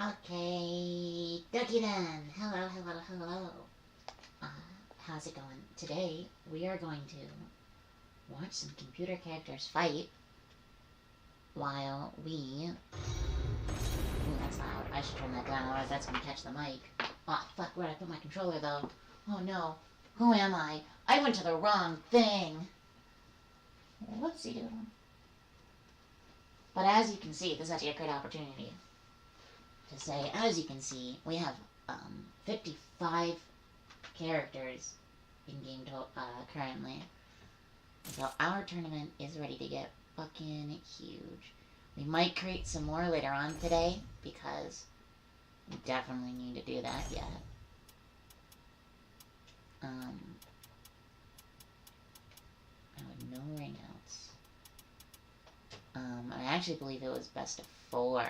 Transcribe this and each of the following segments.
Okay, Ducky then. Hello, hello, hello. Uh, how's it going? Today, we are going to watch some computer characters fight while we... Ooh, that's loud. I should turn that down, otherwise that's going to catch the mic. Oh, fuck, where'd I put my controller, though? Oh, no. Who am I? I went to the wrong thing. Whoopsie doodle. But as you can see, this is actually a great opportunity to say, as you can see, we have 55 characters in game currently. So our tournament is ready to get fucking huge. We might create some more later on today because we definitely need to do that yet. No rainouts. I actually believe it was best of 4,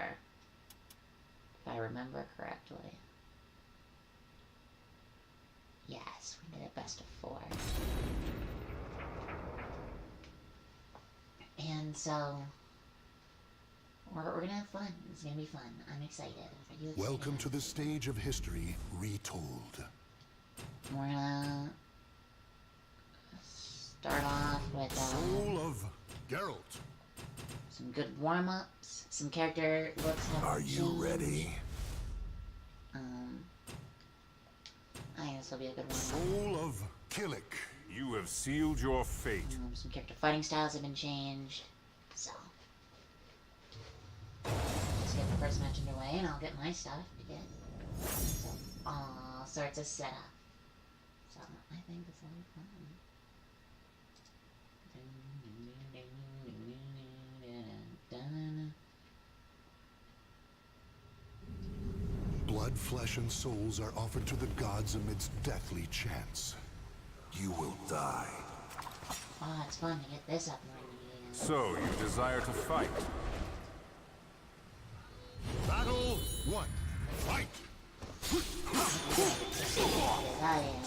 if I remember correctly. Yes, we did it best of 4. And so, we're gonna have fun. It's gonna be fun. I'm excited. Are you excited? Welcome to the stage of history retold. We're gonna start off with Soul of Geralt. some good warm-ups. Some character looks have Are you changed. ready? I think this will be a good one. Soul of Killick. You have sealed your fate. Some character fighting styles have been changed. So, let's get the first match underway, and I'll get my stuff to get. So, all sorts of setup. So, I think this will be fun. Blood blood, flesh, and souls are offered to the gods amidst deathly chants. You will die. Oh, it's fun to get this up and running again. So, you desire to fight? Battle 1. Fight! As I am.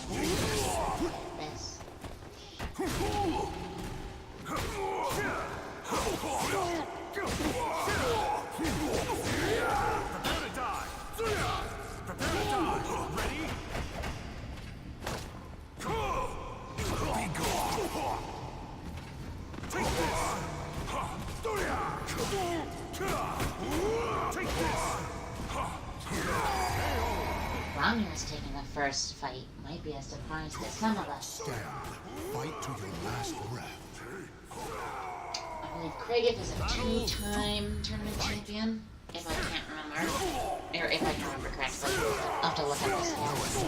This. Prepare to die! Prepare to die! Ready? Be gone! Take this! Take this! Romulus taking the first fight might be a surprise to some of us. Stand. Fight to your last breath. I believe Kragev is a 2-time tournament champion, if I can't remember. Or if I can remember correctly. I'll have to look up this stats.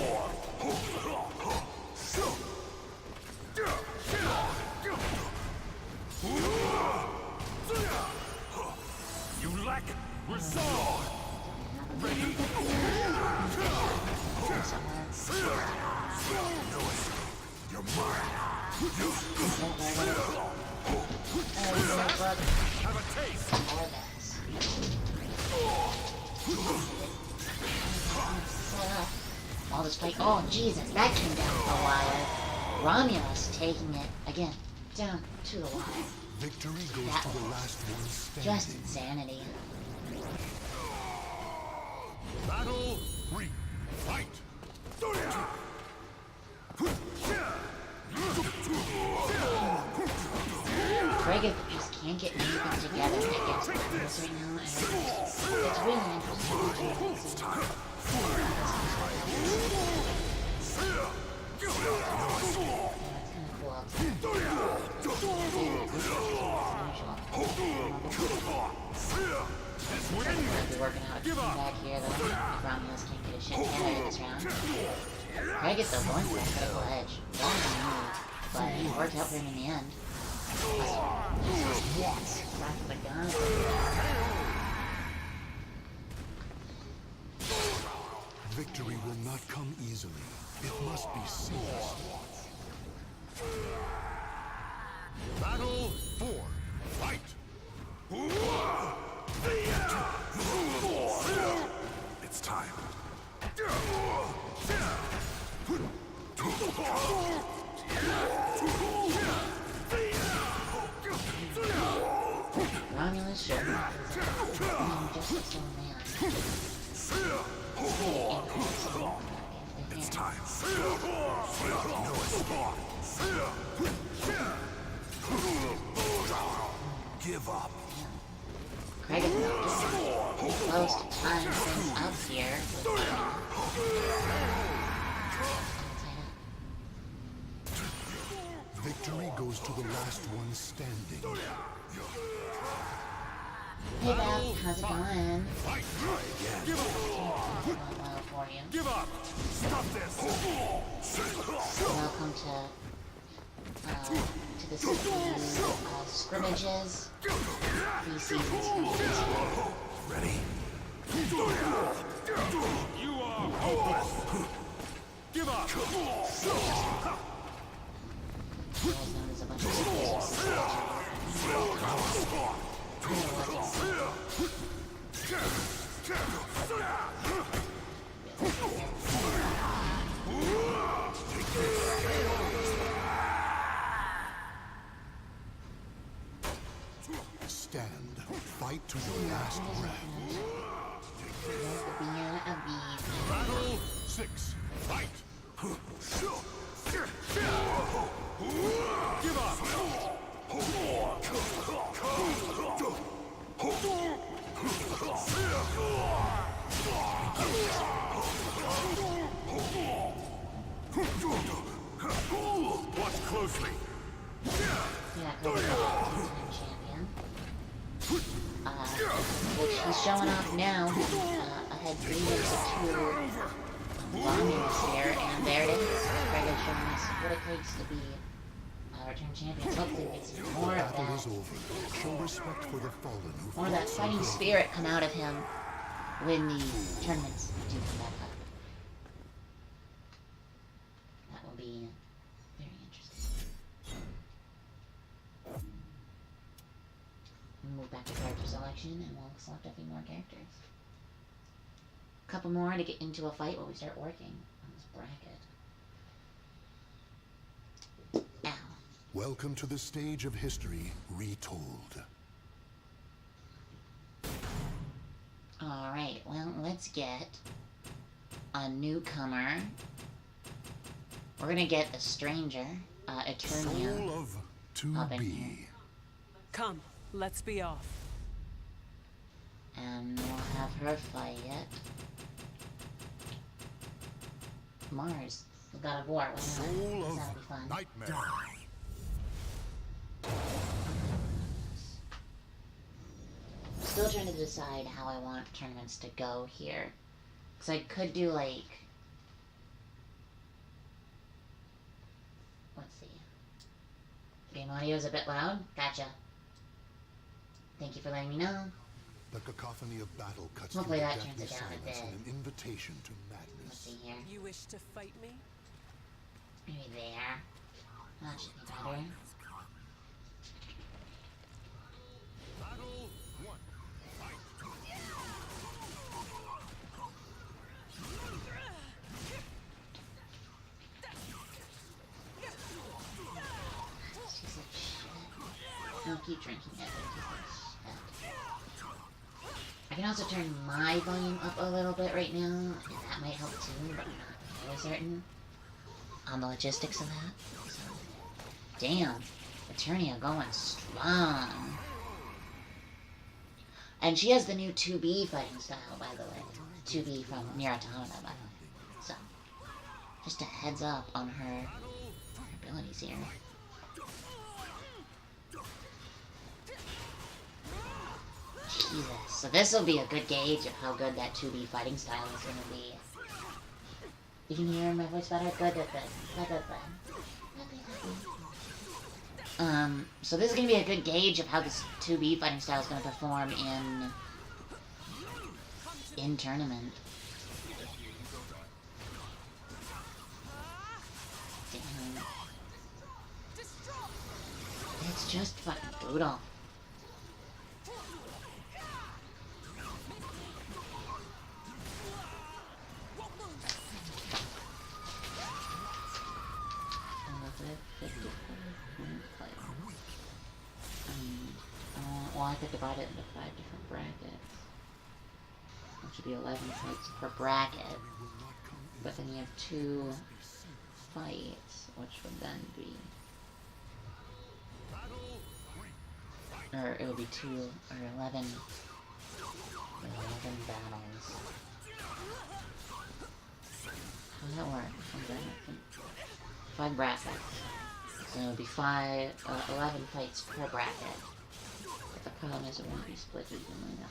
You lack resolve! Ready? You're mine! Have a taste! All this fight. Oh, Jesus, that came down to the wire. Romulus taking it, again, down to the wire. Victory goes That to the was last one standing. just insanity. Battle 3. Fight! Kragev just can't get anything together against Romulus right now, and it's really interesting to see. Might be working out a comeback here though, if Romulus can't get his shit together this round. Kragev though going for that critical edge. Wrong move, but it worked out for him in the end. Back to the gun. Victory will not come easily. It must be seized. Battle 4. Fight! It's time. Romulus should not just a slow man. It's time. Give up. Kragev not getting close to tying things up here with Victory goes to the last one standing. Hey Beth, how's it going? Give up! Well for you. Give up! Stop this! Welcome to the scrimmages. These seasons. Ready? You are hopeless! Give up! Otherwise known as a bunch of Stand. Fight to your last breath. Battle 6. Fight! Give up! Watch closely. Yeah, Kragev champion. Which he's showing off now. Ahead 3 to 2 Romulus here, and there it is. Kragev showing us what it takes to be return champions. Hopefully we get some more of Battle that. is over. Show respect for the fallen who More of that fought so fighting bravely. spirit come out of him. when the tournaments do come back up. That will be very interesting. We'll move back to character selection and we'll select a few more characters. A couple more to get into a fight while we start working on this bracket. Ow. Welcome to the stage of history retold. Alright, well, let's get a newcomer. We're gonna get a stranger, Eternia. Soul of Up in 2B. here. Come, let's be off. And we'll have her fight Mars. We got a war. Soul That'll be of fun. Nightmare. Still trying to decide how I want tournaments to go here. Because I could do like... Let's see. Game audio is a bit loud. Gotcha. Thank you for letting me know. The cacophony of battle cuts Hopefully through that the turns deathly it down a silence bit. and an invitation to Let's madness. see here. You wish to fight me? Maybe there. That should be better. Battle 1. She's like shit. No, keep drinking it. She's like shit. I can also turn my volume up a little bit right now, and that might help too, but I'm not really certain on the logistics of that. So, damn, Eternia going strong. And she has the new 2B fighting style, by the way. 2B from Nier Automata, by the way. So, just a heads up on her abilities here. Jesus. So this will be a good gauge of how good that 2B fighting style is going to be. You can hear my voice better? Good, good, good. Good. So this is going to be a good gauge of how this 2B fighting style is going to perform in tournament. Damn. It's just fucking brutal. Well, I could divide it into 5 different brackets, which would be 11 fights per bracket. But then you have 2 fights, which would then be, or it would be 2 or 11 battles. How does that work? 5 brackets. So it would be 11 fights per bracket. But the problem is it won't be split evenly now.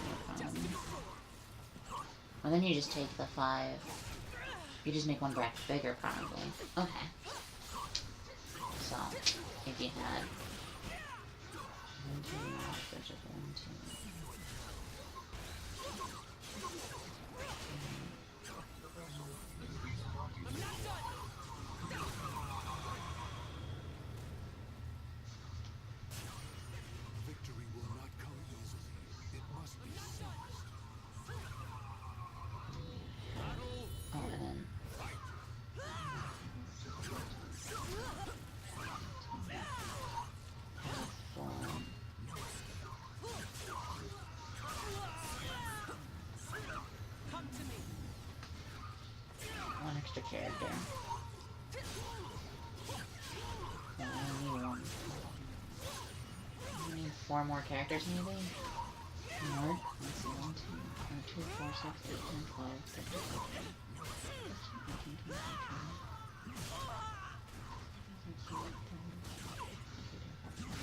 No problem. Well, then you just take the 5. You just make one bracket bigger, probably. Okay. So, if you had 1, 2, there's just 1, 2. Victory will not come easily. It must be seized. Oh, and then... One extra character. I only need 1. I need 4 more characters, maybe? More? Let's see, 1, 2, 4, 6, 8, 10, 12, 13, 14, 15, 16, 17, 18, 19, 20, 21.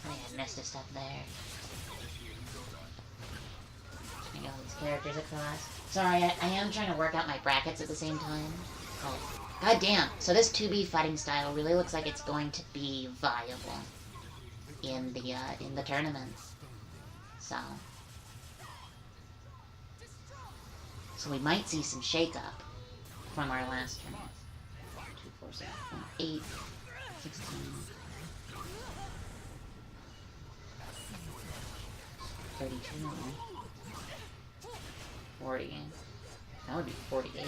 I think I missed a step there. I got all these characters across. Sorry, I am trying to work out my brackets at the same time. But God damn. So this 2B fighting style really looks like it's going to be viable in the tournament. So we might see some shake-up from our last tournament. 2, 4, 7, 8, 16, 32, 40. That would be 48.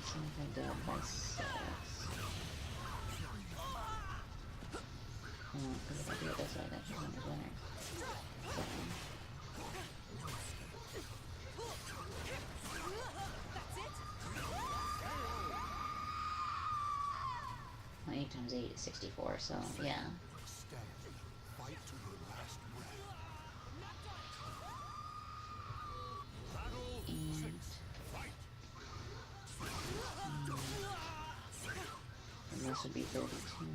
Something down by 6. Because if I do it this way, that should be the winner. 7. 8 times 8 is 64, so yeah. And this would be 32.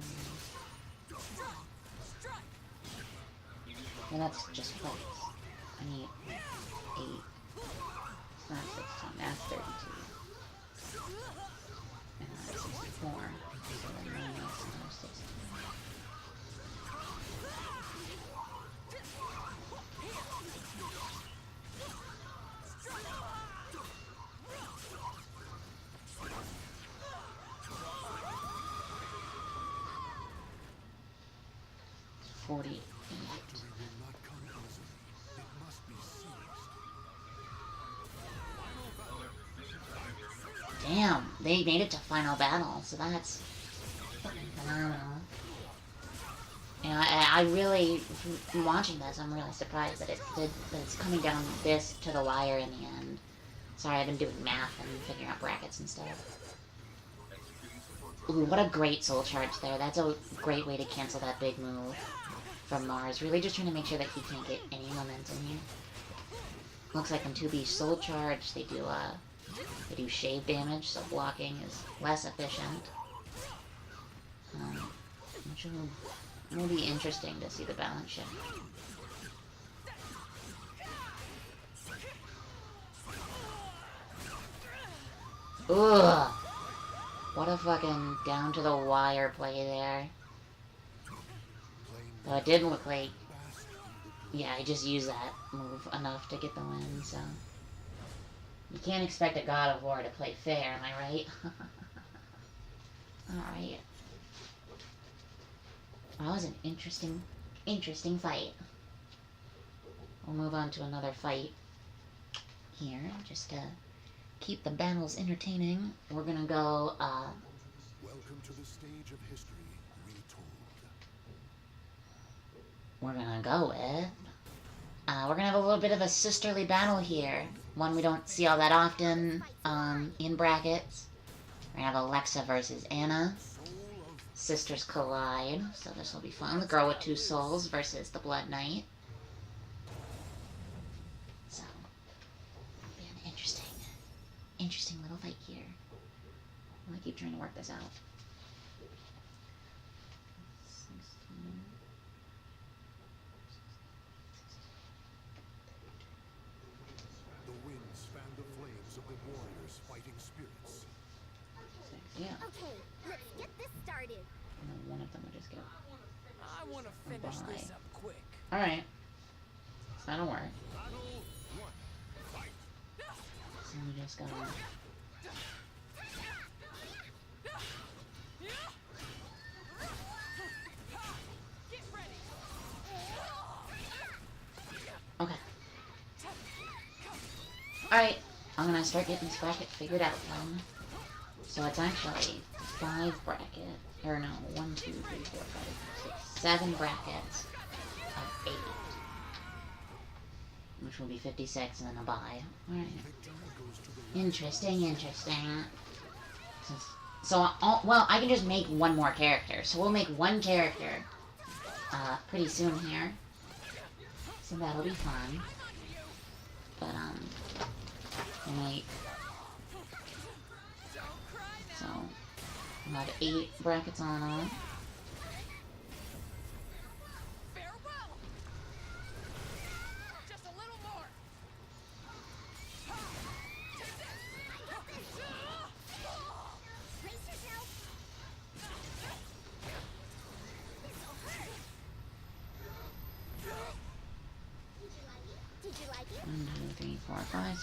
And that's just plates. I need 8. It's not 16, that's 32. And that's 64. So then minus another 60. It's 48. Damn, they made it to final battle, so that's fucking phenomenal. You know, I really, from watching this, I'm really surprised that it's coming down this to the wire in the end. Sorry, I've been doing math and figuring out brackets and stuff. Ooh, what a great soul charge there. That's a great way to cancel that big move from Mars. Really just trying to make sure that he can't get any momentum here. Looks like in 2B soul charge, they do shave damage, so blocking is less efficient. Which will be interesting to see the balance shift. Ugh! What a fucking down to the wire play there. Though it did look like, yeah, I just used that move enough to get the win, so. You can't expect a God of War to play fair, am I right? Alright. That was an interesting fight. We'll move on to another fight here, just to keep the battles entertaining. We're gonna go, Welcome to the stage of history retold. we're gonna go with, we're gonna have a little bit of a sisterly battle here. One we don't see all that often, in brackets. We're gonna have Alexa versus Anna. Sisters collide, so this will be fun. The girl with 2 souls versus the Blood Knight. So, it'll be an interesting little fight here. I'm gonna keep trying to work this out. 16. The winds fan the flames of the warriors' fighting spirits. 6, yeah. Okay, let's get this started. And then one of them will just go. I want to finish Bye. this up quick. Alright. So that'll work. So we just gotta... Okay. Alright. I'm gonna start getting this bracket figured out then. So it's actually 5 brackets. Or no, 1, 2, 3, 4, 5, 6, 7 brackets of 8. Which will be 56 and then a bye. Alright. Interesting. So, well, I can just make one more character. So we'll make one character pretty soon here. So that'll be fun. But, we'll make... So, we'll have 8 brackets on.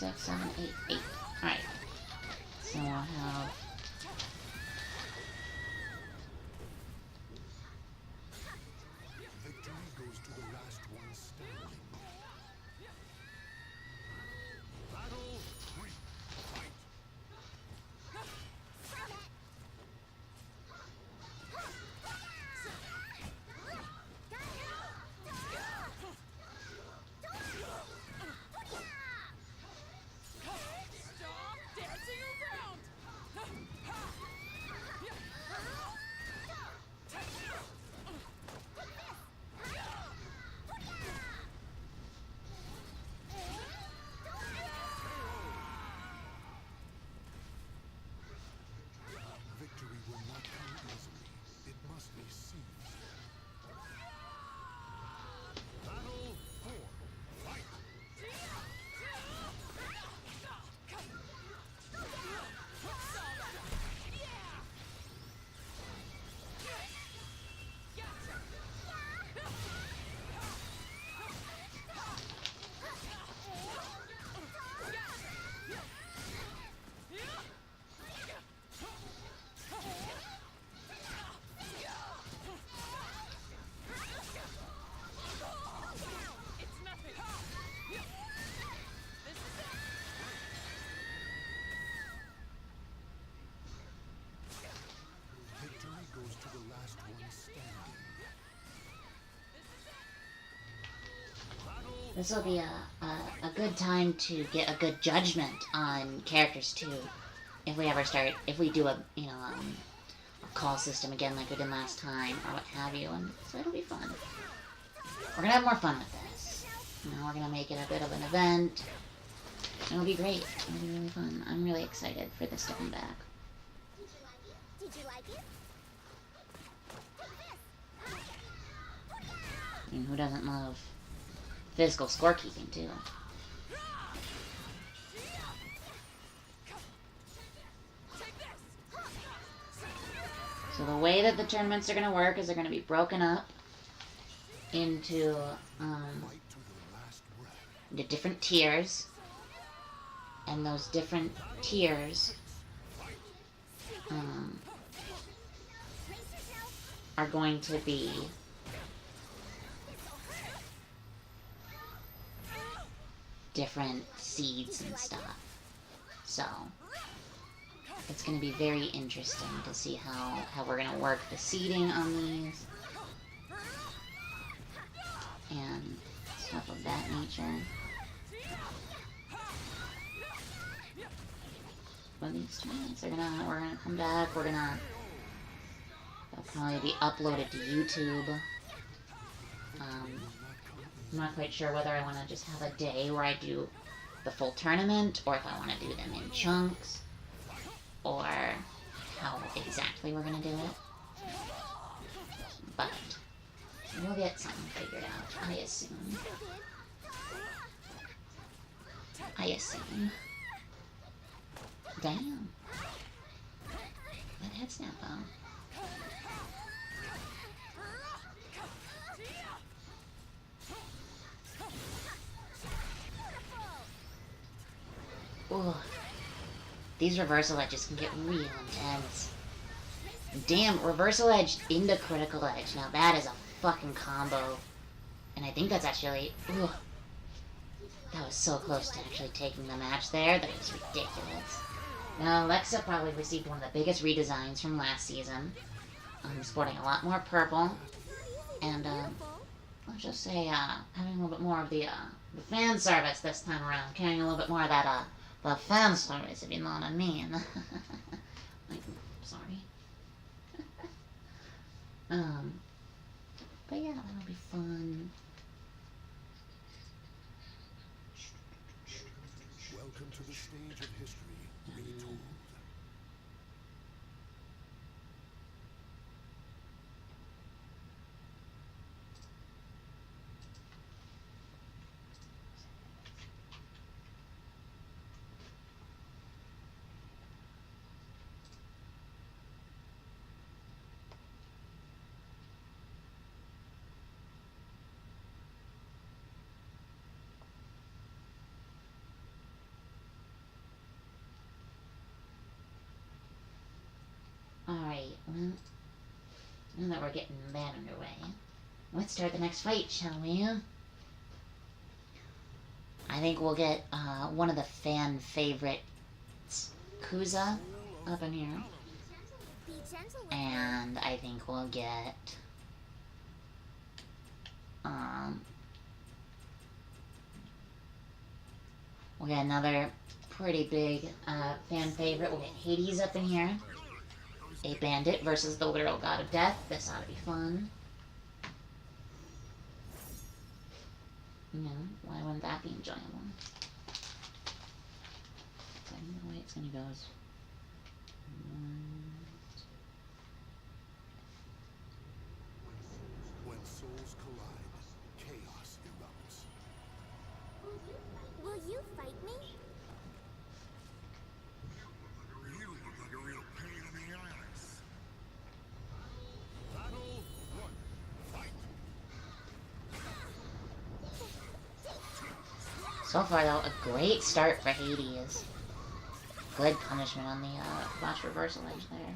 6, 7, 8, 8. Alright. So we'll have... Victory goes to the last one standing. Battle 3. Fight. Stop dancing around! Victory will not come easily. It must be seized. Battle 4. Fight. It's nothing. This is it. Victory goes to the last one standing. This will be a good time to get a good judgment on characters too. If we do a call system again like we did last time or what have you, and so it'll be fun. We're gonna have more fun with this. We're gonna make it a bit of an event. It'll be great. It'll be really fun. I'm really excited for this to come back. Did you like it? I mean, who doesn't love physical scorekeeping too? So the way that the tournaments are going to work is they're going to be broken up into Fight to the last breath. into different tiers, and those different tiers are going to be different seeds and stuff. So it's going to be very interesting to see how we're going to work the seeding on these and stuff of that nature. But these tournaments are we're gonna come back. They'll probably be uploaded to YouTube. I'm not quite sure whether I want to just have a day where I do the full tournament, or if I want to do them in chunks, or how exactly we're gonna do it. But we'll get something figured out, I assume. Damn. That head snap though. Ooh. These reversal edges can get real intense. Damn, reversal edge into critical edge. Now that is a fucking combo. And I think that's actually... Ooh. That was so close to actually taking the match there that it was ridiculous. Now, Alexa probably received one of the biggest redesigns from last season. Sporting a lot more purple. And, let's just say, having a little bit more of the fan service this time around. Carrying a little bit more of that, the fan service, if you know what I mean. Like, sorry. But yeah, that'll be fun. Welcome to the stage of history retold. Well, now that we're getting that underway, let's start the next fight, shall we? I think we'll get one of the fan favorites, Kuza, up in here. Be gentle with And I think we'll get another pretty big fan favorite. We'll get Hades up in here. A bandit versus the literal god of death. This ought to be fun. You know, why wouldn't that be enjoyable? So the way it's gonna go is When souls collide, chaos erupts. Will you fight me? You look like a real pain in the ass. Battle 1. Fight. so far though, a great start for Hades. Good punishment on the botch reversal edge there.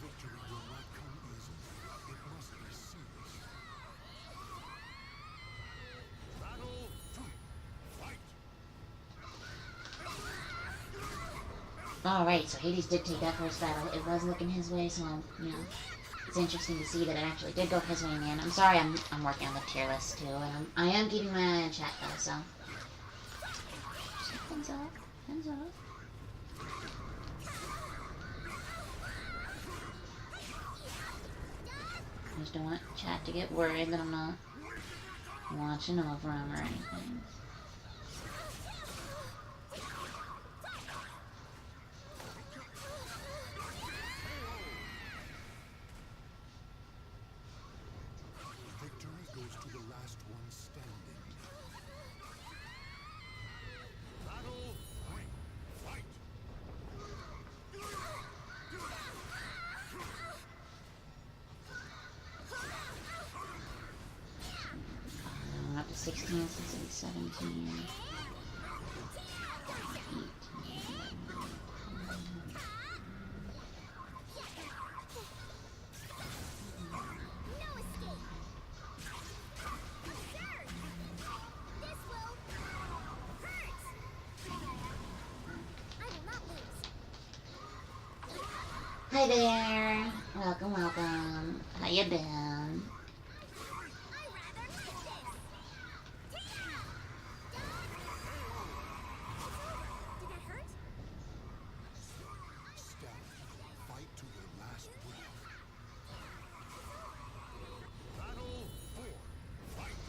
Victory will not come easily. It must be seized. Battle 2. Fight. Alright, so Hades did take that first battle. It was looking his way, so, you know, it's interesting to see that it actually did go his way in the end. I'm sorry, I'm working on the tier list, too, and I am keeping my eye on chat, though, so. Just hands off. Hands off. I just don't want chat to get worried that I'm not watching over him or anything. Victory goes to the last one standing. Battle 3. Fight. I'm up to 16, 16, 17. 18. No escape. Sir, this will hurt. I will not lose. Hi there. Welcome, welcome. How you been? I rather like this. Tia! Did that hurt? Stand. Fight to your last breath. Battle 4. Fight.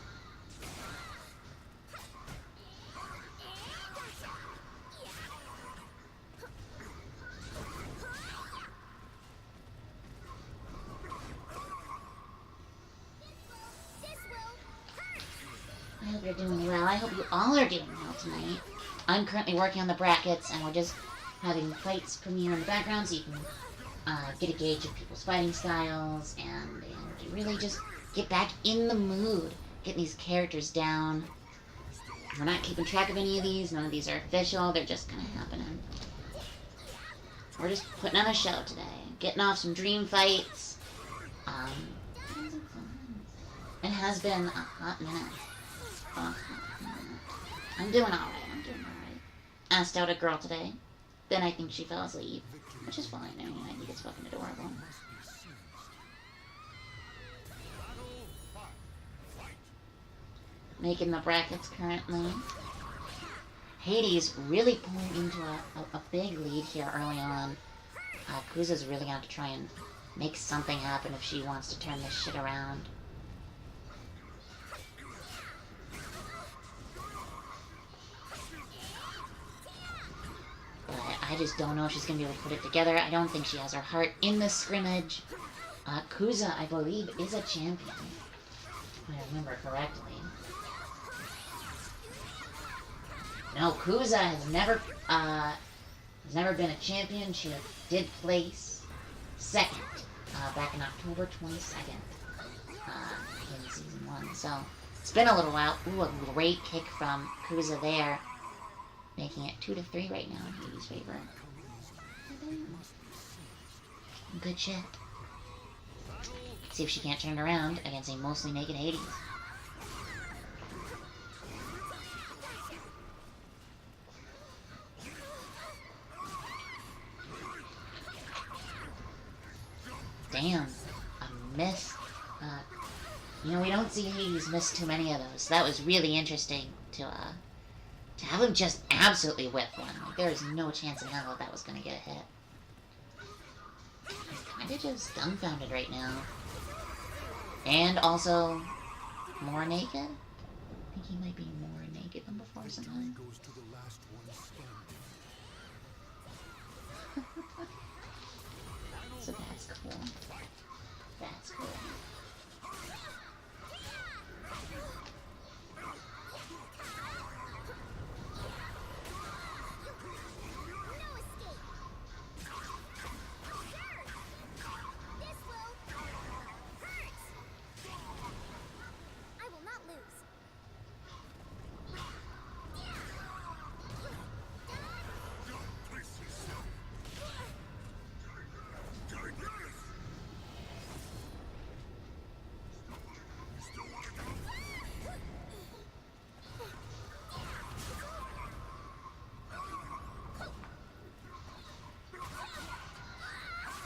This will hurt. I hope you're doing well. I hope you all are doing well tonight. I'm currently working on the brackets, and we're just having fights premiere in the background so you can get a gauge of people's fighting styles and really just get back in the mood. Getting these characters down. We're not keeping track of any of these. None of these are official. They're just kind of happening. We're just putting on a show today. Getting off some dream fights. Having some fun. It has been a hot minute. I'm doing alright. I'm doing alright. Asked out a girl today. Then I think she fell asleep. Which is fine. I mean, I think it's fucking adorable. Must be seized. Battle 5. Fight. Making the brackets currently. Hades really pulling into a big lead here early on. Kuza's really going to have to try and make something happen if she wants to turn this shit around. But I just don't know if she's going to be able to put it together. I don't think she has her heart in this scrimmage. Kuza, I believe, is a champion. If I remember correctly. No, Kuza has never been a champion. She did place second back in October 22nd in season 1. So it's been a little while. Ooh, a great kick from Kuza there, making it 2-3 right now in Hades' favor. Good shit. See if she can't turn it around against a mostly naked Hades. Damn, a miss. You know, we don't see Hades miss too many of those. That was really interesting to have him just absolutely whip one. Like, there is no chance in hell that was gonna get a hit. I'm kinda just dumbfounded right now. And also, more naked? I think he might be more naked than before sometime. Goes to the last one standing. So that's cool. That's cool. No escape. This will hurt. I will not lose.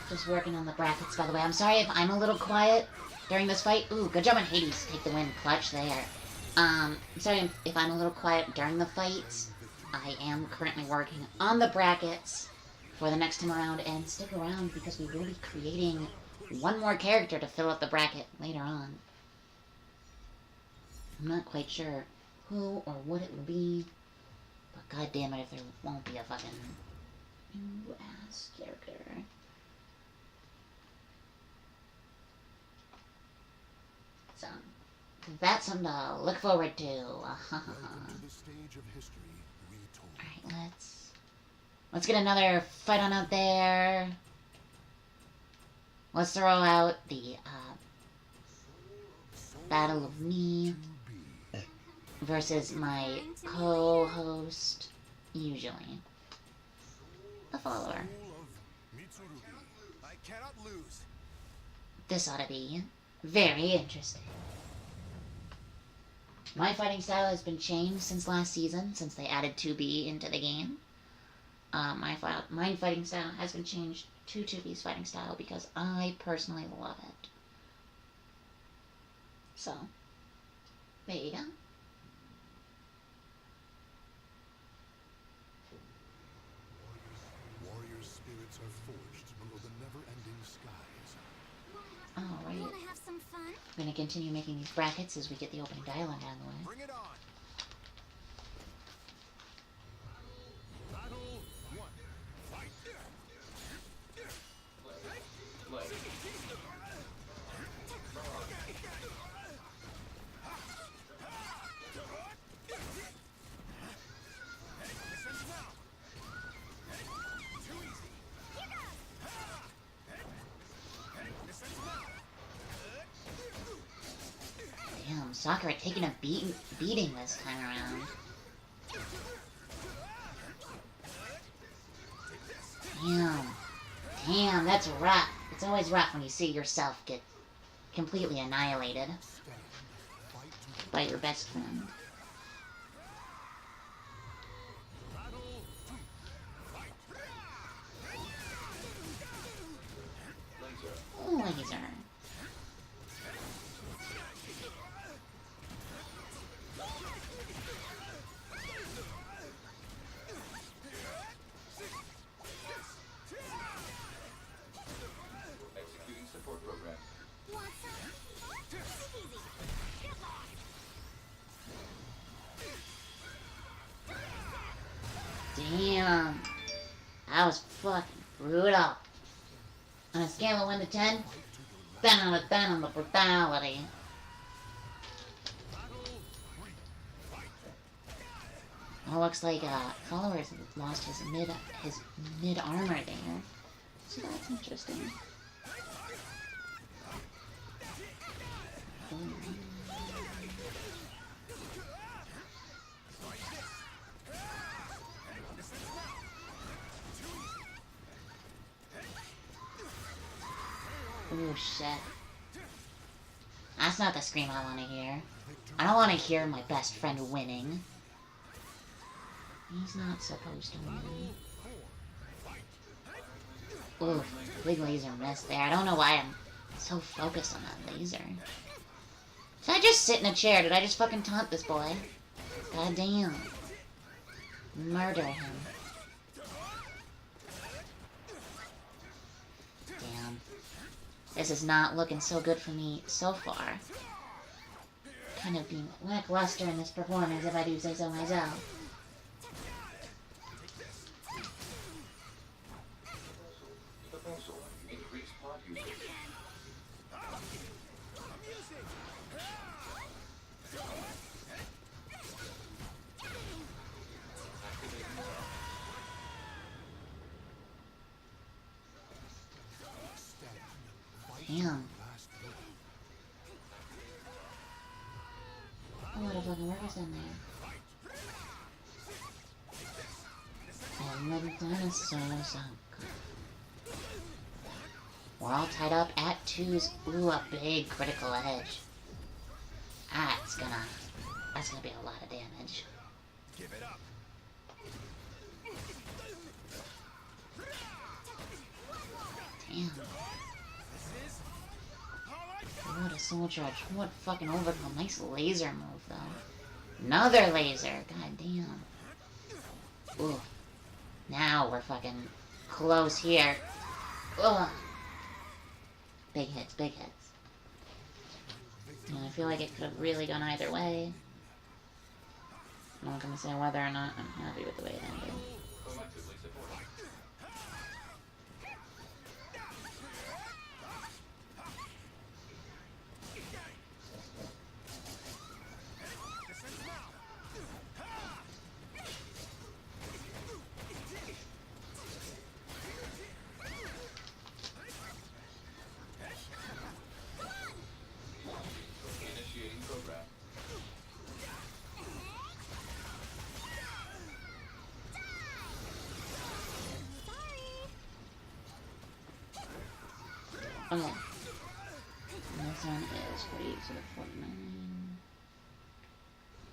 Just working on the brackets, by the way. I'm sorry if I'm a little quiet during this fight. Ooh, good job on Hades. Take the win. Clutch there. I'm sorry if I'm a little quiet during the fights. I am currently working on the brackets for the next time around. And stick around because we will be creating one more character to fill up the bracket later on. I'm not quite sure who or what it will be. But god damn it if there won't be a fucking new ass character. So, that's something to look forward to. Welcome to the stage of history retold. Alright, let's get another fight on out there. Let's throw out the Battle of Me versus my co-host, usually. A follower. I cannot lose. This ought to be very interesting. My fighting style has been changed since last season, since they added 2B into the game. My fighting style has been changed to 2B's fighting style because I personally love it. So, there you go. Warrior spirits are forged below the never-ending skies. Alright, Wanna have some fun? I'm going to continue making these brackets as we get the opening dialogue out of the way. Bring it on. Battle 1. Fight. Damn, Sakura taking a beating this time around. Damn, that's rough. It's always rough when you see yourself get completely annihilated by your best friend. Ooh, laser. Executing support program. Want some? Easy. Damn. That was fucking brutal. On a scale of 1 to 10, Down on the brutality. Oh, looks like followers lost his mid armor there. So that's interesting. Oh shit. That's not the scream I want to hear. I don't want to hear my best friend winning. He's not supposed to win. Ooh, big laser miss there. I don't know why I'm so focused on that laser. Did I just sit in a chair? Did I just fucking taunt this boy? God damn. Murder him. Damn. This is not looking so good for me so far. Kind of being lackluster in this performance, if I do say so myself. Damn. A lot of fucking workers in there. And then dinosaurs. We're all tied up at 2s. Ooh, a big critical edge. That's gonna be a lot of damage. Give it up. Damn. What a soul charge. What fucking overkill. Nice laser move, though. Another laser. God damn. Ooh. Now we're fucking close here. Ugh. Big hits, big hits. And I feel like it could have really gone either way. I'm not gonna say whether or not I'm happy with the way it ended. Okay. Next one is 48 to the 49.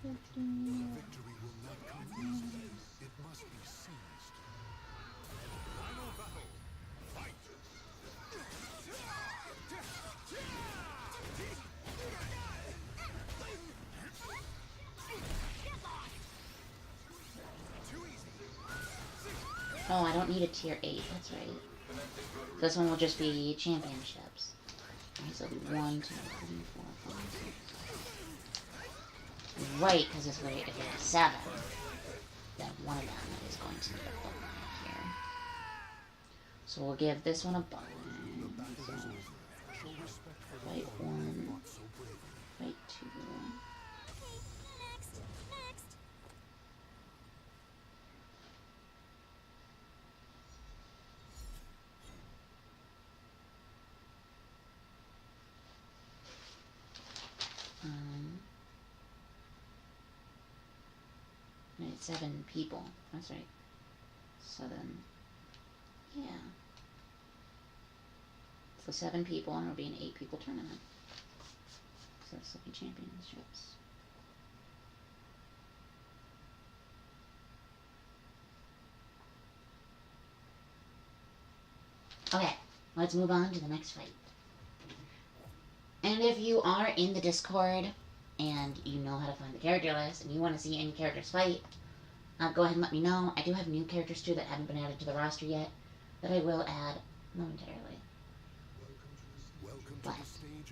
15. Victory will not come easily. It must be seized. Final battle. Fight. Too easy. Oh, I don't need a tier 8, that's right. This one will just be championships. Alright, so it'll be 1, 2, 3, 4, 5, 6. Right, because this way, if you have 7, then one of them is going to need a button here. So we'll give this one a button. So, fight 1, fight 2. Next. Right, 7 people. That's right. So then, yeah. So 7 people, and it'll be an 8 people tournament. So this will be championships. Okay, let's move on to the next fight. And if you are in the Discord and you know how to find the character list and you want to see any characters fight, go ahead and let me know. I do have new characters too that haven't been added to the roster yet that I will add momentarily. But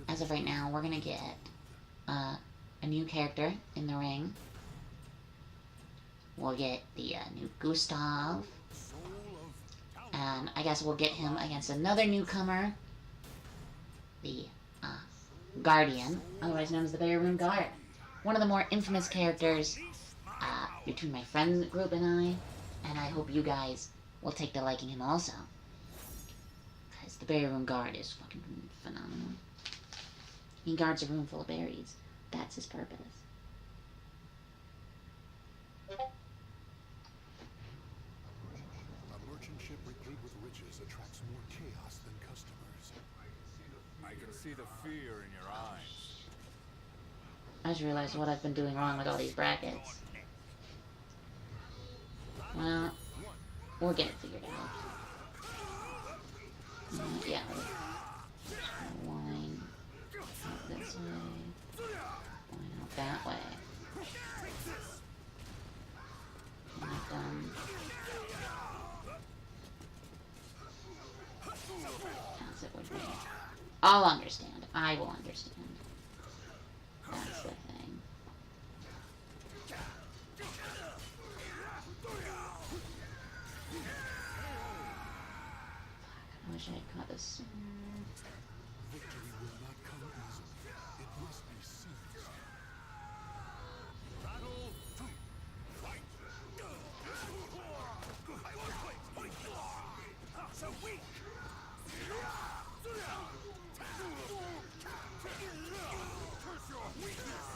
as of right now, we're going to get a new character in the ring. We'll get the new Gustav. And I guess we'll get him against another newcomer. the Guardian, otherwise known as the Barry Room Guard. One of the more infamous characters between my friend group and I hope you guys will take to liking him also. Because the Berry Room Guard is fucking phenomenal. He guards a room full of berries. That's his purpose. A merchant ship replete with riches attracts more chaos than customers. I can see the fear in your eyes. I just realized what I've been doing wrong with all these brackets. Well, we'll get it figured out. Yeah. Line out this way. Line out that way. Not done. As it would be. I'll understand. I will understand. That's the thing. I wish I had caught this sooner. Victory will not come easily. It must be seized. Battle 2. Fight. So weak. Curse your weakness.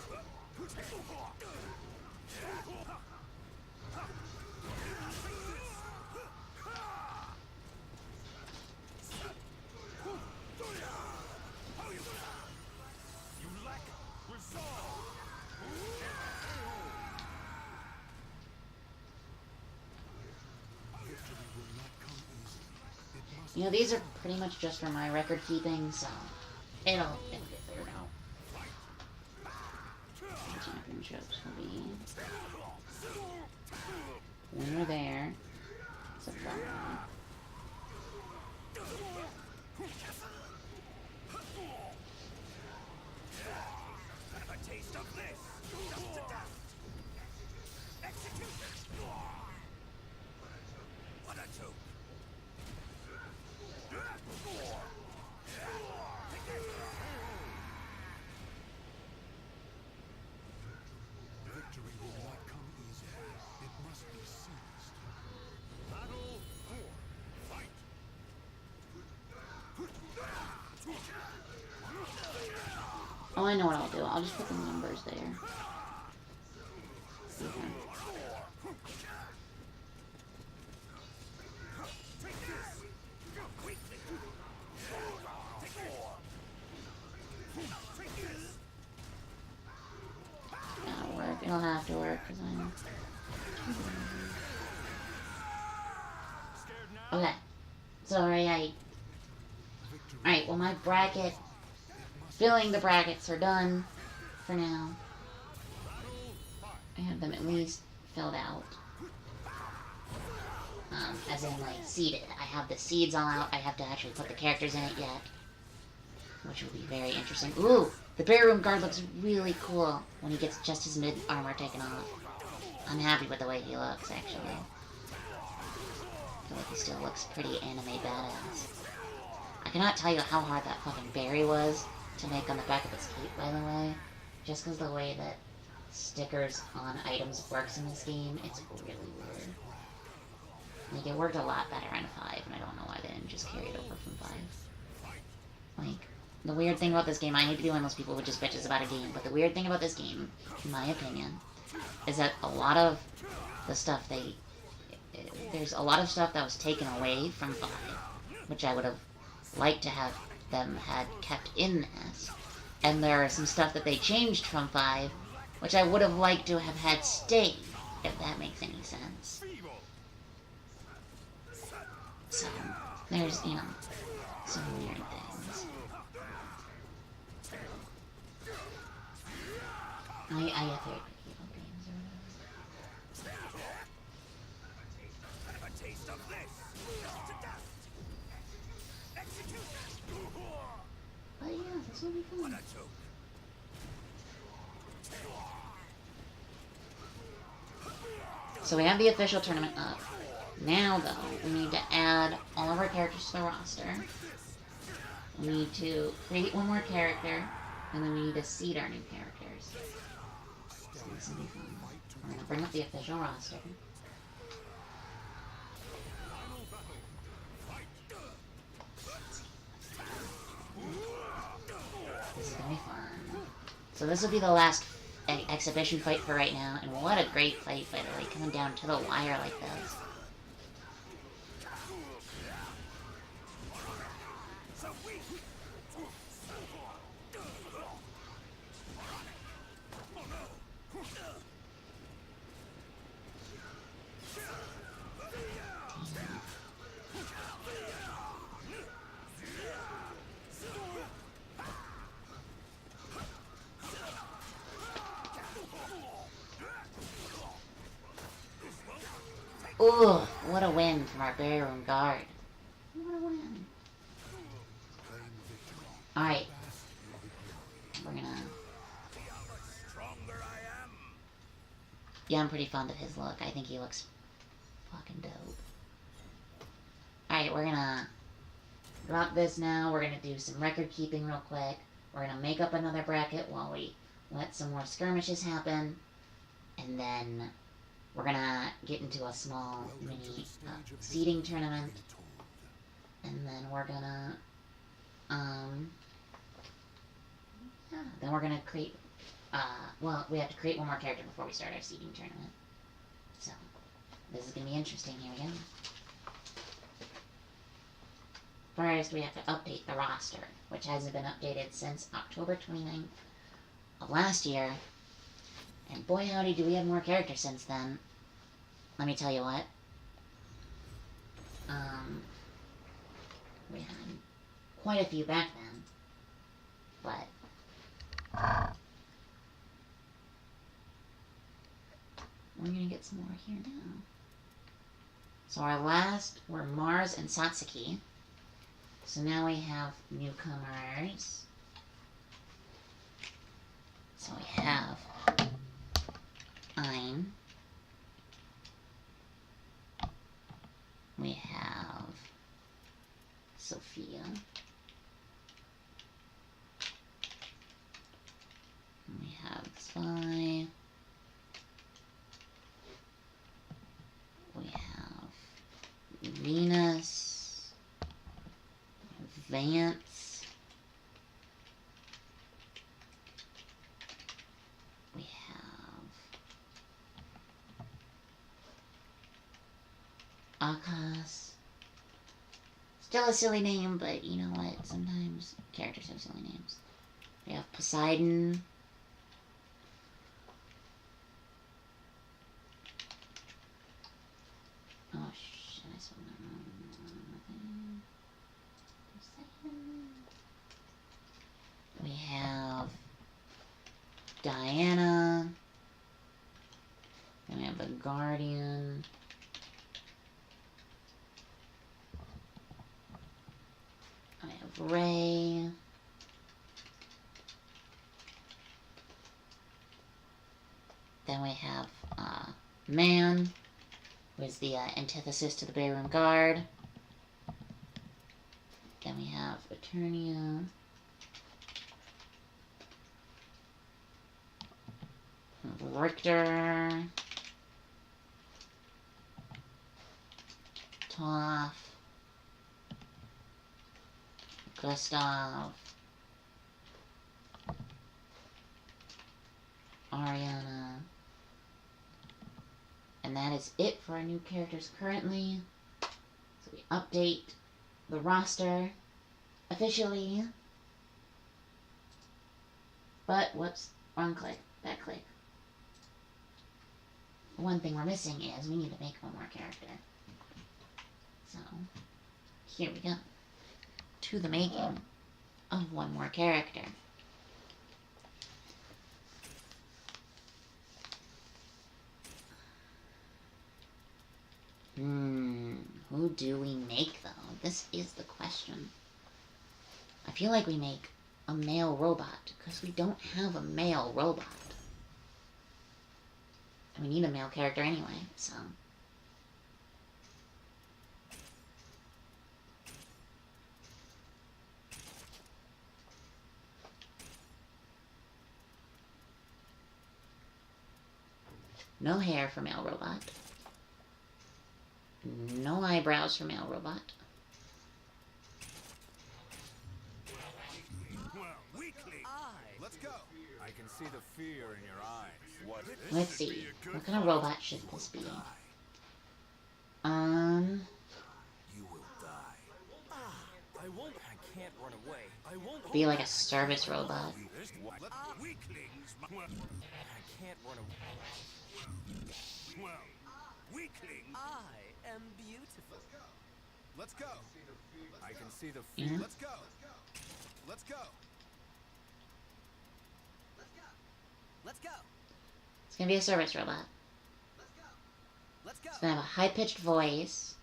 You lack resolve. Victory will not come easily. It must You know, these are pretty much just for my record keeping, so it'll get figured out. Championships will be winner there. It's a bummer. Have a taste of this. Dust to dust. Execution. What a joke. Victory will not come easily. It must be seized. Battle 4. Fight. Oh, I know what I'll do. I'll just put the numbers there. Okay. That'll work. It'll have to work because I'm. Okay. Sorry, Alright, well, my bracket. Filling the brackets are done for now. I have them at least filled out. As in, like, seeded. I have the seeds all out. I have to actually put the characters in it yet. Which will be very interesting. Ooh! The Bear Room Guard looks really cool when he gets just his mid-armor taken off. I'm happy with the way he looks, actually. I feel like he still looks pretty anime badass. I cannot tell you how hard that fucking berry was to make on the back of his cape, by the way. Just because the way that stickers on items works in this game, it's really weird. Like, it worked a lot better on 5, and I don't know why they didn't just carry it over from 5. Like, the weird thing about this game, I hate to be one of those people who just bitches about a game, but the weird thing about this game, in my opinion, is that a lot of the stuff there's a lot of stuff that was taken away from 5, which I would have liked to have them had kept in this, and there are some stuff that they changed from 5, which I would have liked to have had stayed, if that makes any sense. So, there's, you know, some weird things. I get very picky about games or whatever. Have a taste of this. Dust to dust. Execution. But yeah, this will be What fun. a joke. So we have the official tournament up. Now, though, we need to add all of our characters to the roster. We need to create one more character, and then we need to seed our new characters. So this will be fun. We're gonna bring up the official roster. This is gonna be fun. So this will be the last exhibition fight for right now, and what a great fight, by the way, coming down to the wire like this. Ooh, what a win from our Barroom Guard. What a win. Alright. We're gonna... Yeah, I'm pretty fond of his look. I think he looks fucking dope. Alright, we're gonna drop this now. We're gonna do some record keeping real quick. We're gonna make up another bracket while we let some more skirmishes happen. And then we're gonna get into a small mini seeding tournament. And then we're gonna, yeah, then we're gonna create, well, we have to create one more character before we start our seeding tournament. So, this is gonna be interesting. Here we go. First, we have to update the roster, which hasn't been updated since October 29th of last year. And boy howdy do we have more characters since then. Let me tell you what. We had quite a few back then. But we're gonna get some more here now. So our last were Mars and Satsuki. So now we have newcomers. So we have Ein. We have Sophia. And we have Spy. We have Venus. Vance. We have Akash. Still a silly name, but you know what? Sometimes characters have silly names. We have Poseidon. Oh shit, I spelled that wrong. Poseidon. We have Diana. Then we have the Guardian. I have Ray. Then we have Man, who is the antithesis to the Bayroom Guard. Then we have Eternia. Richter. Toph. Gustav. Ariana. And that is it for our new characters currently. So we update the roster officially. But, whoops, wrong click, back click. One thing we're missing is we need to make one more character. So, here we go. To the making of one more character. Who do we make, though? This is the question. I feel like we make a male robot, because we don't have a male robot. And we need a male character anyway, so... No hair for male robot. No eyebrows for male robot. Well, weakling. Let's go. I can see the fear in your eyes. What? Let's see. What kind of robot should this be? You will die. I won't. I can't run away. I won't. Be like a service robot. Weaklings. Well, I can't run away. weaklings. I am beautiful. Let's go. I can see the Yeah. fear. Let's go. Let's go. Let's go. It's gonna be a service robot. Let's go. It's gonna have a high-pitched voice.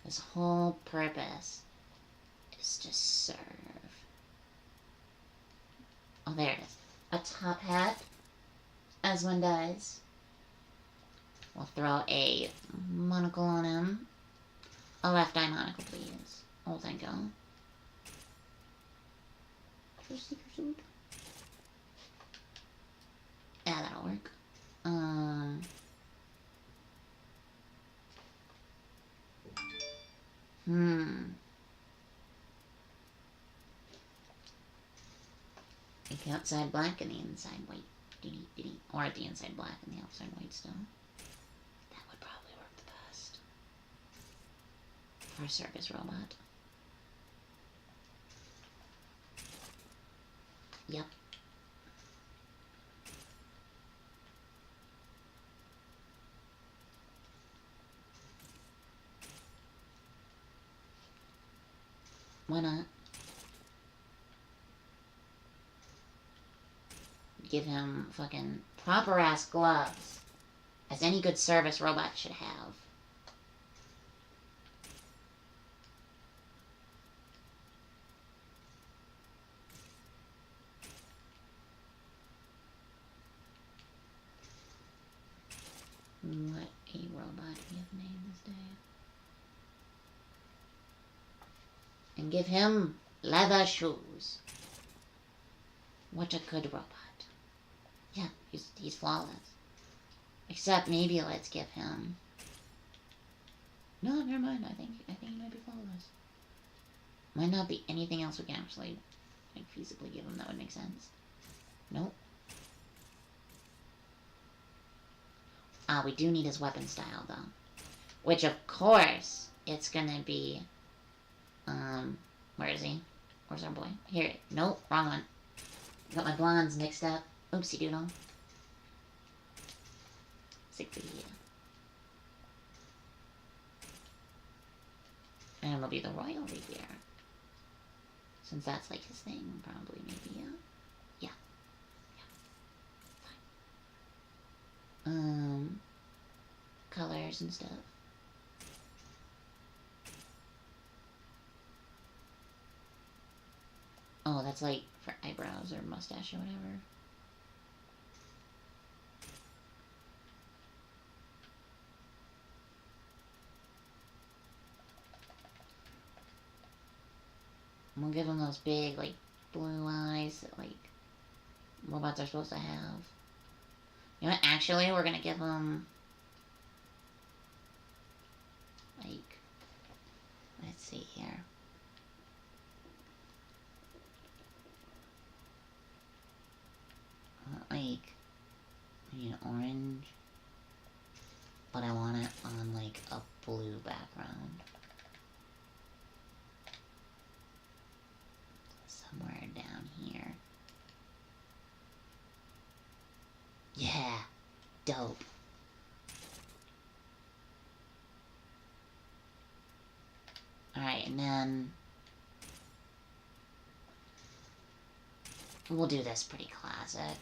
His whole purpose is to serve. Oh, there it is. A top hat, as one does. We'll throw a monocle on him. A left eye monocle, please. Oh, thank you. Yeah, that'll work. Make the outside black and the inside white. Or the inside black and the outside white still. That would probably work the best. For a circus robot. Yep. Why not? Give him fucking proper ass gloves, as any good service robot should have. What a robot we have named this day. And give him leather shoes. What a good robot. Yeah, he's flawless. Except maybe let's give him... No, never mind. I think he might be flawless. Might not be anything else we can actually like feasibly give him that would make sense. Nope. We do need his weapon style though. Which of course it's gonna be where is he? Where's our boy? Here. Nope, wrong one. Got my blondes mixed up. Oopsie doodle. 60. And it'll be the Royal Rapier. Since that's like his thing, probably, maybe, yeah. Fine. Colors and stuff. Oh, that's like for eyebrows or mustache or whatever. We'll give him those big, like, blue eyes that, like, robots are supposed to have. You know what? Actually, we're gonna give him, like, let's see here. Like, I need orange, but I want it on, like, a blue background. Somewhere down here. Yeah, dope. Alright, and then we'll do this pretty classic.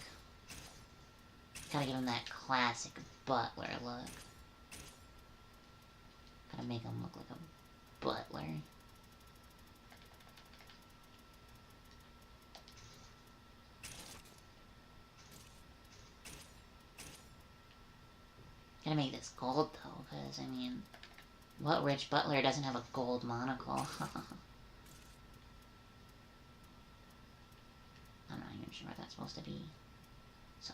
Gotta give him that classic butler look. Gotta make him look like a butler. Gotta make this gold though, because, I mean, what rich butler doesn't have a gold monocle? supposed to be. So.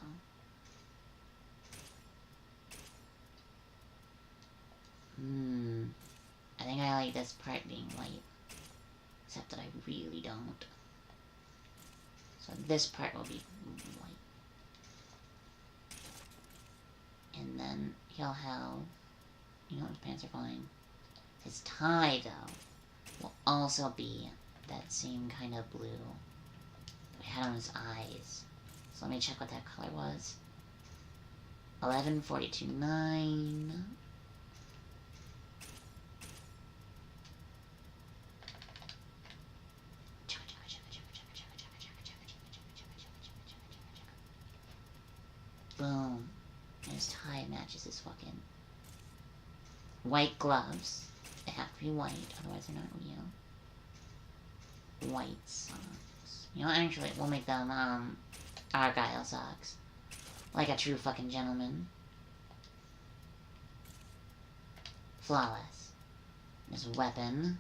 I think I like this part being white. Except that I really don't. So this part will be white. And then he'll have... You know, his pants are fine. His tie, though, will also be that same kind of blue we had on his eyes. So let me check what that color was. 1142.9. Boom. And his tie matches his fucking white gloves. They have to be white, otherwise they're not real. White socks. You know, actually, we'll make them, Argyle socks. Like a true fucking gentleman. Flawless. His weapon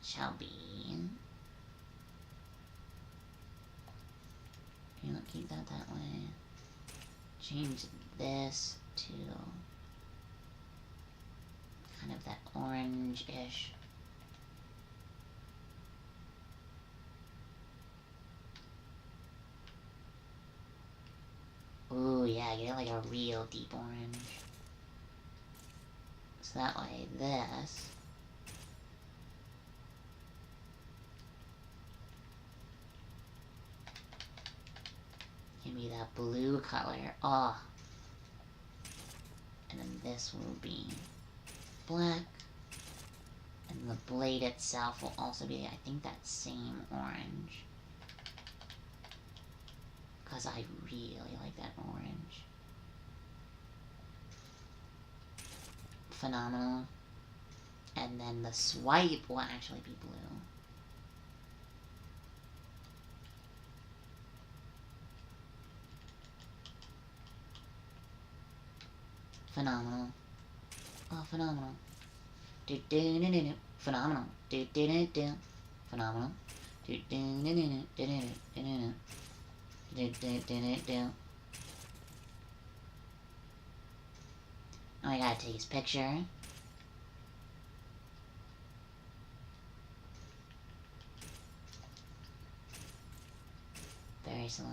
shall be... You know, keep that way. Change this to kind of that orange-ish. Ooh, yeah, get like a real deep orange. So that way, this can be that blue color. Oh. And then this will be black. And the blade itself will also be, I think, that same orange. Because I really like that orange. Phenomenal. And then the swipe will actually be blue. Phenomenal. Oh, phenomenal. Do do do do do. Phenomenal. Do do do do. Phenomenal. Do do do do do do do do do. Do do do do do. Oh, I gotta take his picture. Very slow.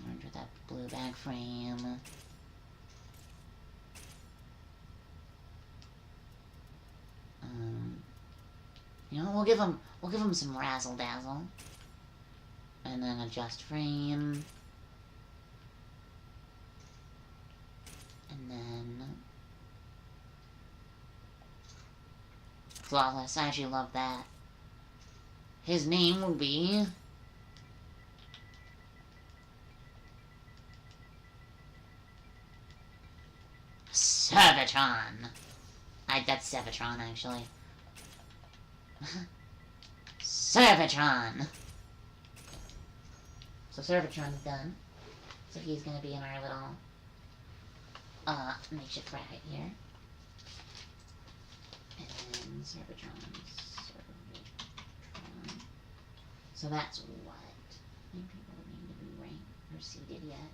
Orange with that blue back frame. You know, we'll give him some razzle dazzle, and then adjust frame, and then flawless. I actually love that. His name would be Servatron. That's Servatron, actually. Servatron! So Servatron's done. So he's gonna be in our little, makeshift bracket here. And then Servatron. So that's what? I think people would need to be ranked or seeded yet.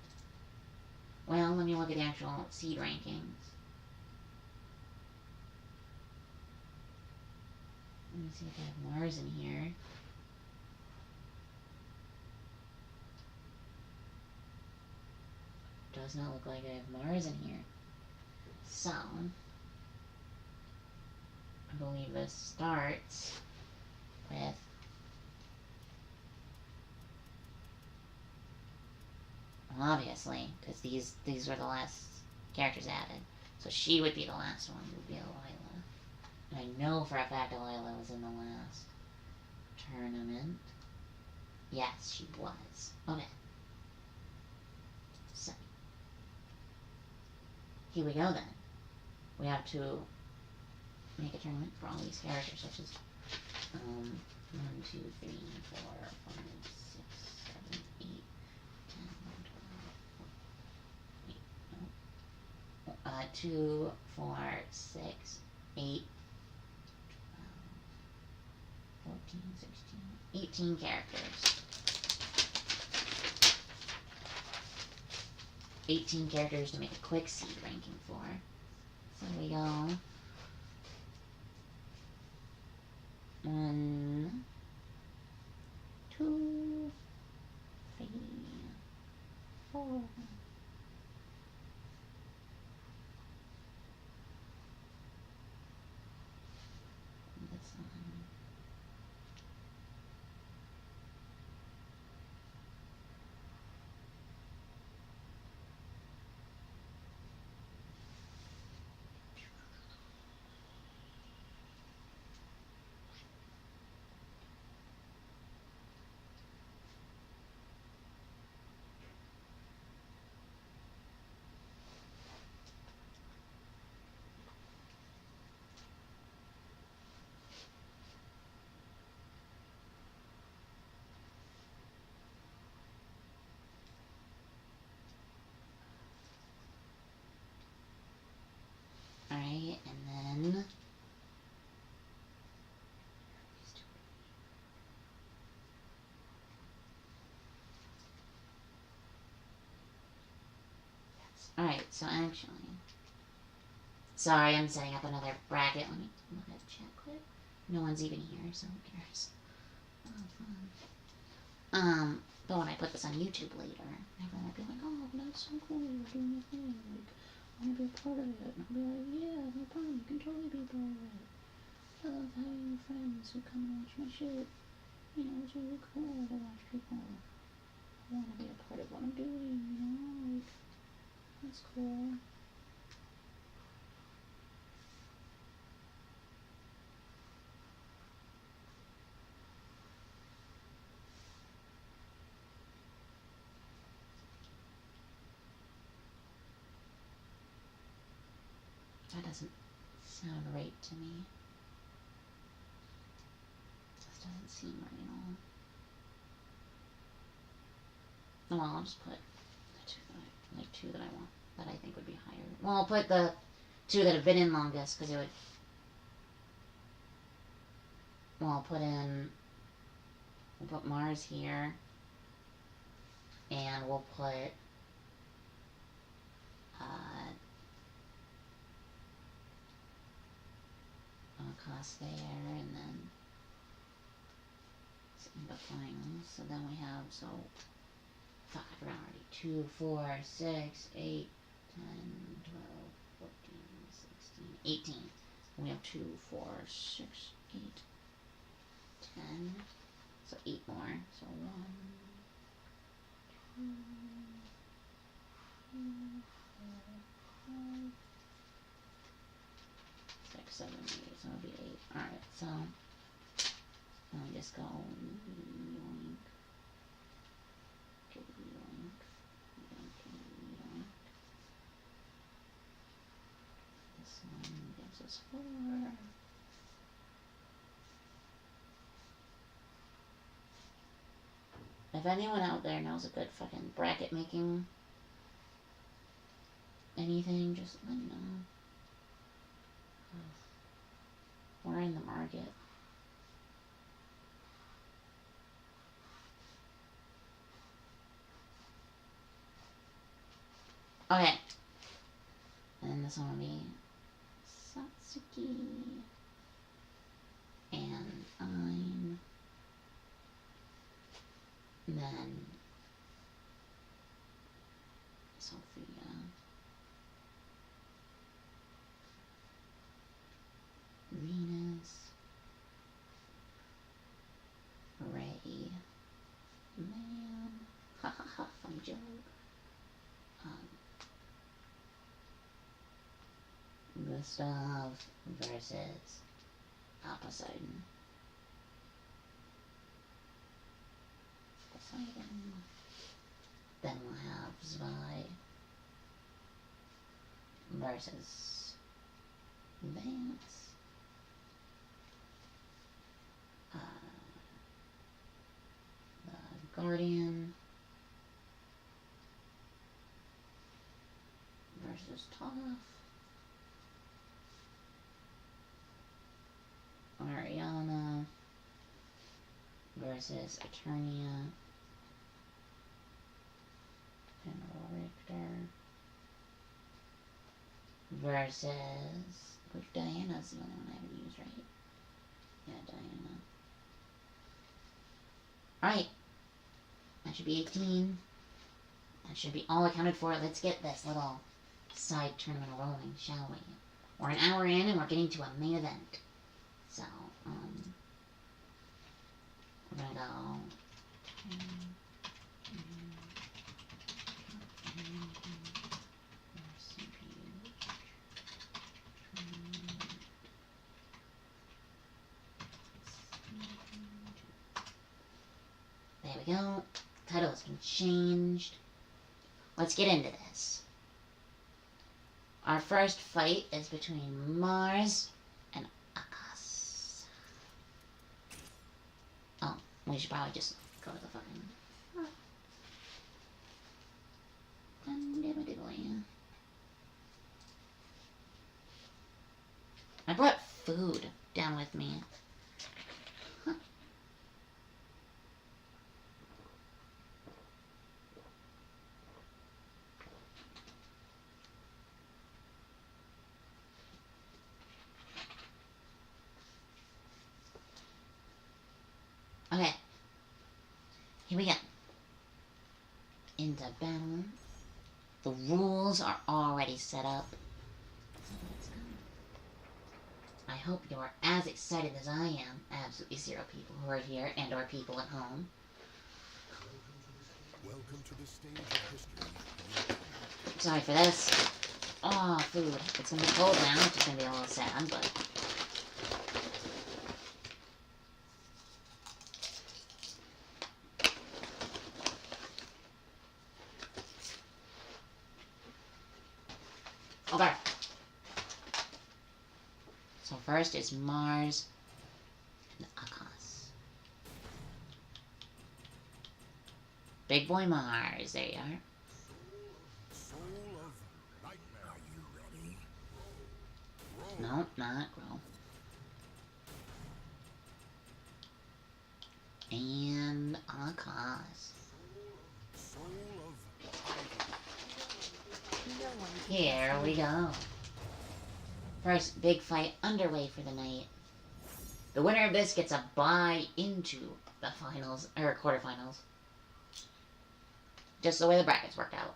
Well, let me look at the actual seed rankings. Let me see if I have Mars in here. Does not look like I have Mars in here. So, I believe this starts with obviously, because these were the last characters added. So she would be the last one, would be Delilah. And I know for a fact Delilah was in the last tournament. Yes, she was. Okay. So, here we go then. We have to make a tournament for all these characters, such as 1, 2, 3, 4, 5, 6, 7, 8, 2, 4, 6, 8, 14, 16, 18 characters. 18 characters to make a quick seed ranking for. So we go 1, 2, 3, 4. This one. Alright, and then alright, so actually, sorry, I'm setting up another bracket. Let me look at the chat quick. No one's even here, so who cares? Oh, fun. But when I put this on YouTube later, everyone will be like, oh, that's so cool, you're doing your thing, like, I want to be a part of it. And I'll be like, yeah, no problem, you can totally be a part of it. I love having friends who come and watch my shit. You know, it's really cool to watch people want to be a part of what I'm doing, you know, like, that's cool. That doesn't sound right to me. This doesn't seem right at all. Well, I'll just put the two that I want, that I think would be higher. Well, I'll put the 2 that have been in longest, because it would... Well, I'll put we'll put Mars here, and we'll put, cost there, and then simplifying. So then we have, 5 already. 2, 4, 6, 8, 10, 12, 14, 16, 18. We have 2, 4, 6, 8, 10. So 8 more. So 1, 2, 3, 4, 5, 6, 7, 8. So it'll be 8. Alright, so let me just go yoink. Yoink. Yoink. This one gives us 4. If anyone out there knows a good fucking bracket making anything, just let me know. We're in the market. Okay. And this one will be Satsuki. And I'm... Then... Sophia. Venus. Ray. Man. Ha ha ha, funny joke. Gustav versus Poseidon. Poseidon. Then we'll have Zwei versus Vance. The Guardian versus Toph. Ariana versus Eternia. General Richter versus... Which Diana's the only one I haven't used, right? Yeah, Diana. Alright. That should be 18. That should be all accounted for. Let's get this little side tournament rolling, shall we? We're an hour in and we're getting to a main event. So, we're gonna go... There we go. Title has been changed. Let's get into this. Our first fight is between Mars and Akas. Oh, we should probably just go to the fucking... I brought food down with me. Huh. Okay. Here we go. Into battle. The rules are already set up. I hope you're as excited as I am. Absolutely zero people who are here and or people at home. Welcome to the stage of history. Sorry for this. Oh, food. It's gonna be cold now, which is gonna be a little sad, but... Okay. So first is Mars and Akas. Big boy Mars, there you are. Soul of Nightmare. Are you ready? No, not grow. And Akas. Soul of Here we go. First big fight underway for the night. The winner of this gets a bye into the finals, or quarterfinals. Just the way the brackets worked out.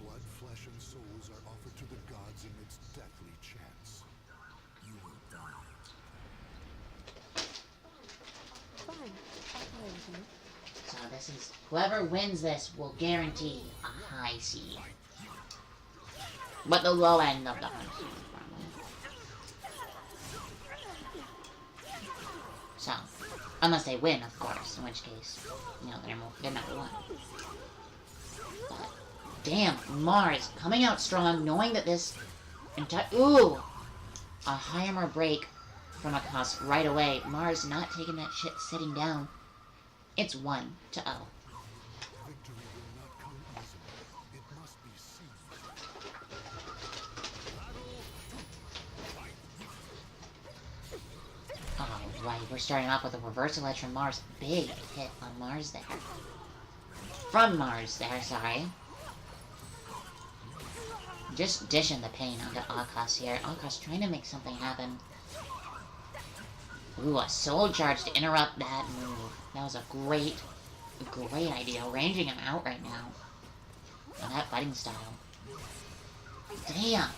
blood, flesh, and souls are offered to the gods amidst deathly chants. You will die. Fine. I'll play with you. So this is, whoever wins this will guarantee a high seed. But the low end of the high seed, probably. So, unless they win, of course, in which case, you know, they're number one. But, damn, Mars coming out strong, knowing that this entire, ooh, a hammer break from Akas right away. Mars not taking that shit sitting down. It's 1-0. Victory will not come easily. It must be seized. Alright, we're starting off with a reversal edge from Mars. Big hit on Mars there. From Mars there, sorry. Just dishing the pain onto Akas here. Akas trying to make something happen. Ooh, a soul charge to interrupt that move. That was a great idea. Ranging him out right now. On that fighting style. Damn!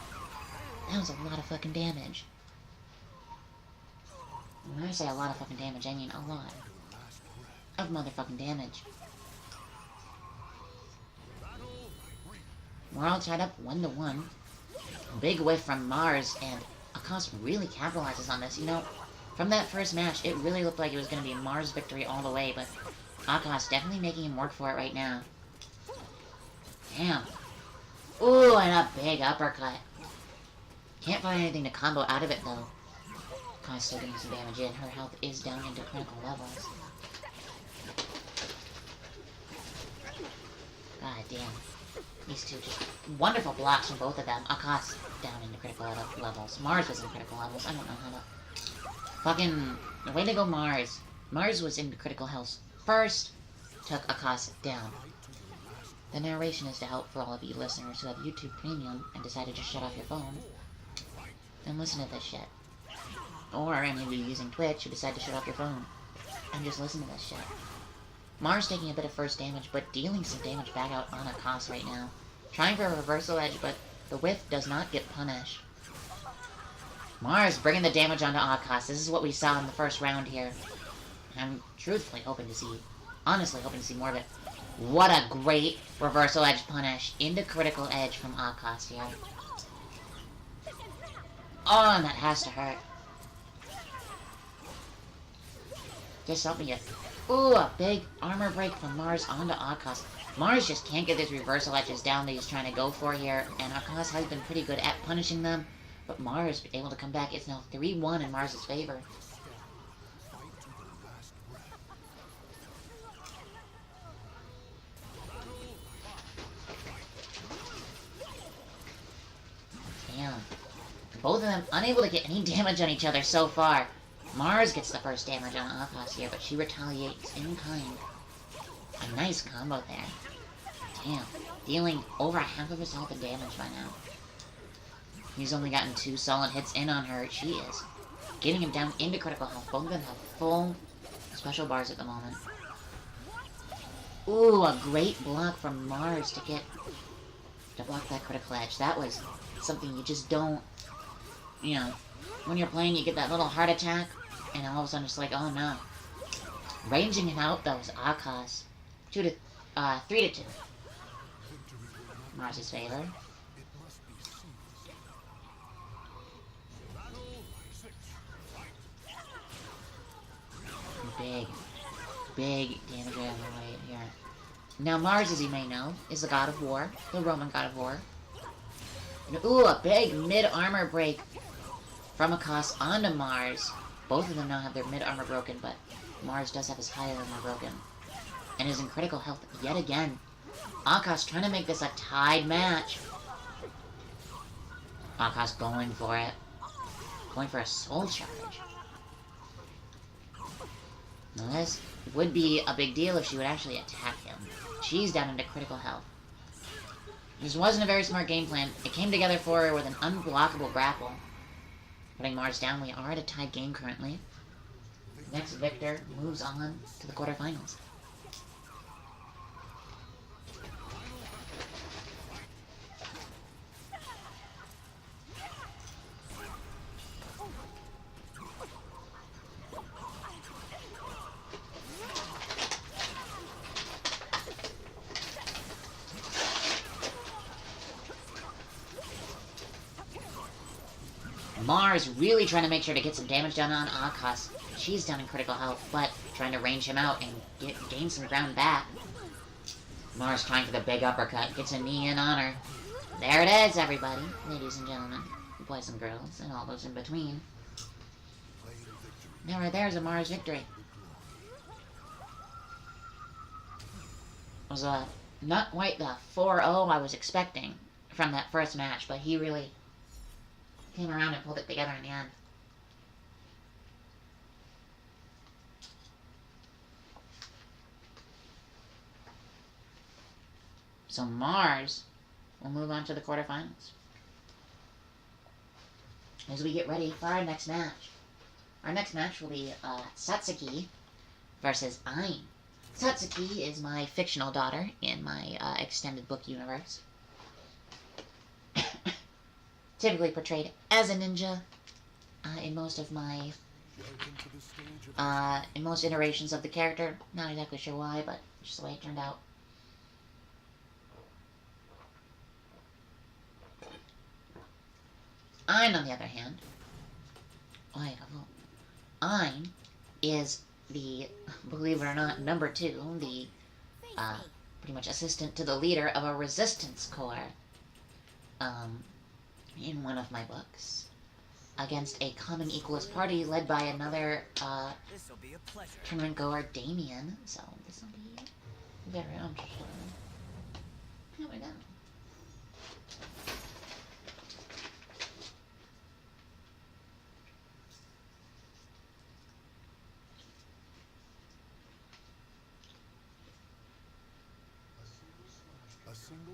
That was a lot of fucking damage. When I say a lot of fucking damage, I mean a lot of motherfucking damage. We're all tied up 1-1. Big whiff from Mars, and Akas really capitalizes on this. You know, from that first match, it really looked like it was going to be a Mars victory all the way, but Akas definitely making him work for it right now. Damn. Ooh, and a big uppercut. Can't find anything to combo out of it, though. Akas still getting some damage in. Her health is down into critical levels. God damn. These these two, just wonderful blocks from both of them. Akash down into critical levels. Mars was in critical levels. I don't know how to... Fucking... The way to go Mars. Mars was in critical health first, took Akash down. The narration is to help for all of you listeners who have YouTube Premium and decided to shut off your phone. Then listen to this shit. Or any of you using Twitch who decide to shut off your phone and just listen to this shit. Mars taking a bit of first damage, but dealing some damage back out on Akash right now. Trying for a reversal edge, but the whiff does not get punished. Mars bringing the damage onto Akash. This is what we saw in the first round here. I'm truthfully hoping to see, honestly hoping to see more of it. What a great reversal edge punish into critical edge from Akash here. Oh, and that has to hurt. Just help me get... Ooh, a big armor break from Mars onto Akash. Mars just can't get his reversal edges down that he's trying to go for here, and Akash has been pretty good at punishing them, but Mars able to come back. It's now 3-1 in Mars' favor. Damn. Both of them unable to get any damage on each other so far. Mars gets the first damage on Akash here, but she retaliates in kind. A nice combo there. Damn. Dealing over half of his health and damage by now. He's only gotten 2 solid hits in on her. She is getting him down into critical health. Both of them have full special bars at the moment. Ooh, a great block from Mars to block that critical edge. That was something you just don't, you know, when you're playing you get that little heart attack, and all of a sudden it's like, oh no. Ranging him out though is Akash. 3-2. Mars' favor. Big damage on the way here. Now Mars, as you may know, is the god of war, the Roman god of war. And, ooh, a big mid-armor break from Akash onto Mars. Both of them now have their mid-armor broken, but Mars does have his high armor broken. And is in critical health yet again. Akash trying to make this a tied match. Akash going for it. Going for a soul charge. Now this would be a big deal if she would actually attack him. She's down into critical health. This wasn't a very smart game plan. It came together for her with an unblockable grapple. Putting Mars down, we are at a tied game currently. Next victor moves on to the quarterfinals. Mars really trying to make sure to get some damage done on Akash. She's down in critical health, but trying to range him out and gain some ground back. Mars trying for the big uppercut, gets a knee in on her. There it is, everybody, ladies and gentlemen, boys and girls, and all those in between. Now right there's a Mars victory. It was not quite the 4-0 I was expecting from that first match, but he really came around and pulled it together in the end. So Mars will move on to the quarterfinals. As we get ready for our next match. Our next match will be Satsuki versus Ain. Satsuki is my fictional daughter in my extended book universe. Typically portrayed as a ninja in most of my in most iterations of the character. Not exactly sure why, but just the way it turned out. Ain, on the other hand, Ain is the, believe it or not, number 2, the pretty much assistant to the leader of a resistance corps. In one of my books, against a common equalist party led by another This'll be a pleasure. tournament goer, Damien. So this will be very interesting. Here we go.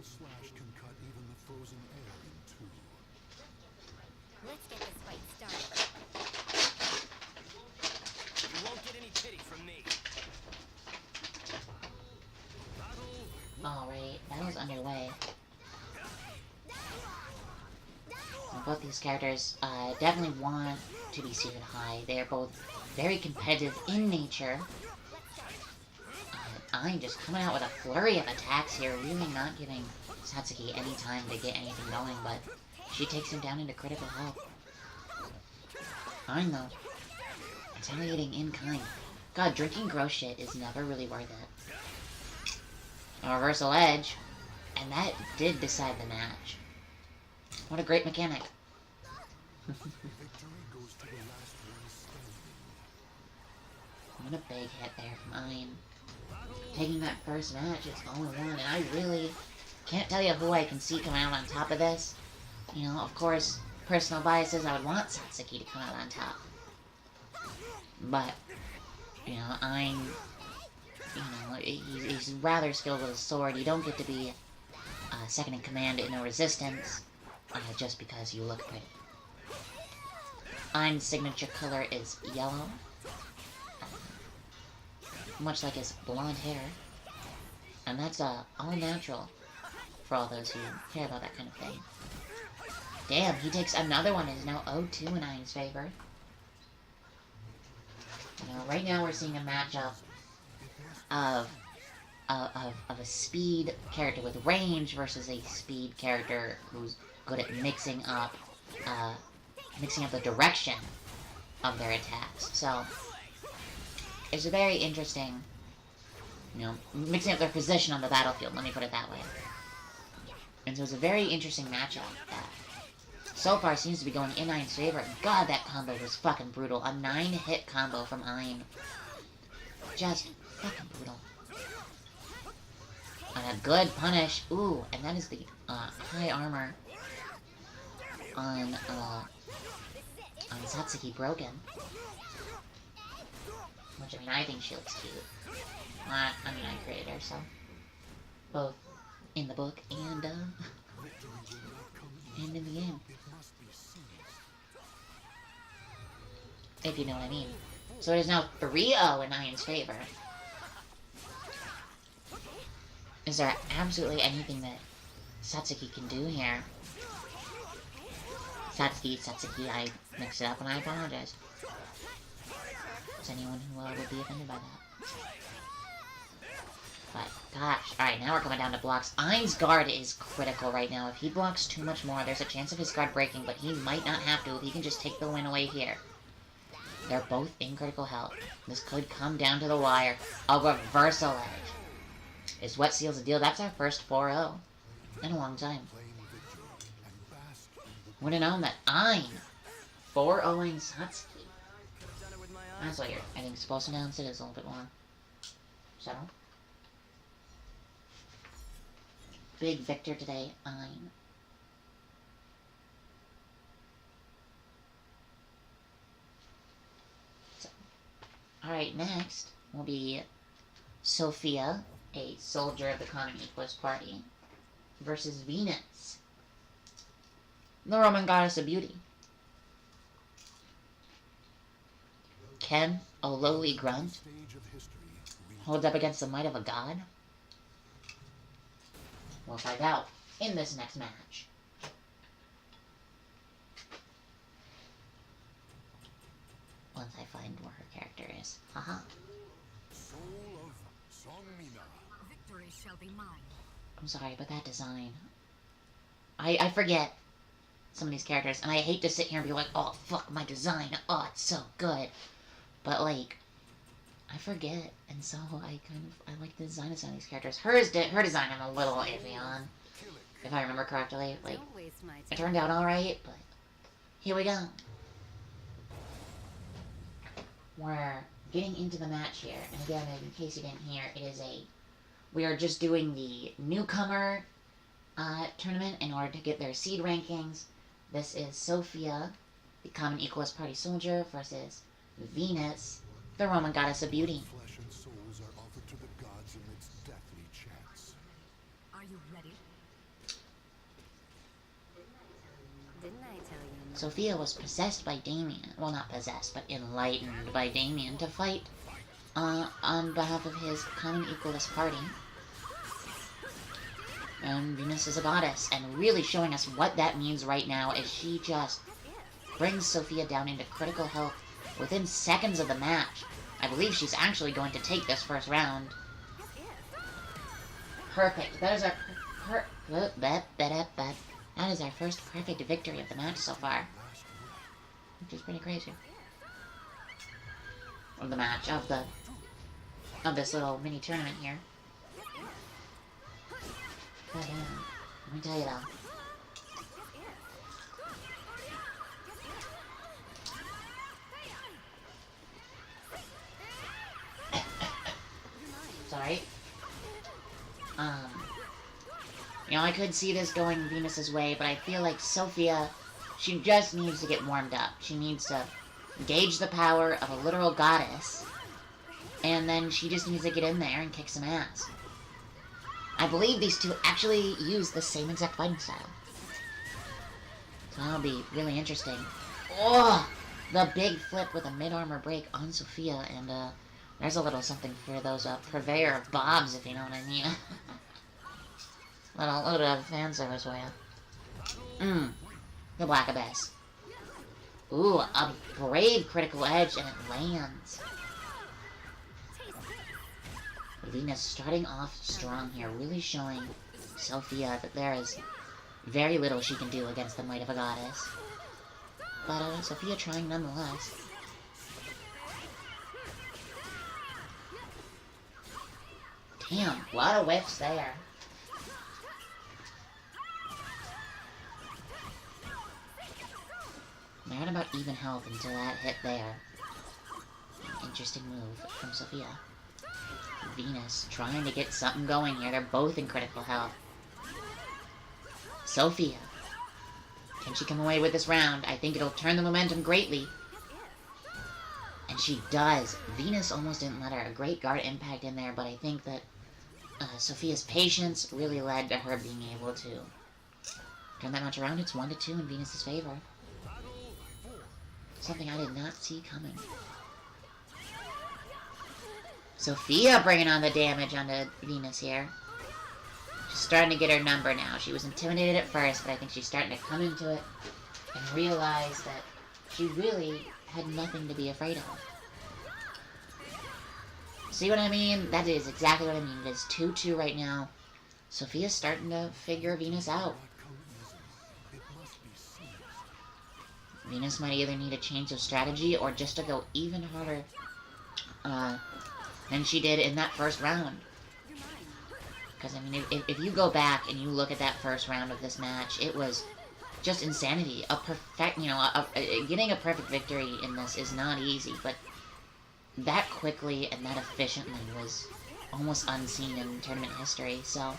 single slash can cut even the frozen air in two. Let's get this fight started. You won't get any pity from me. Alright, battle's underway. And both these characters definitely want to be seated high. They are both very competitive in nature. I'm just coming out with a flurry of attacks here, really not giving Satsuki any time to get anything going, but she takes him down into critical health. Fine though. Retaliating in kind. God, drinking gross shit is never really worth it. A reversal edge, and that did decide the match. What a great mechanic. Victory goes to the last one standing. What a big hit there from Ein. Taking that first match, it's 0-1, and I really can't tell you who I can see come out on top of this. You know, of course, personal biases, I would want Satsuki to come out on top. But, you know, Ein, you know, he's rather skilled with his sword. You don't get to be second in command in a resistance just because you look pretty. Ein's signature color is yellow, much like his blonde hair, and that's all natural for all those who care about that kind of thing. Damn, he takes another one and is now 0-2 in Ein's favor. You know, right now we're seeing a matchup of a speed character with range versus a speed character who's good at mixing up the direction of their attacks. So it's a very interesting, you know, mixing up their position on the battlefield, let me put it that way. And so it's a very interesting matchup that so far seems to be going in Ein's favor. God, that combo was fucking brutal. A 9-hit combo from Ein. Just fucking brutal. And a good punish. Ooh, and that is the high armor on Satsuki broken. Which, I mean, I think she looks cute. I mean, I created her, so. Both in the book and in the game. If you know what I mean. So it is now 3-0 in Ein's favor. Is there absolutely anything that Satsuki can do here? Satsuki, I mixed it up and I apologize. Is anyone who would be offended by that? But, gosh. Alright, now we're coming down to blocks. Ein's guard is critical right now. If he blocks too much more, there's a chance of his guard breaking, but he might not have to if he can just take the win away here. They're both in critical health. This could come down to the wire. A reversal edge is what seals the deal. That's our first 4-0 in a long time. Would have known that Ein 4-0ing Satsuki. That's what I think supposed to announce it is a little bit more subtle. Big victor today, Ein. So, alright, next will be Sophia, a soldier of the Common Equalist Party, versus Venus, the Roman goddess of beauty. Can a lowly grunt hold up against the might of a god? We'll find out in this next match. Once I find where her character is. Haha. Soul of Songmina. Victory shall be mine. I'm sorry, but that design... I forget some of these characters, and I hate to sit here and be like, oh, fuck my design, oh, it's so good. But, like, I forget, and so I like the design of some of these characters. Her design I'm a little iffy on, if I remember correctly. Like, Don't waste my time. it turned out alright, but here we go. We're getting into the match here, and again, in case you didn't hear, we are just doing the newcomer tournament in order to get their seed rankings. This is Sophia, the Common Equalist Party soldier, versus Venus, the Roman goddess of beauty. Flesh and souls are offered to the gods in its deathly chance. Are you ready? Sophia was possessed by Damien. Well, not possessed, but enlightened by Damien to fight on behalf of his common equalist party. And Venus is a goddess, and really showing us what that means right now as she just brings Sophia down into critical health within seconds of the match. I believe she's actually going to take this first round. Perfect. That is our that is our first perfect victory of the match so far. Which is pretty crazy. Of the match, of this little mini tournament here. God damn. Let me tell you though. Sorry. You know, I could see this going Venus's way, but I feel like Sophia, she just needs to get warmed up. She needs to gauge the power of a literal goddess, and then she just needs to get in there and kick some ass. I believe these two actually use the same exact fighting style. So that'll be really interesting. Oh! The big flip with a mid-armor break on Sophia, and there's a little something for those purveyor of bobs, if you know what I mean. little bit of fan service for you. The Black Abyss. Ooh, a brave critical edge, and it lands. Venus starting off strong here, really showing Sophia that there is very little she can do against the might of a goddess. But Sophia trying nonetheless. Damn, a lot of whiffs there. They're at about even health until that hit there. Interesting move from Sophia. Venus trying to get something going here. They're both in critical health. Sophia. Can she come away with this round? I think it'll turn the momentum greatly. And she does. Venus almost didn't let her. A great guard impact in there, but I think that Sophia's patience really led to her being able to turn that match around. It's 1-2 in Venus's favor. Something I did not see coming. Sophia bringing on the damage onto Venus here. She's starting to get her number now. She was intimidated at first, but I think she's starting to come into it and realize that she really had nothing to be afraid of. See what I mean? That is exactly what I mean. It is 2-2 right now. Sophia's starting to figure Venus out. Venus might either need a change of strategy or just to go even harder than she did in that first round. Because, I mean, if you go back and you look at that first round of this match, it was just insanity. Getting a perfect victory in this is not easy, but that quickly and that efficiently was almost unseen in tournament history, so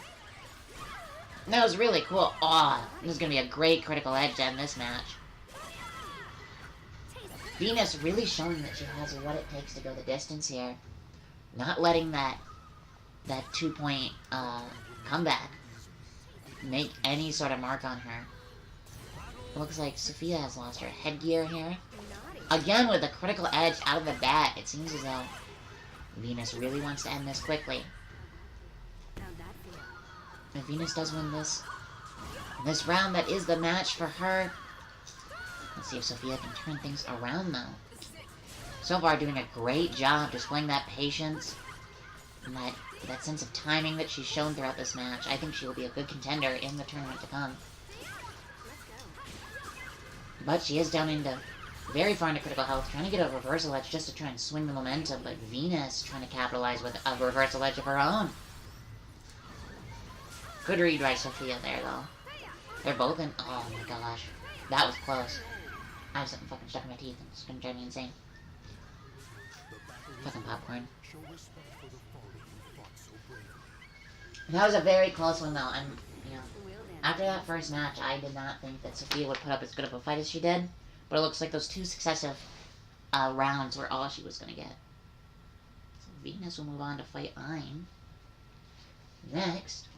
that was really cool. Oh, this is going to be a great critical edge to end this match. Venus really showing that she has what it takes to go the distance here. Not letting that 2-point comeback make any sort of mark on her. It looks like Sophia has lost her headgear here. Again with a critical edge out of the bat. It seems as though Venus really wants to end this quickly. If Venus does win this round, that is the match for her. Let's see if Sophia can turn things around, though. So far, doing a great job displaying that patience and that sense of timing that she's shown throughout this match. I think she will be a good contender in the tournament to come. But she is down into very far into critical health, trying to get a reversal edge just to try and swing the momentum, but Venus trying to capitalize with a reversal edge of her own. Good read by Sophia there, though. They're both in... Oh my gosh. That was close. I have something fucking stuck in my teeth and it's gonna drive me insane. Fucking popcorn. That was a very close one, though. And, you know, after that first match, I did not think that Sophia would put up as good of a fight as she did. But it looks like those 2 successive rounds were all she was gonna get. So Venus will move on to fight Ein. Next,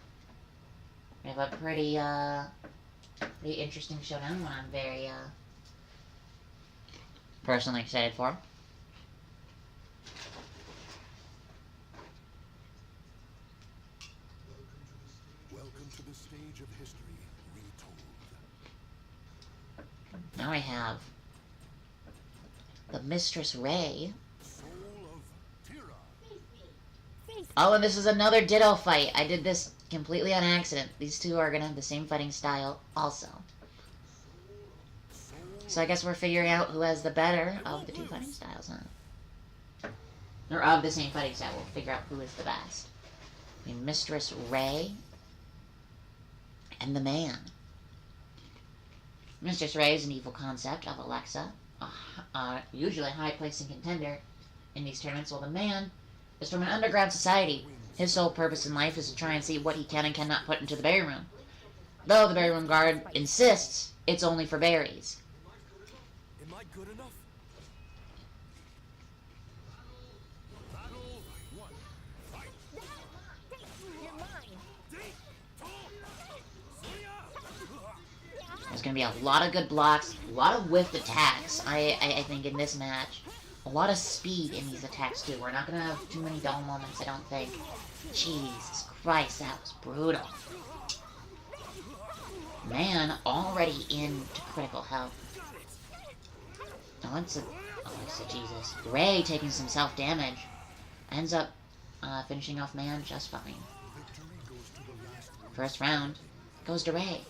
we have a pretty interesting showdown, one I'm very personally excited for. Welcome to the stage of history retold. Now I have the Mistress Ray. Soul of Tira. Oh, and this is another Ditto fight. I did this completely on accident. These two are gonna have the same fighting style also. So I guess we're figuring out who has the better of the two fighting styles, huh? Or of the same fighting style. We'll figure out who is the best. I mean, Mistress Ray and the man. Mistress Ray is an evil concept of Alexa, usually a high-placing contender in these tournaments, while the man is from an underground society. His sole purpose in life is to try and see what he can and cannot put into the berry room. Though the berry room guard insists it's only for berries. Am I good enough? Battle 1. Fight. You're mine. There's going to be a lot of good blocks, a lot of whiffed attacks, I think, in this match. A lot of speed in these attacks, too. We're not going to have too many dull moments, I don't think. Jesus Christ, that was brutal. Man, already into critical health. Alexa, Jesus. Ray taking some self-damage. Ends up finishing off Man just fine. First round goes to Ray.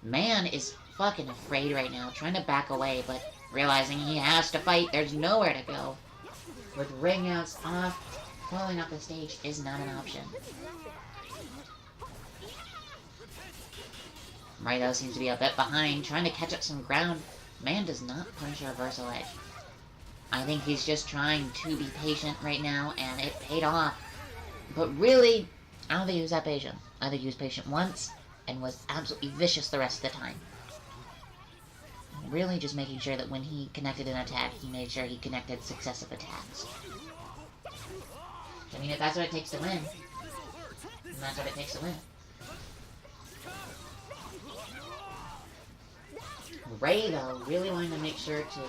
Man is fucking afraid right now, trying to back away, but realizing he has to fight, there's nowhere to go. With ring outs off, falling off the stage is not an option. Ray, though, seems to be a bit behind, trying to catch up some ground. Man does not punish a reversal edge. I think he's just trying to be patient right now, and it paid off. But really, I don't think he was that patient. I think he was patient once, and was absolutely vicious the rest of the time. Really just making sure that when he connected an attack, he made sure he connected successive attacks. I mean, if that's what it takes to win, then that's what it takes to win. Ray, though, really wanting to make sure to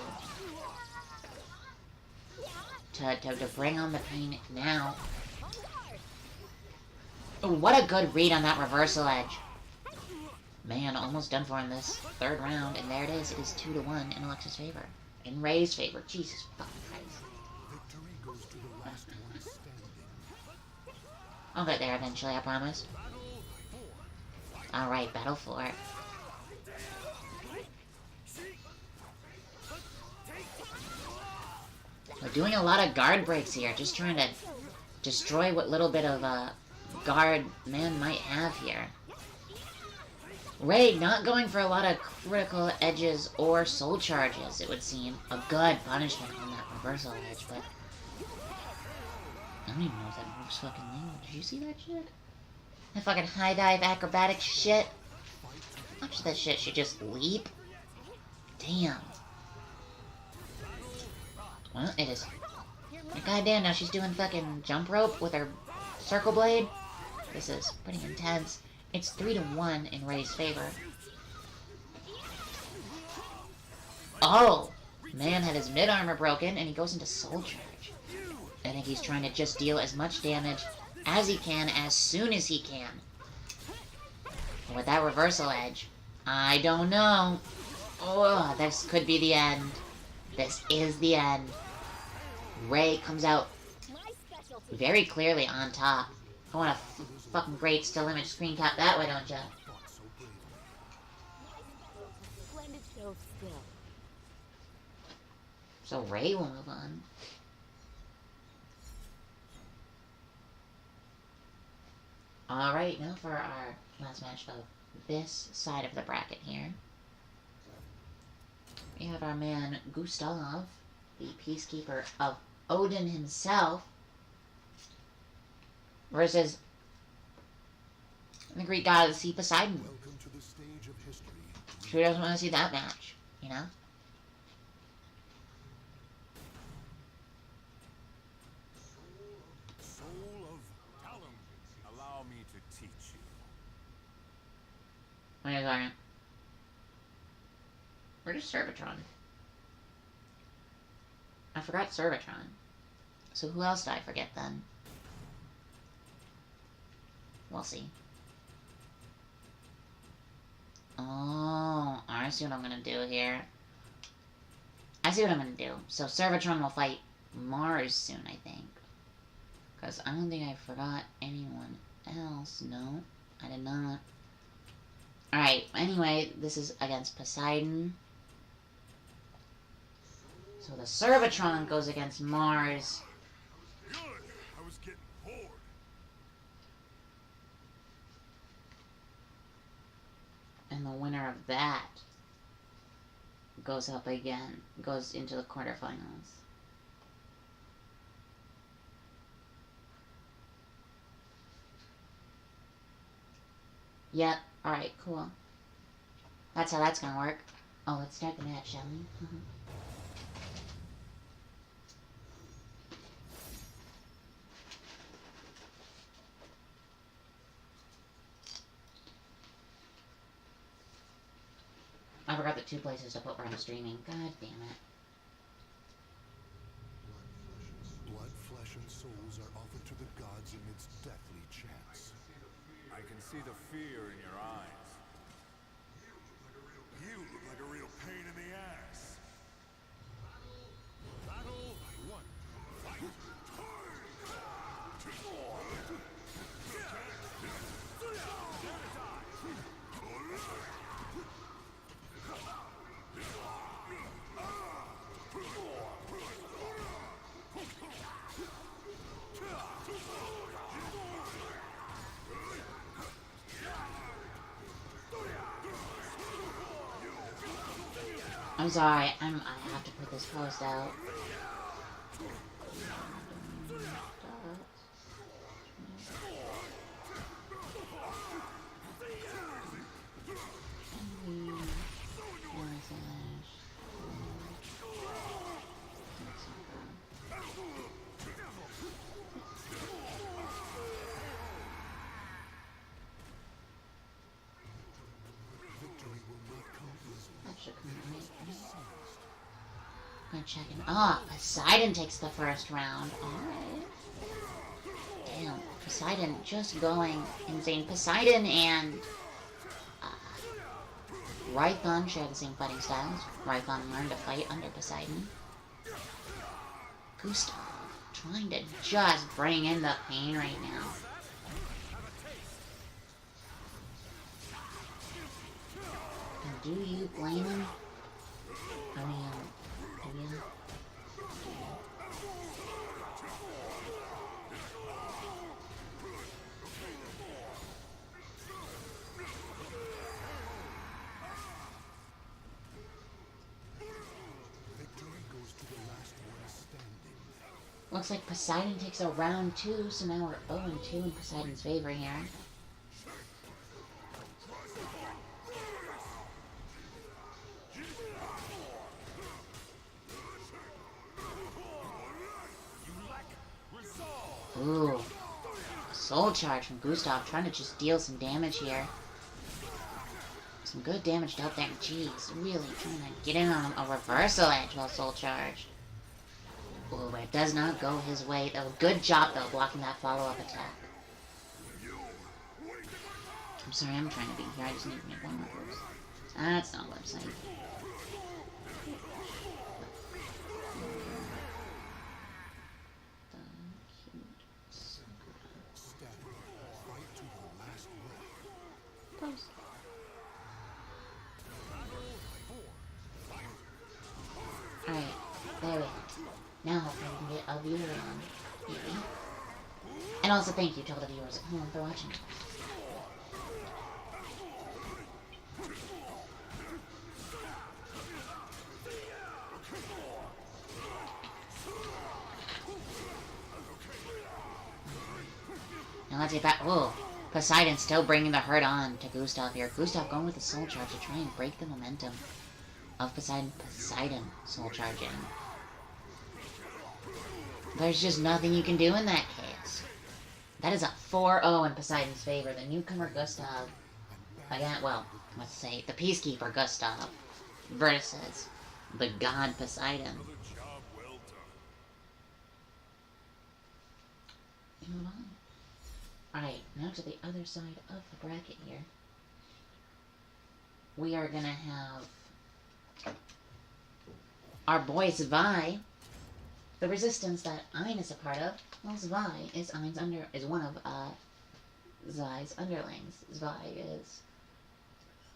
bring on the pain now. Ooh, what a good read on that reversal edge. Man, almost done for in this third round, and there it is. It is 2-1 in Alexa's favor. In Ray's favor. Jesus fucking Christ. Victory goes to the last one standing. I'll get there eventually, I promise. Alright, Battle 4. We're doing a lot of guard breaks here, just trying to destroy what little bit of guard Man might have here. Ray not going for a lot of critical edges or soul charges, it would seem. A good punishment on that reversal edge, but I don't even know if that move's fucking legal. Did you see that shit? That fucking high dive acrobatic shit? How much of that shit should just leap? Damn. Well, it is. Goddamn, now she's doing fucking jump rope with her circle blade. This is pretty intense. It's 3-1 in Ray's favor. Oh! Man had his mid-armor broken, and he goes into soul charge. I think he's trying to just deal as much damage as he can, as soon as he can. And with that reversal edge, I don't know. Oh, this could be the end. This is the end. Ray comes out very clearly on top. I want a fucking great still image screen cap that way, don't ya? Splendid show of skill. So Ray will move on. Alright, now for our last match of this side of the bracket here. We have our man Gustav, the Peacekeeper of Odin himself, versus the Greek god of the sea, Poseidon. Welcome to the stage of history. Who doesn't want to see that match, you know? Soul of Calibur. Allow me to teach you. Where's Servatron? I forgot Servatron. So who else did I forget then? We'll see. Oh, I see what I'm gonna do here. I see what I'm gonna do. So Servatron will fight Mars soon, I think. Because I don't think I forgot anyone else. No, I did not. Alright, anyway, this is against Poseidon. So the Servatron goes against Mars. Good. I was getting bored. And the winner of that goes up again, goes into the quarterfinals. Yep, alright, cool. That's how that's gonna work. Oh, let's start the match, shall we? I forgot the 2 places to put where I'm streaming. God damn it. Blood, flesh, and souls are offered to the gods amidst deathly chants. I can see the fear in your eyes. You look like a real pain in the ass. Battle 1. Fight! I'm sorry, I have to put this post out. I'm checking. Ah, Poseidon takes the first round. Alright. Damn, Poseidon just going insane. Poseidon and Rhython share the same fighting styles. Rhython learned to fight under Poseidon. Gustav trying to just bring in the pain right now. And do you blame him? I mean, do you? Looks like Poseidon takes a round 2, so now we're 0-2 in Poseidon's favor here. Ooh. Soul charge from Gustav, trying to just deal some damage here. Some good damage dealt there. Jeez, really trying to get in on a reversal edge while soul charged. Ooh, it does not go his way. Though, good job, though, blocking that follow-up attack. I'm sorry, I'm trying to be here. I just need to make one more boost. That's not a website. Post. Alright, there we go. Now hopefully we can get a viewer on. Maybe. And also thank you to all the viewers at home for watching. Now let's get back. Whoa. Poseidon still bringing the hurt on to Gustav here. Gustav going with the soul charge to try and break the momentum of Poseidon. Poseidon soul charging. There's just nothing you can do in that case. That is a 4-0 in Poseidon's favor. The newcomer Gustav, again, well, let's say the peacekeeper Gustav, versus the god Poseidon. Another job well done. Move on. Alright, now to the other side of the bracket here. We are gonna have our boy Zwei, the resistance that Ein is a part of. Well, Zwei is one of Zwei's underlings.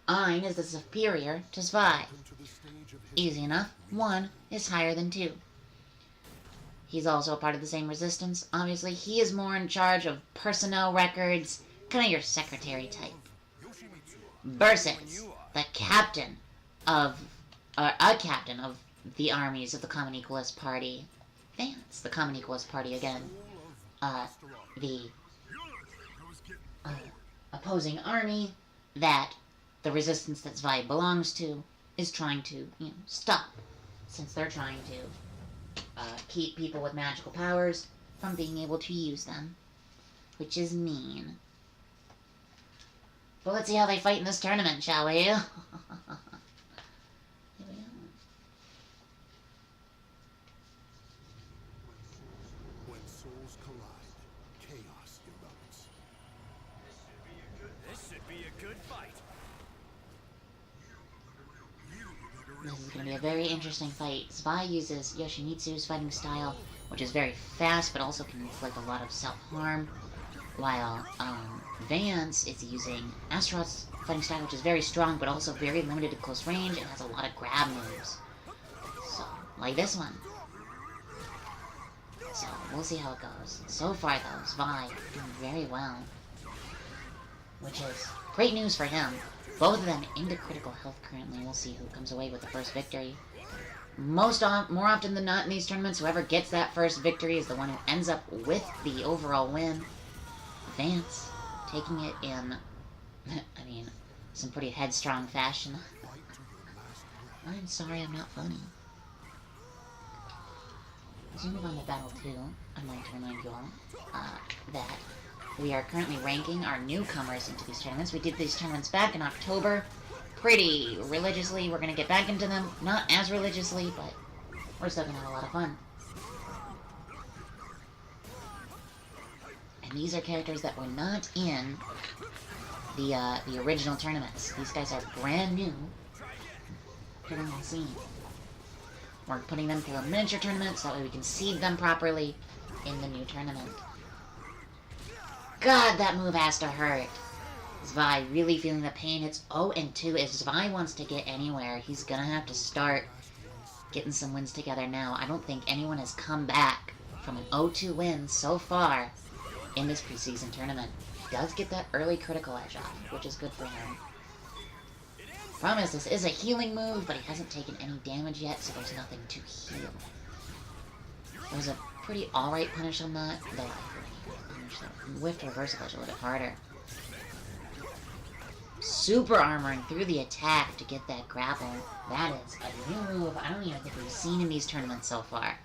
Ein is the superior to Zwei. Welcome to the stage of history. Easy enough. 1 is higher than 2. He's also a part of the same resistance. Obviously, he is more in charge of personnel records, kind of your secretary type. Versus the captain of, a captain of the armies of the Common Equalist Party. Vance, the Common Equalist Party again. The opposing army that the resistance that Zwei belongs to is trying to, stop. Since they're trying to keep people with magical powers from being able to use them. Which is mean. But let's see how they fight in this tournament, shall we? Here we go. When souls collide, chaos erupts. This should be a good fight. This is going to be a very interesting fight. Zwei uses Yoshimitsu's fighting style, which is very fast, but also can inflict a lot of self-harm, while Vance is using Astaroth's fighting style, which is very strong, but also very limited to close range, and has a lot of grab moves. So, like this one. So, we'll see how it goes. So far, though, Zwei doing very well. Which is great news for him. Both of them into critical health currently. We'll see who comes away with the first victory. More often than not in these tournaments, whoever gets that first victory is the one who ends up with the overall win. Vance taking it in, I mean, some pretty headstrong fashion. I'm sorry, I'm not funny. As we move on to Battle 2, I'm going to remind you all that we are currently ranking our newcomers into these tournaments. We did these tournaments back in October pretty religiously. We're going to get back into them. Not as religiously, but we're still going to have a lot of fun. And these are characters that were not in the original tournaments. These guys are brand new to the scene. We're putting them through a miniature tournament so that way we can seed them properly in the new tournament. God, that move has to hurt. Zwei really feeling the pain. It's 0-2. If Zwei wants to get anywhere, he's gonna have to start getting some wins together now. I don't think anyone has come back from an 0-2 win so far in this preseason tournament. He does get that early critical edge off, which is good for him. Promise, this is a healing move, but he hasn't taken any damage yet, so there's nothing to heal. It was a pretty alright punish on that, though I whiffed reversal edge a little bit harder. Super armoring through the attack to get that grapple. That is a new move I don't even think we've seen in these tournaments so far.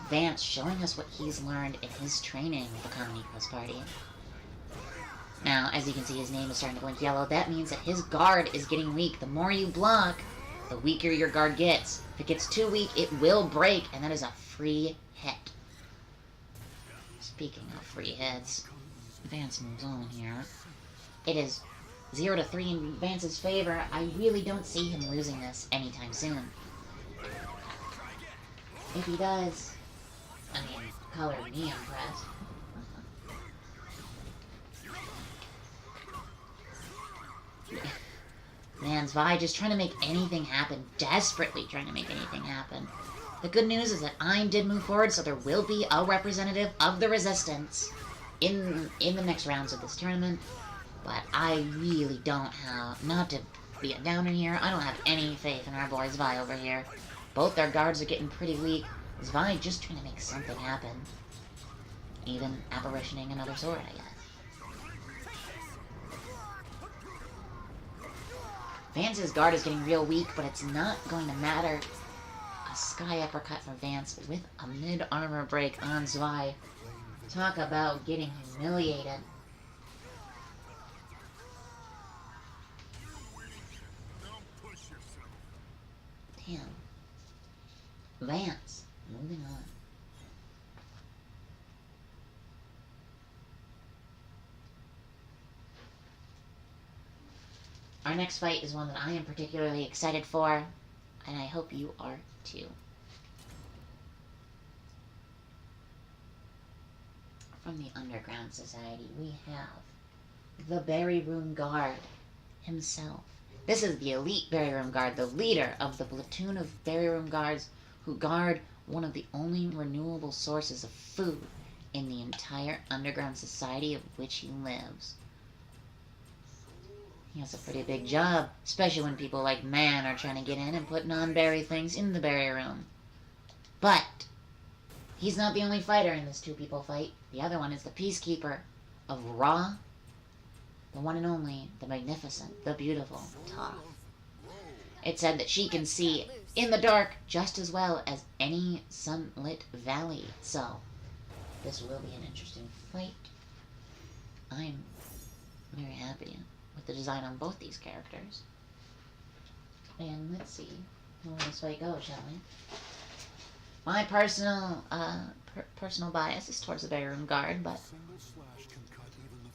Vance showing us what he's learned in his training with the Common Equalist Party. Now, as you can see, his name is starting to blink yellow. That means that his guard is getting weak. The more you block, the weaker your guard gets. If it gets too weak, it will break, and that is a free hit. Speaking of free hits, Vance moves on here. It is 0-3 in Vance's favor. I really don't see him losing this anytime soon. If he does, I mean, color me impressed. Man, Zwei just trying to make anything happen. Desperately trying to make anything happen. The good news is that Ein did move forward, so there will be a representative of the Resistance in the next rounds of this tournament. But I really don't have, not to be a downer here, I don't have any faith in our boy Zwei over here. Both their guards are getting pretty weak. Zwei just trying to make something happen. Even apparitioning another sword, I guess. Vance's guard is getting real weak, but it's not going to matter. A sky uppercut from Vance with a mid-armor break on Zwei. Talk about getting humiliated. Damn. Vance. Moving on. Our next fight is one that I am particularly excited for, and I hope you are too. From the Underground Society, we have the Berry Room Guard himself. This is the elite Berry Room Guard, the leader of the platoon of Berry Room Guards who guard one of the only renewable sources of food in the entire Underground Society of which he lives. He has a pretty big job, especially when people like Man are trying to get in and put non-berry things in the berry room. But he's not the only fighter in this two-people fight. The other one is the Peacekeeper of Ra, the one and only, the magnificent, the beautiful Toph. It's said that she can see in the dark just as well as any sunlit valley. So, this will be an interesting fight. I'm very happy with the design on both these characters. And let's see how this fight goes, shall we? My personal bias is towards the Berry Room Guard, but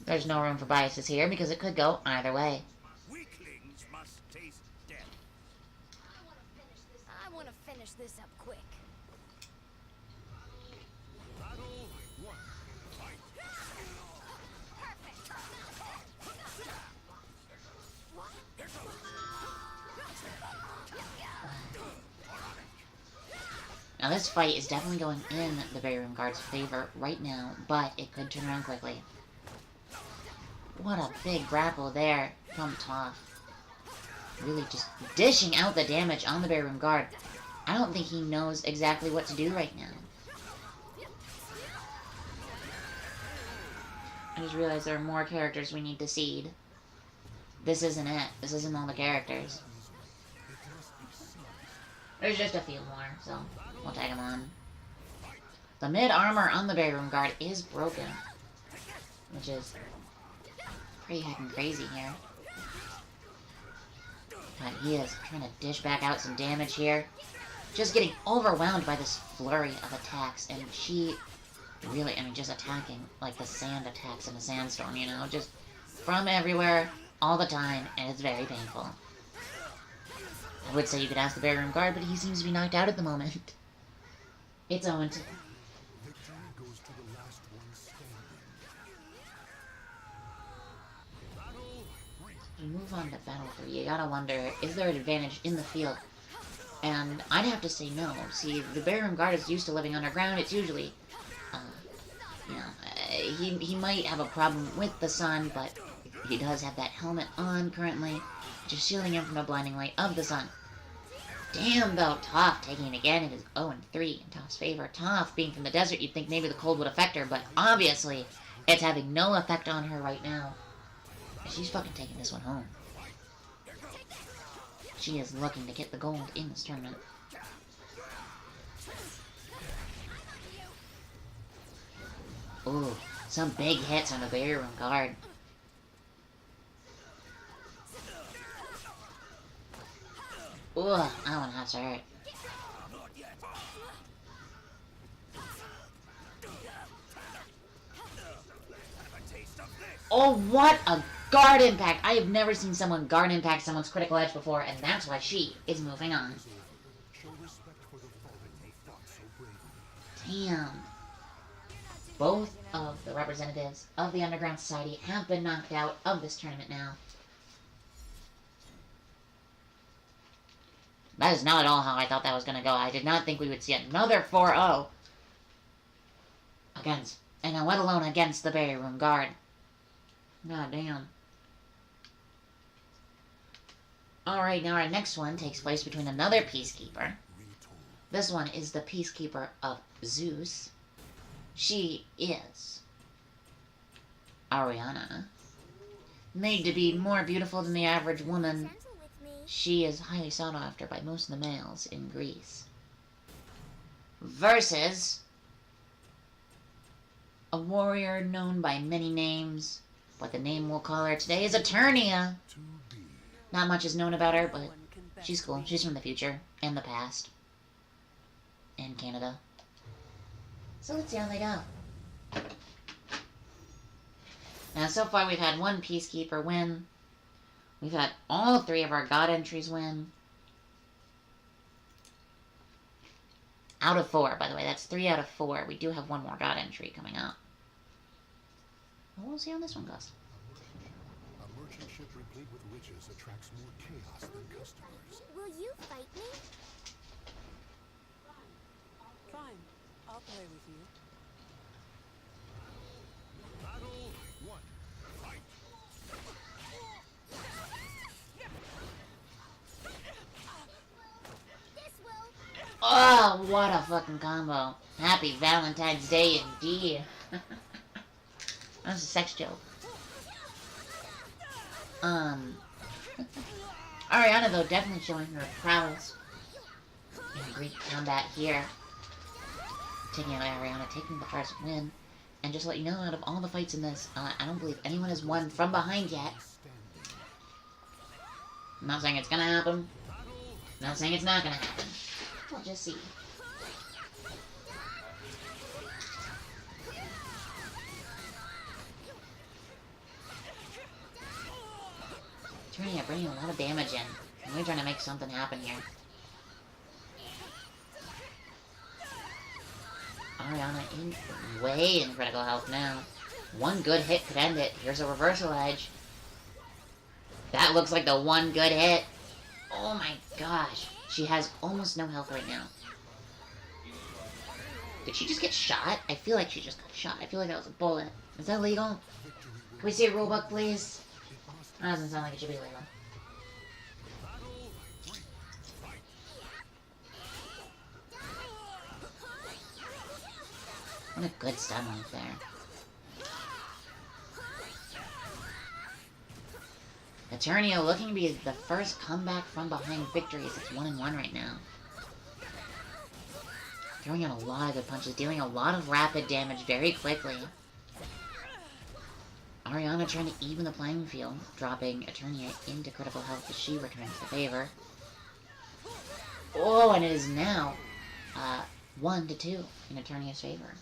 there's no room for biases here because it could go either way. Weaklings must taste death. I want to finish this up quick. Battle one. Fight. Now this fight is definitely going in the Berry Room Guard's favor right now, but it could turn around quickly. What a big grapple there from Toph. Really just dishing out the damage on the Berry Room Guard. I don't think he knows exactly what to do right now. I just realized there are more characters we need to seed. This isn't it. This isn't all the characters. There's just a few more, so we'll tag them on. The mid-armor on the Berry Room Guard is broken, which is pretty heckin' crazy here. But he is trying to dish back out some damage here. Just getting overwhelmed by this flurry of attacks, and she really, I mean, just attacking like the sand attacks in a sandstorm, you know? Just from everywhere, all the time, and it's very painful. I would say you could ask the Berry Room Guard, but he seems to be knocked out at the moment. It's 0-2. Victory goes to the last one standing. We move on to Battle 3. You gotta wonder, is there an advantage in the field? And I'd have to say no. See, the Berry Room Guard is used to living underground. It's usually, you know, he might have a problem with the sun, but he does have that helmet on currently, just shielding him from the blinding light of the sun. Damn, though, Toph taking it again. It is 0-3 in Toph's favor. Toph, being from the desert, you'd think maybe the cold would affect her, but obviously, it's having no effect on her right now. She's fucking taking this one home. She is looking to get the gold in this tournament. Ooh, some big hits on the Berry Room Guard. Ooh, that one has to hurt. Oh, what a guard impact! I have never seen someone guard impact someone's critical edge before, and that's why she is moving on. Show respect for the fallen who fought so bravely. Damn. Both of the representatives of the Underground Society have been knocked out of this tournament now. That is not at all how I thought that was going to go. I did not think we would see another 4-0 against, and let alone against the Berry Room Guard. God damn. Alright, now our next one takes place between another Peacekeeper. This one is the Peacekeeper of Zeus. She is Ariana. Made to be more beautiful than the average woman, Gentle with me. she is highly sought after by most of the males in Greece. Versus a warrior known by many names, but the name we'll call her today is Eternia. To be. Not much is known about her, but she's cool. She's from the future. and the past, and Canada. So let's see how they go. Now, so far we've had one Peacekeeper win. We've had all 3 of our God entries win. Out of 4, by the way. That's 3 out of 4. We do have one more God entry coming up. But we'll see how this one goes. A merchant ship replete with witches attracts more chaos than customers. Will you fight me? Fine. I'll play with you. Battle 1. Fight! This will. Oh, what a fucking combo. Happy Valentine's Day indeed. That was a sex joke. Ariana, though, definitely showing her prowess in Greek combat here. Taking out Ariana, taking the first win. And just to let you know, out of all the fights in this, I don't believe anyone has won from behind yet. I'm not saying it's gonna happen. I'm not saying it's not gonna happen. We'll just see. Turning bringing a lot of damage in. I'm really trying to make something happen here. Ariana way in critical health now. One good hit could end it. Here's a reversal edge. That looks like the one good hit. Oh my gosh. She has almost no health right now. Did she just get shot? I feel like she just got shot. I feel like that was a bullet. Is that legal? Can we see a rulebook, please? That doesn't sound like it should be legal. What a good stun move there. Eternia looking to be the first comeback from behind victories. It's 1-1 right now. Throwing out a lot of good punches, dealing a lot of rapid damage very quickly. Ariana trying to even the playing field, dropping Eternia into critical health as she returns the favor. Oh, and it is now 1-2 in Eternia's favor.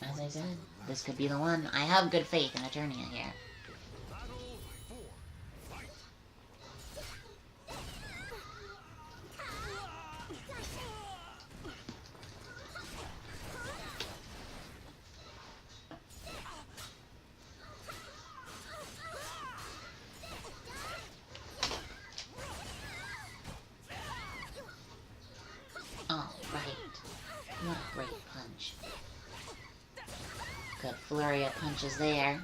As I said, this could be the one. I have good faith in Eternia here. What a great punch. Good flurry of punches there.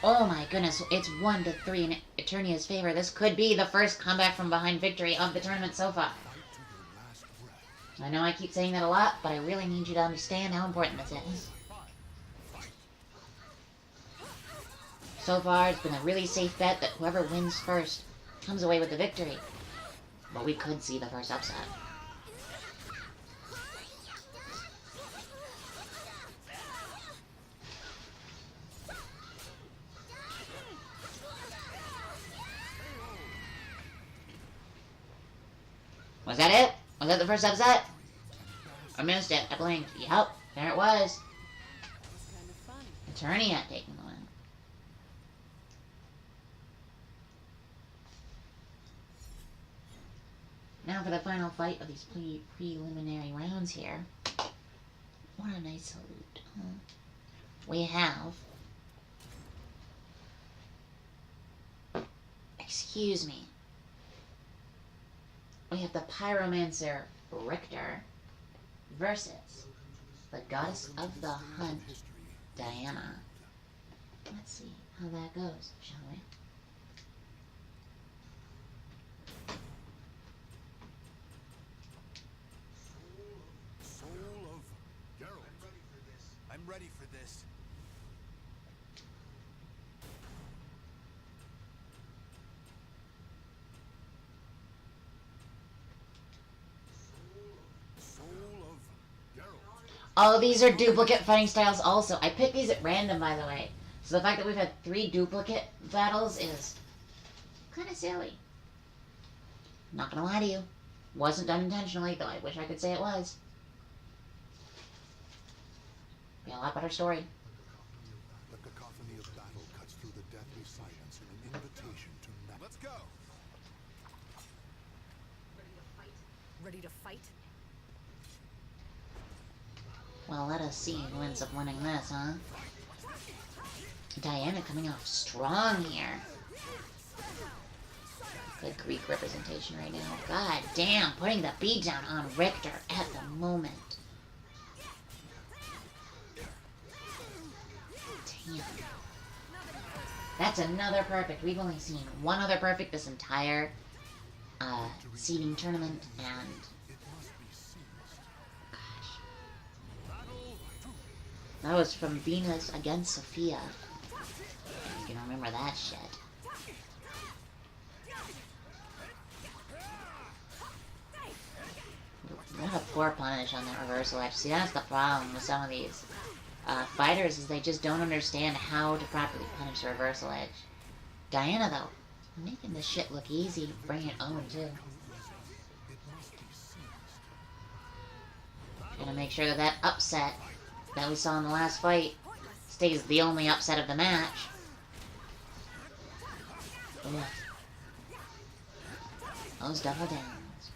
Oh my goodness, it's 1-3 in Eternia's favor. This could be the first comeback from behind victory of the tournament so far. I know I keep saying that a lot, but I really need you to understand how important this is. So far, it's been a really safe bet that whoever wins first comes away with the victory. But we could see the first upset. Was that it? Was that the first upset? I missed it. I blinked. Yep, there it was. Eternia taking the win. Now for the final fight of these preliminary rounds here. What a nice salute. We have... Excuse me. We have the Pyromancer Richter versus the Goddess of the Hunt, Diana. Let's see how that goes, shall we? I'm ready for this. Soul of Geralt. All these are duplicate fighting styles also. I picked these at random, by the way. So the fact that we've had 3 duplicate battles is kind of silly. Not gonna lie to you. Wasn't done intentionally, though I wish I could say it was. Be a lot better story. The cacophony of battle cuts through the deathly silence in an invitation to Let's go! Ready to fight? Well, let us see who ends up winning this, huh? Diana coming off strong here. Good Greek representation right now. God damn, putting the beat down on Richter at the moment. Damn. That's another perfect. We've only seen one other perfect this entire seeding tournament, and that was from Venus against Sophia. You can remember that shit. What a poor punish on that reversal edge. See, that's the problem with some of these fighters, is they just don't understand how to properly punish the reversal edge. Diana, though, making this shit look easy, bringing it 0-2. Gonna make sure that that upset that we saw in the last fight stays the only upset of the match. Ugh. Those double downs.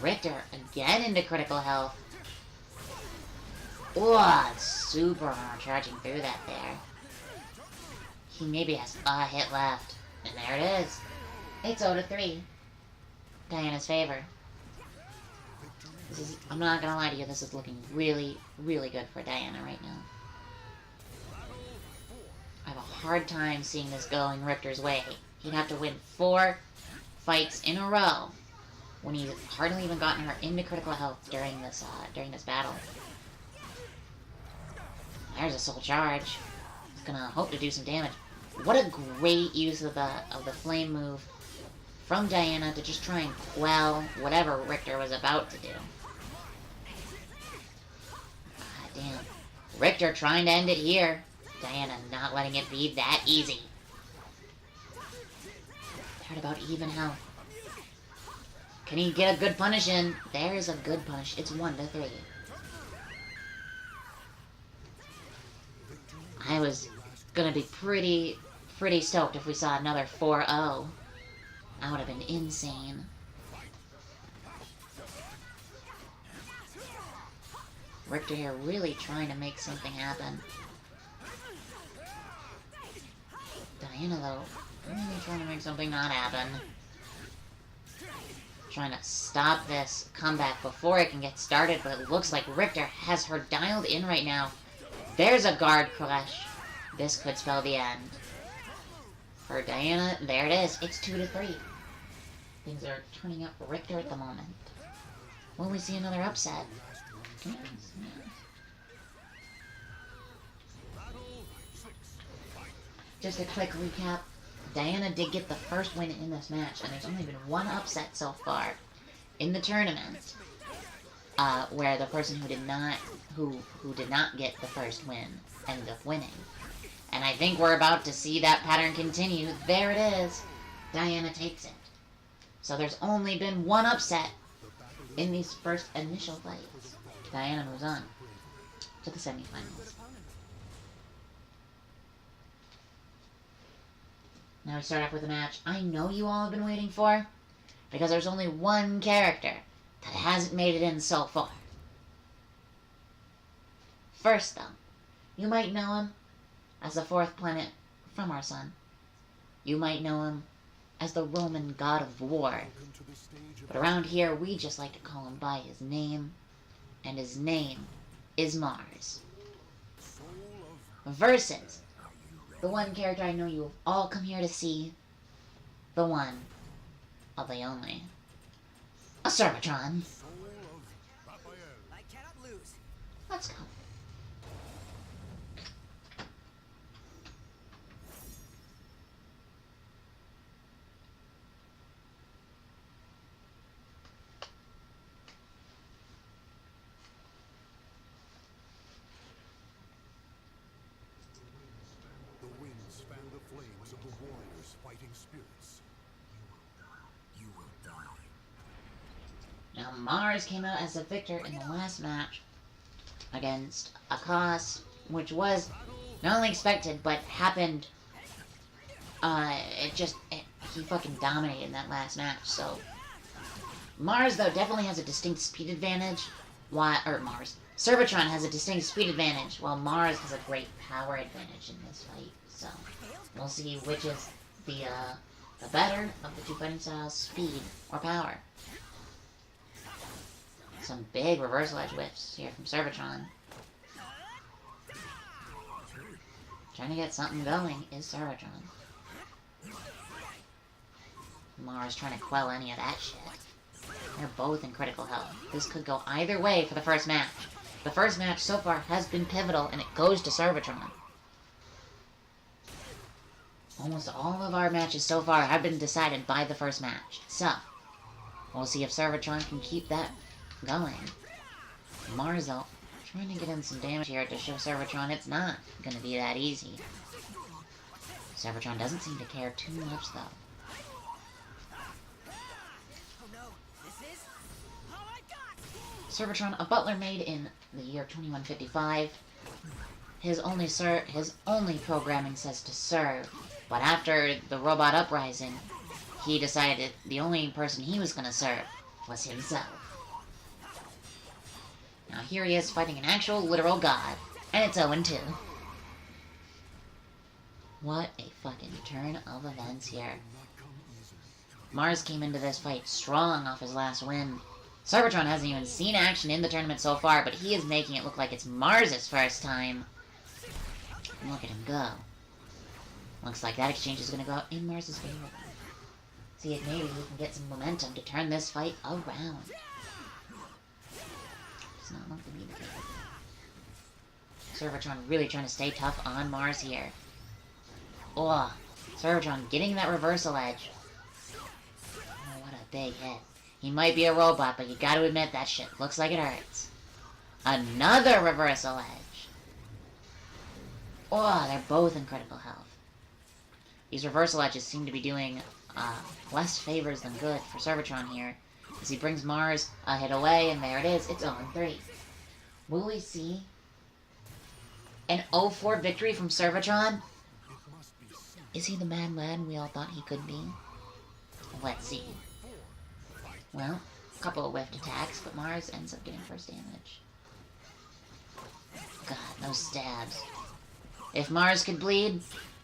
Richter again into critical health. Ooh, super armor charging through that there. He maybe has a hit left. And there it is. It's 0-3. Diana's favor. I'm not gonna lie to you, this is looking really, really good for Diana right now. I have a hard time seeing this going Richter's way. He'd have to win 4 fights in a row when he's hardly even gotten her into critical health during this battle. There's a soul charge. It's gonna hope to do some damage. What a great use of the flame move from Diana to just try and quell whatever Richter was about to do. God damn. Richter trying to end it here. Diana not letting it be that easy. They're at about even health. Can he get a good punish in? There's a good punish. It's 1-3. I was gonna be pretty stoked if we saw another 4-0. That would have been insane. Richter here really trying to make something happen. Diana, though, really trying to make something not happen. Trying to stop this comeback before it can get started, but it looks like Richter has her dialed in right now. There's a guard crush. This could spell the end. For Diana, there it is. It's 2-3. Things are turning up for Richter at the moment. Will we see another upset? Yes. Just a quick recap. Diana did get the first win in this match, and there's only been one upset so far in the tournament, where the person who did not get the first win ended up winning. And I think we're about to see that pattern continue. There it is. Diana takes it. So there's only been one upset in these first initial fights. Diana moves on to the semifinals. Now we start off with a match I know you all have been waiting for, because there's only one character that hasn't made it in so far. First, though, you might know him as the 4th planet from our sun. You might know him as the Roman god of war. But around here, we just like to call him by his name, and his name is Mars. Versus the one character I know you have all come here to see, the one of the only, a Servatron. I cannot lose. Let's go. these fighting spirits. You will die. Now, Mars came out as the victor in the last match against Akash, which was not only expected, but happened. He fucking dominated in that last match, so. Mars, though, definitely has a distinct speed advantage. Cervatron has a distinct speed advantage, while Mars has a great power advantage in this fight. So, we'll see which is the better of the two fighting styles, speed or power. Some big reversal edge whiffs here from Cervatron. Trying to get something going is Cervatron. Mars trying to quell any of that shit. They're both in critical health. This could go either way for the first match. The first match so far has been pivotal, and it goes to Cervatron. Almost all of our matches so far have been decided by the first match. So, we'll see if Cervatron can keep that going. Mars, though, trying to get in some damage here to show Cervatron it's not going to be that easy. Cervatron doesn't seem to care too much, though. Cervatron, a butler made in the year 2155. His only programming says to serve, but after the robot uprising, he decided the only person he was going to serve was himself. Now here he is fighting an actual literal god, and it's 0-2. What a fucking turn of events here. Mars came into this fight strong off his last win. Cervatron hasn't even seen action in the tournament so far, but he is making it look like it's Mars' first time. And look at him go. Looks like that exchange is going to go out in Mars' favor. See if maybe he can get some momentum to turn this fight around. Does not look to be the case. Cervatron really trying to stay tough on Mars here. Oh, Cervatron getting that reversal edge. Oh, what a big hit. He might be a robot, but you gotta admit that shit looks like it hurts. Another reversal edge. Oh, they're both in critical health. These reversal edges seem to be doing less favors than good for Cervatron here, as he brings Mars a hit away, and there it is. It's 0-3. Will we see an 0-4 victory from Cervatron? Is he the mad lad we all thought he could be? Let's see. Well, a couple of whiffed attacks, but Mars ends up getting first damage. God, those stabs. If Mars could bleed,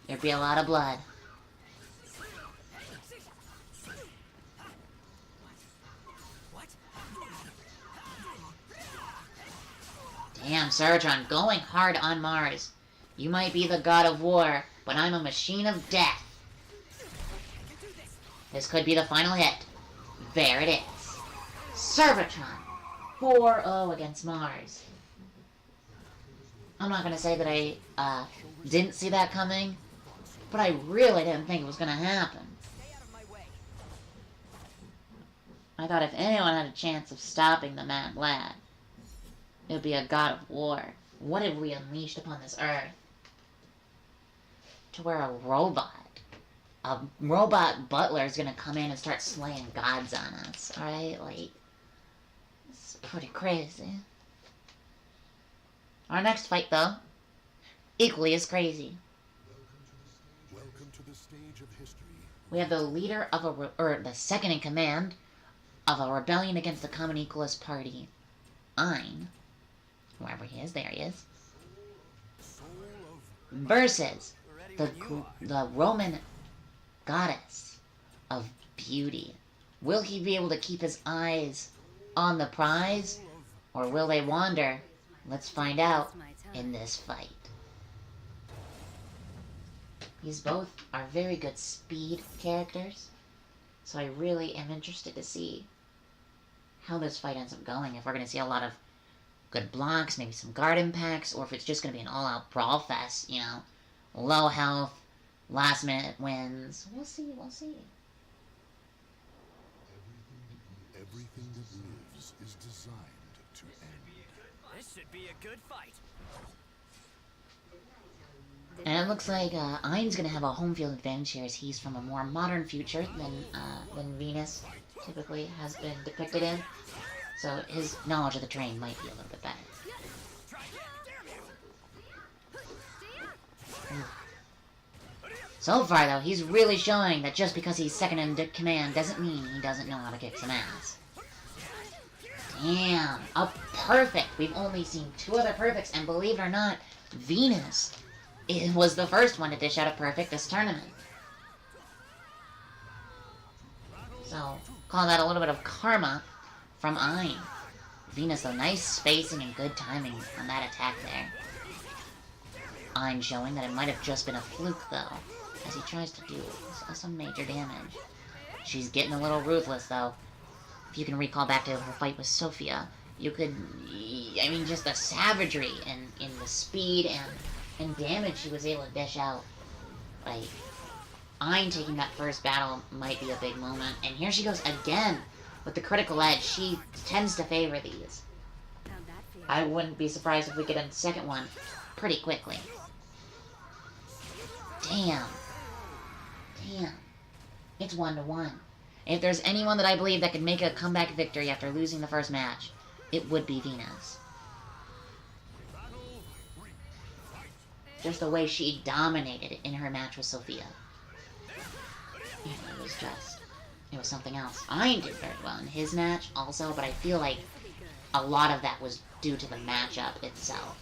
there'd be a lot of blood. Damn, Cervatron going hard on Mars. You might be the god of war, but I'm a machine of death. This could be the final hit. There it is. Cervatron. 4-0 against Mars. I'm not going to say that I didn't see that coming, but I really didn't think it was going to happen. I thought if anyone had a chance of stopping the Mad Lad, it would be a god of war. What have we unleashed upon this earth? To where a robot butler is gonna come in and start slaying gods on us, alright? Like, it's pretty crazy. Our next fight, though, equally as crazy. Welcome to the stage of history. We have the leader of the second in command of a rebellion against the Common Equalist Party, Ein. Wherever he is, there he is. Versus the Roman goddess of beauty. Will he be able to keep his eyes on the prize, or will they wander? Let's find out in this fight. These both are very good speed characters, so I really am interested to see how this fight ends up going. If we're going to see a lot of good blocks, maybe some guard impacts, or if it's just going to be an all-out brawl fest, you know, low health, last-minute wins. We'll see, we'll see. Everything that lives is designed to end. This should be a good fight. And it looks like Ain's gonna have a home field advantage here, as he's from a more modern future than Venus typically has been depicted in. So his knowledge of the terrain might be a little bit better. So far, though, he's really showing that just because he's second in command doesn't mean he doesn't know how to kick some ass. Damn, a perfect! We've only seen 2 other perfects, and believe it or not, Venus was the first one to dish out a perfect this tournament. So, call that a little bit of karma from Ayn. Venus, though, nice spacing and good timing on that attack there. Ayn showing that it might have just been a fluke, though, as he tries to do some major damage. She's getting a little ruthless, though. If you can recall back to her fight with Sophia, you could... I mean, just the savagery in the speed and damage she was able to dish out. Like, Ayn taking that first battle might be a big moment. And here she goes again with the critical edge. She tends to favor these. I wouldn't be surprised if we get a second one pretty quickly. Damn. Damn. It's 1-1. If there's anyone that I believe that could make a comeback victory after losing the first match, it would be Venus. Just the way she dominated in her match with Sophia. It was something else. Ayn did very well in his match also, but I feel like a lot of that was due to the matchup itself.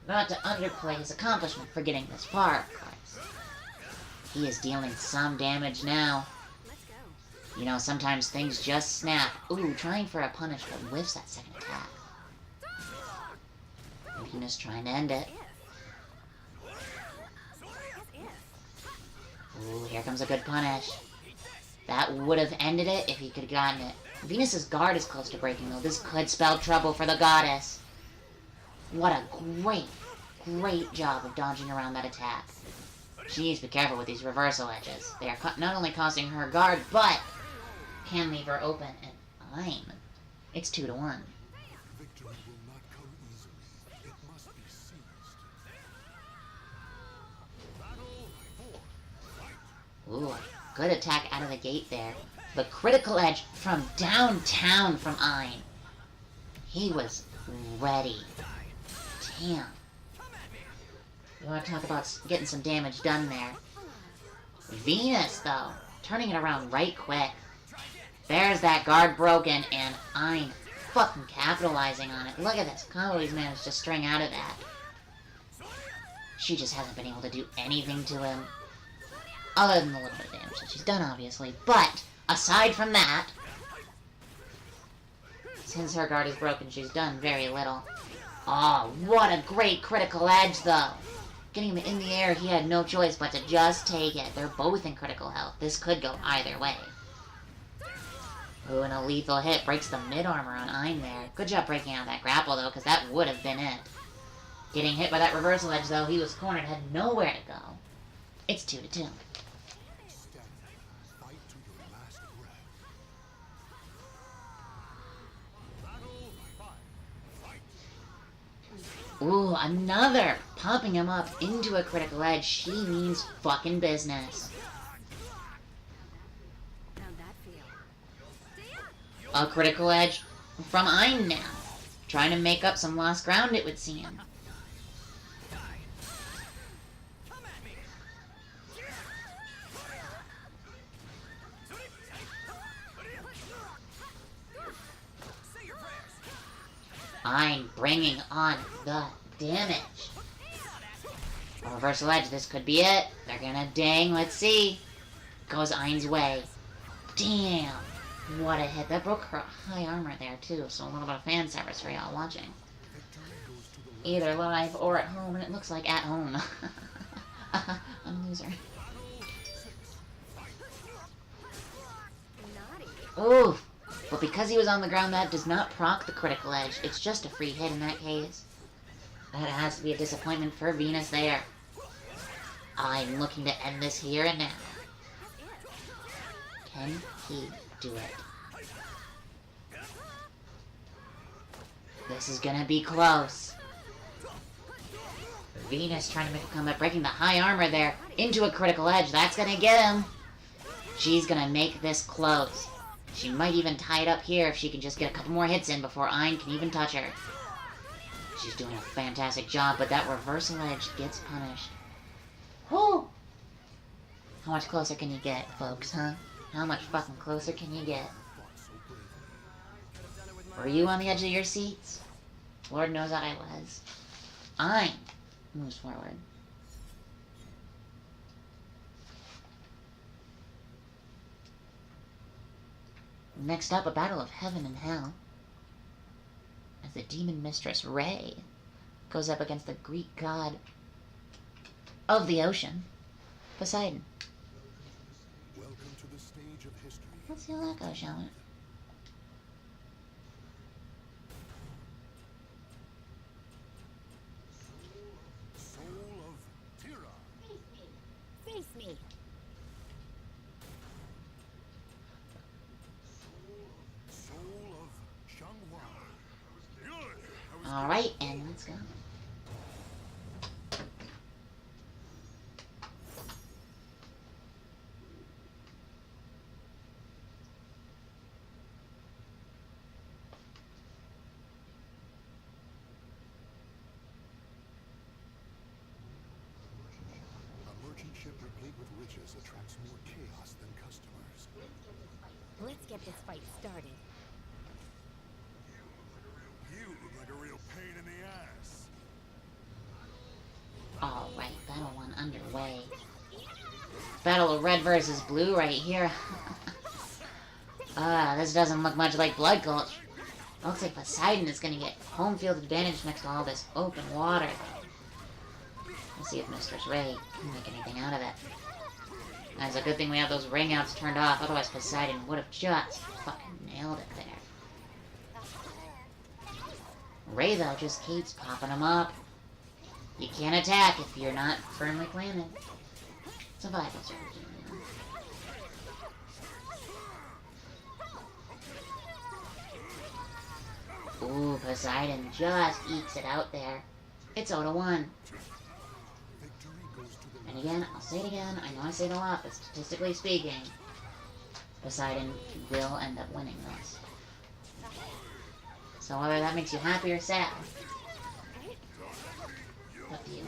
Not to underplay his accomplishment for getting this far, of course. He is dealing some damage now. You know, sometimes things just snap. Ooh, trying for a punish, but whiffs that second attack. Venus trying to end it. Ooh, here comes a good punish. That would have ended it if he could have gotten it. Venus's guard is close to breaking, though. This could spell trouble for the goddess. What a great job of dodging around that attack. She needs to be careful with these reversal edges. They are not only costing her guard, but can leave her open. And Ayn, it's 2-1. Victory will not come easily. It must be seized. Ooh, good attack out of the gate there. The critical edge from downtown from Ayn. He was ready. Damn. You want to talk about getting some damage done there. Venus, though, turning it around right quick. There's that guard broken, and Ayn fucking capitalizing on it. Look at this combo he's managed to string out of that. She just hasn't been able to do anything to him. Other than the little bit of damage that she's done, obviously. But, aside from that, since her guard is broken, she's done very little. Oh, what a great critical edge, though. Getting him in the air, he had no choice but to just take it. They're both in critical health. This could go either way. Ooh, and a lethal hit breaks the mid-armor on Ayn there. Good job breaking out that grapple, though, because that would have been it. Getting hit by that reversal edge, though, he was cornered, had nowhere to go. It's 2-2. Stand. Fight to your last breath. Ooh, another! Popping him up into a critical edge. She means fucking business. A critical edge from Ayn now. Trying to make up some lost ground, it would seem. Ayn bringing on the damage. A reversal edge, this could be it. They're gonna dang, let's see. Goes Ayn's way. Damn. What a hit. That broke her high armor there, too, so a little bit of fan service for y'all watching. Either live or at home, and it looks like at home. I'm a loser. Ooh. But because he was on the ground, that does not proc the critical edge. It's just a free hit in that case. That has to be a disappointment for Venus there. I'm looking to end this here and now. Can he do it? This is gonna be close. Venus trying to make a comeback, breaking the high armor there into a critical edge. That's gonna get him. She's gonna make this close. She might even tie it up here if she can just get a couple more hits in before Ein can even touch her. She's doing a fantastic job, but that reversal edge gets punished. Whew! How much closer can you get, folks, huh? How much fucking closer can you get? Were you on the edge of your seats? Lord knows I was. Ein moves forward. Next up, a battle of heaven and hell. As the demon mistress, Ray, goes up against the Greek god of the ocean, Poseidon. Welcome to the stage of history. Let's see how that goes, shall we? Soul of Tira. Face me. Soul of Xianghua. Good. Alright, and let's go. A merchant ship replete with riches attracts more chaos than customers. Let's get this fight started. You look like a real pain in the ass. Alright, battle one underway. Battle of red versus blue right here. This doesn't look much like Blood Gulch. Looks like Poseidon is gonna get home field advantage next to all this open water. Let's see if Mistress Ray can make anything out of it. It's a good thing we have those ring outs turned off, otherwise Poseidon would have just fucking nailed it there. Ray, though, just keeps popping them up. You can't attack if you're not firmly planted. Survival strategy. Ooh, Poseidon just ekes it out there. It's 0-1. And again, I'll say it again, I know I say it a lot, but statistically speaking, Poseidon will end up winning this. So whether that makes you happy or sad, up to you.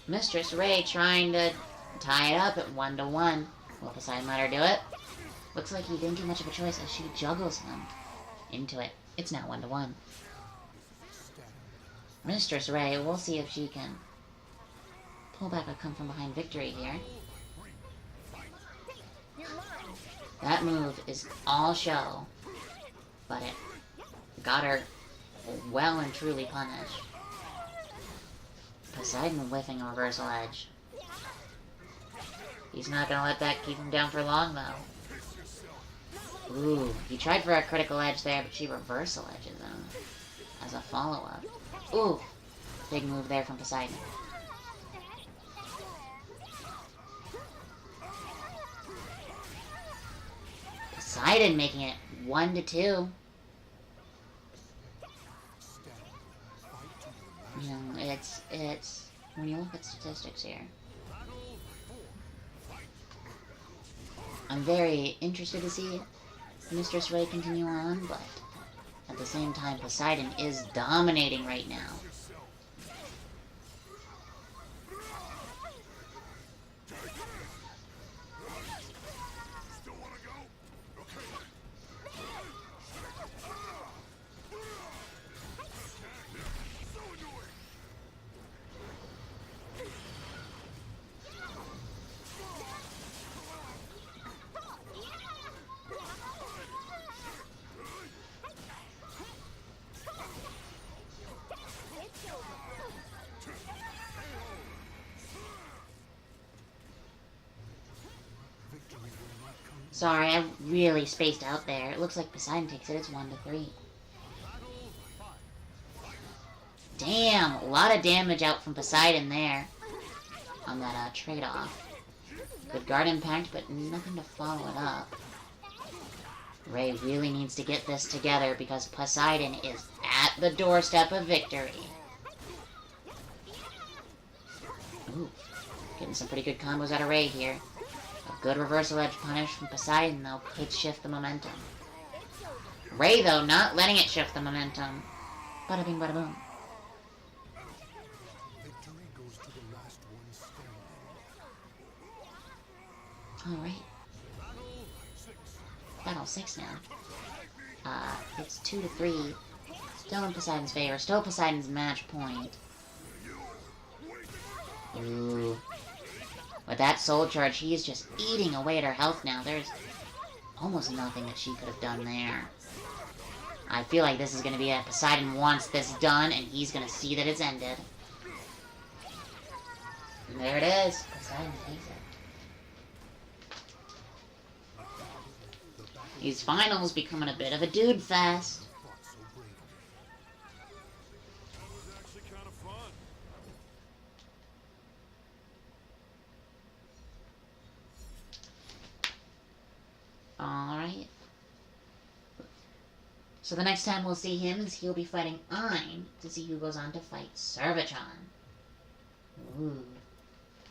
Mistress Ray trying to tie it up at 1-1. Will Poseidon let her do it? Looks like he didn't get much of a choice as she juggles him into it. It's now 1-1. Mistress Ray, we'll see if she can pull back a come from behind victory here. That move is all show, but it got her well and truly punished. Poseidon whiffing a reversal edge. He's not gonna let that keep him down for long, though. Ooh, he tried for a critical edge there, but she reversal edges him as a follow-up. Ooh, big move there from Poseidon. Poseidon making it 1-2. You know, it's when you look at statistics here, I'm very interested to see Mistress Ray continue on, but at the same time, Poseidon is dominating right now. Sorry, I really spaced out there. It looks like Poseidon takes it. It's 1-3. Damn! lot of damage out from Poseidon there on that trade-off. Good guard impact, but nothing to follow it up. Ray really needs to get this together because Poseidon is at the doorstep of victory. Ooh, getting some pretty good combos out of Ray here. A good reversal edge punish from Poseidon, though, could shift the momentum. Ray, though, not letting it shift the momentum. Bada bing, bada boom. Victory goes to the last one standing. Alright. Battle 6 now. It's 2-3. Still in Poseidon's favor. Still Poseidon's match point. Ooh. With that soul charge, he is just eating away at her health now. There's almost nothing that she could have done there. I feel like this is going to be it. Poseidon wants this done, and he's going to see that it's ended. And there it is. Poseidon takes it. These finals becoming a bit of a dude fest. Alright. So the next time we'll see him is he'll be fighting Ein to see who goes on to fight Servatron. Ooh.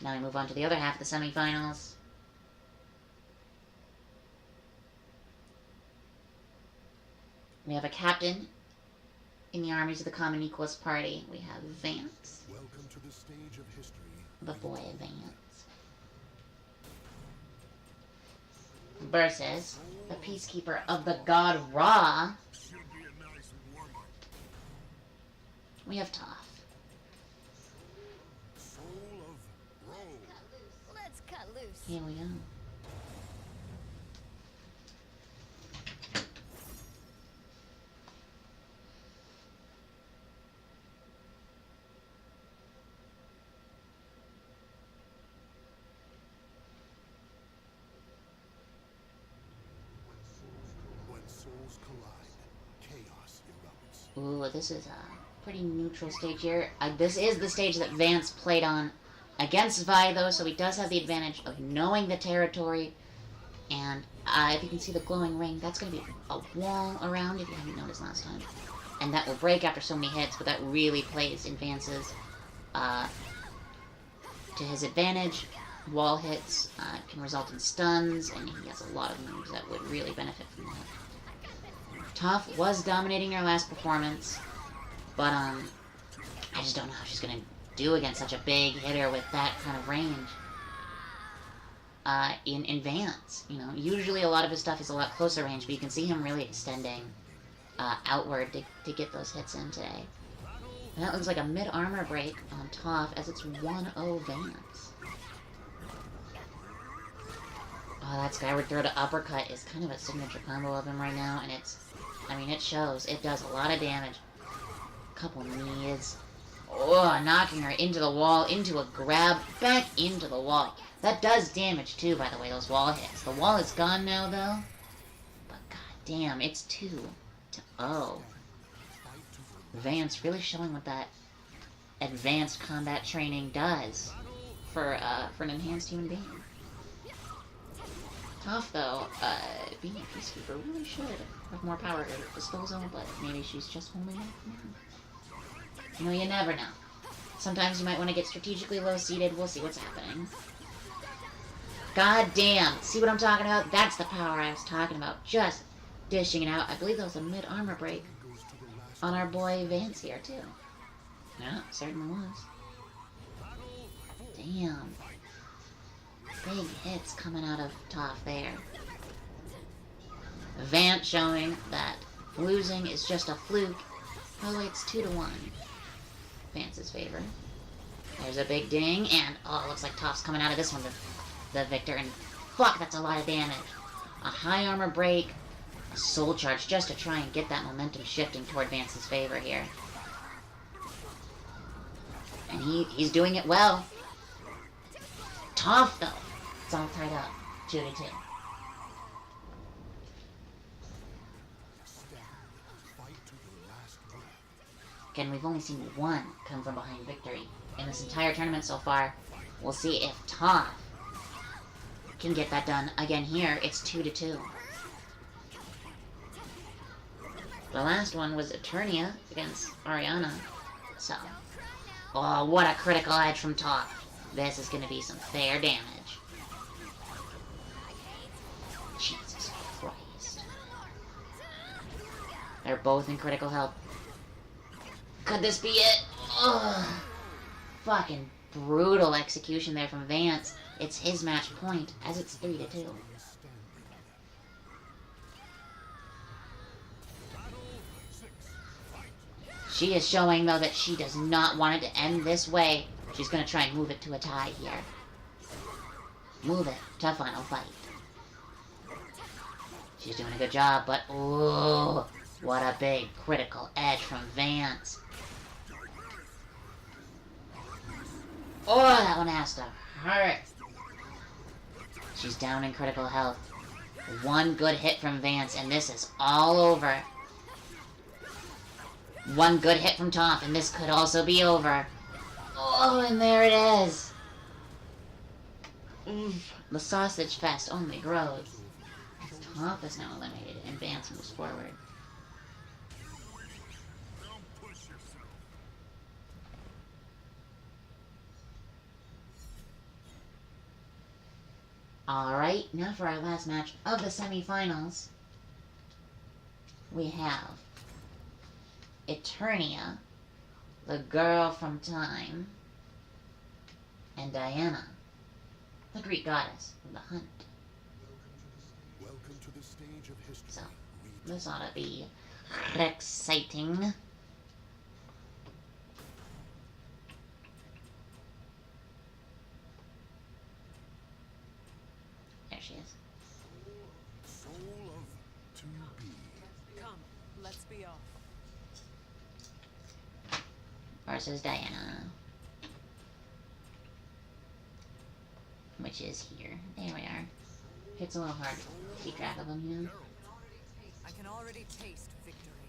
Now we move on to the other half of the semifinals. We have a captain in the armies of the Common Equals Party. We have Vance. Welcome to the stage of history. The boy Vance. Versus the peacekeeper of the god Ra. We have Toph. Soul of Rome. Let's cut loose. Here we go. When souls collide, chaos erupts. Ooh, this is a pretty neutral stage here. This is the stage that Vance played on against Vi, though, so he does have the advantage of knowing the territory. And if you can see the glowing ring, that's going to be a wall around, if you haven't noticed last time. And that will break after so many hits, but that really plays in Vance's, to his advantage. Wall hits can result in stuns, and he has a lot of moves that would really benefit from that. Toph was dominating her last performance, but I just don't know how she's gonna do against such a big hitter with that kind of range. In Vance, you know, usually a lot of his stuff is a lot closer range, but you can see him really extending outward to get those hits in today. And that looks like a mid-armor break on Toph as it's 1-0 Vance. Oh, that skyward throw to uppercut is kind of a signature combo of him right now, and it shows. It does a lot of damage. Couple knees. Oh, knocking her into the wall, into a grab, back into the wall. That does damage too, by the way, those wall hits. The wall is gone now, though. But goddamn, it's 2-0. Vance really showing what that advanced combat training does for an enhanced human being. Toph, though, being a peacekeeper really should have more power at her disposal, but maybe she's just holding back now. You know, you never know. Sometimes you might want to get strategically low-seated. We'll see what's happening. God damn! See what I'm talking about? That's the power I was talking about. Just dishing it out. I believe that was a mid-armor break on our boy Vance here, too. Yeah, certainly was. Damn. Big hits coming out of Toph there. Vance showing that losing is just a fluke. By the way, it's 2-1. Vance's favor. There's a big ding, and oh, it looks like Toph's coming out of this one the victor, and fuck, that's a lot of damage. A high armor break, a soul charge just to try and get that momentum shifting toward Vance's favor here. And he's doing it well. Toph, though, it's all tied up. 2-2. Again, we've only seen one come from behind victory in this entire tournament so far. We'll see if Toph can get that done. Again, here, it's 2-2. The last one was Eternia against Ariana. So, oh, what a critical edge from Toph. This is going to be some fair damage. Jesus Christ. They're both in critical health. Could this be it? Ugh. Fucking brutal execution there from Vance. It's his match point, as it's 3-2. She is showing, though, that she does not want it to end this way. She's going to try and move it to a tie here. Move it to final fight. She's doing a good job, but ooh, what a big critical edge from Vance. Oh, that one has to hurt. She's down in critical health. One good hit from Vance, and this is all over. One good hit from Toph, and this could also be over. Oh, and there it is. The sausage fest only grows. As Toph is now eliminated, and Vance moves forward. Alright, now for our last match of the semifinals. We have Eternia, the girl from Time, and Diana, the Greek goddess of the hunt. Welcome to the stage of history. So, this ought to be exciting. There she is. Soul of 2B. Come, let's be off. Versus Diana. Which is here. There we are. It's a little hard to keep track of them, you know? I can already taste victory.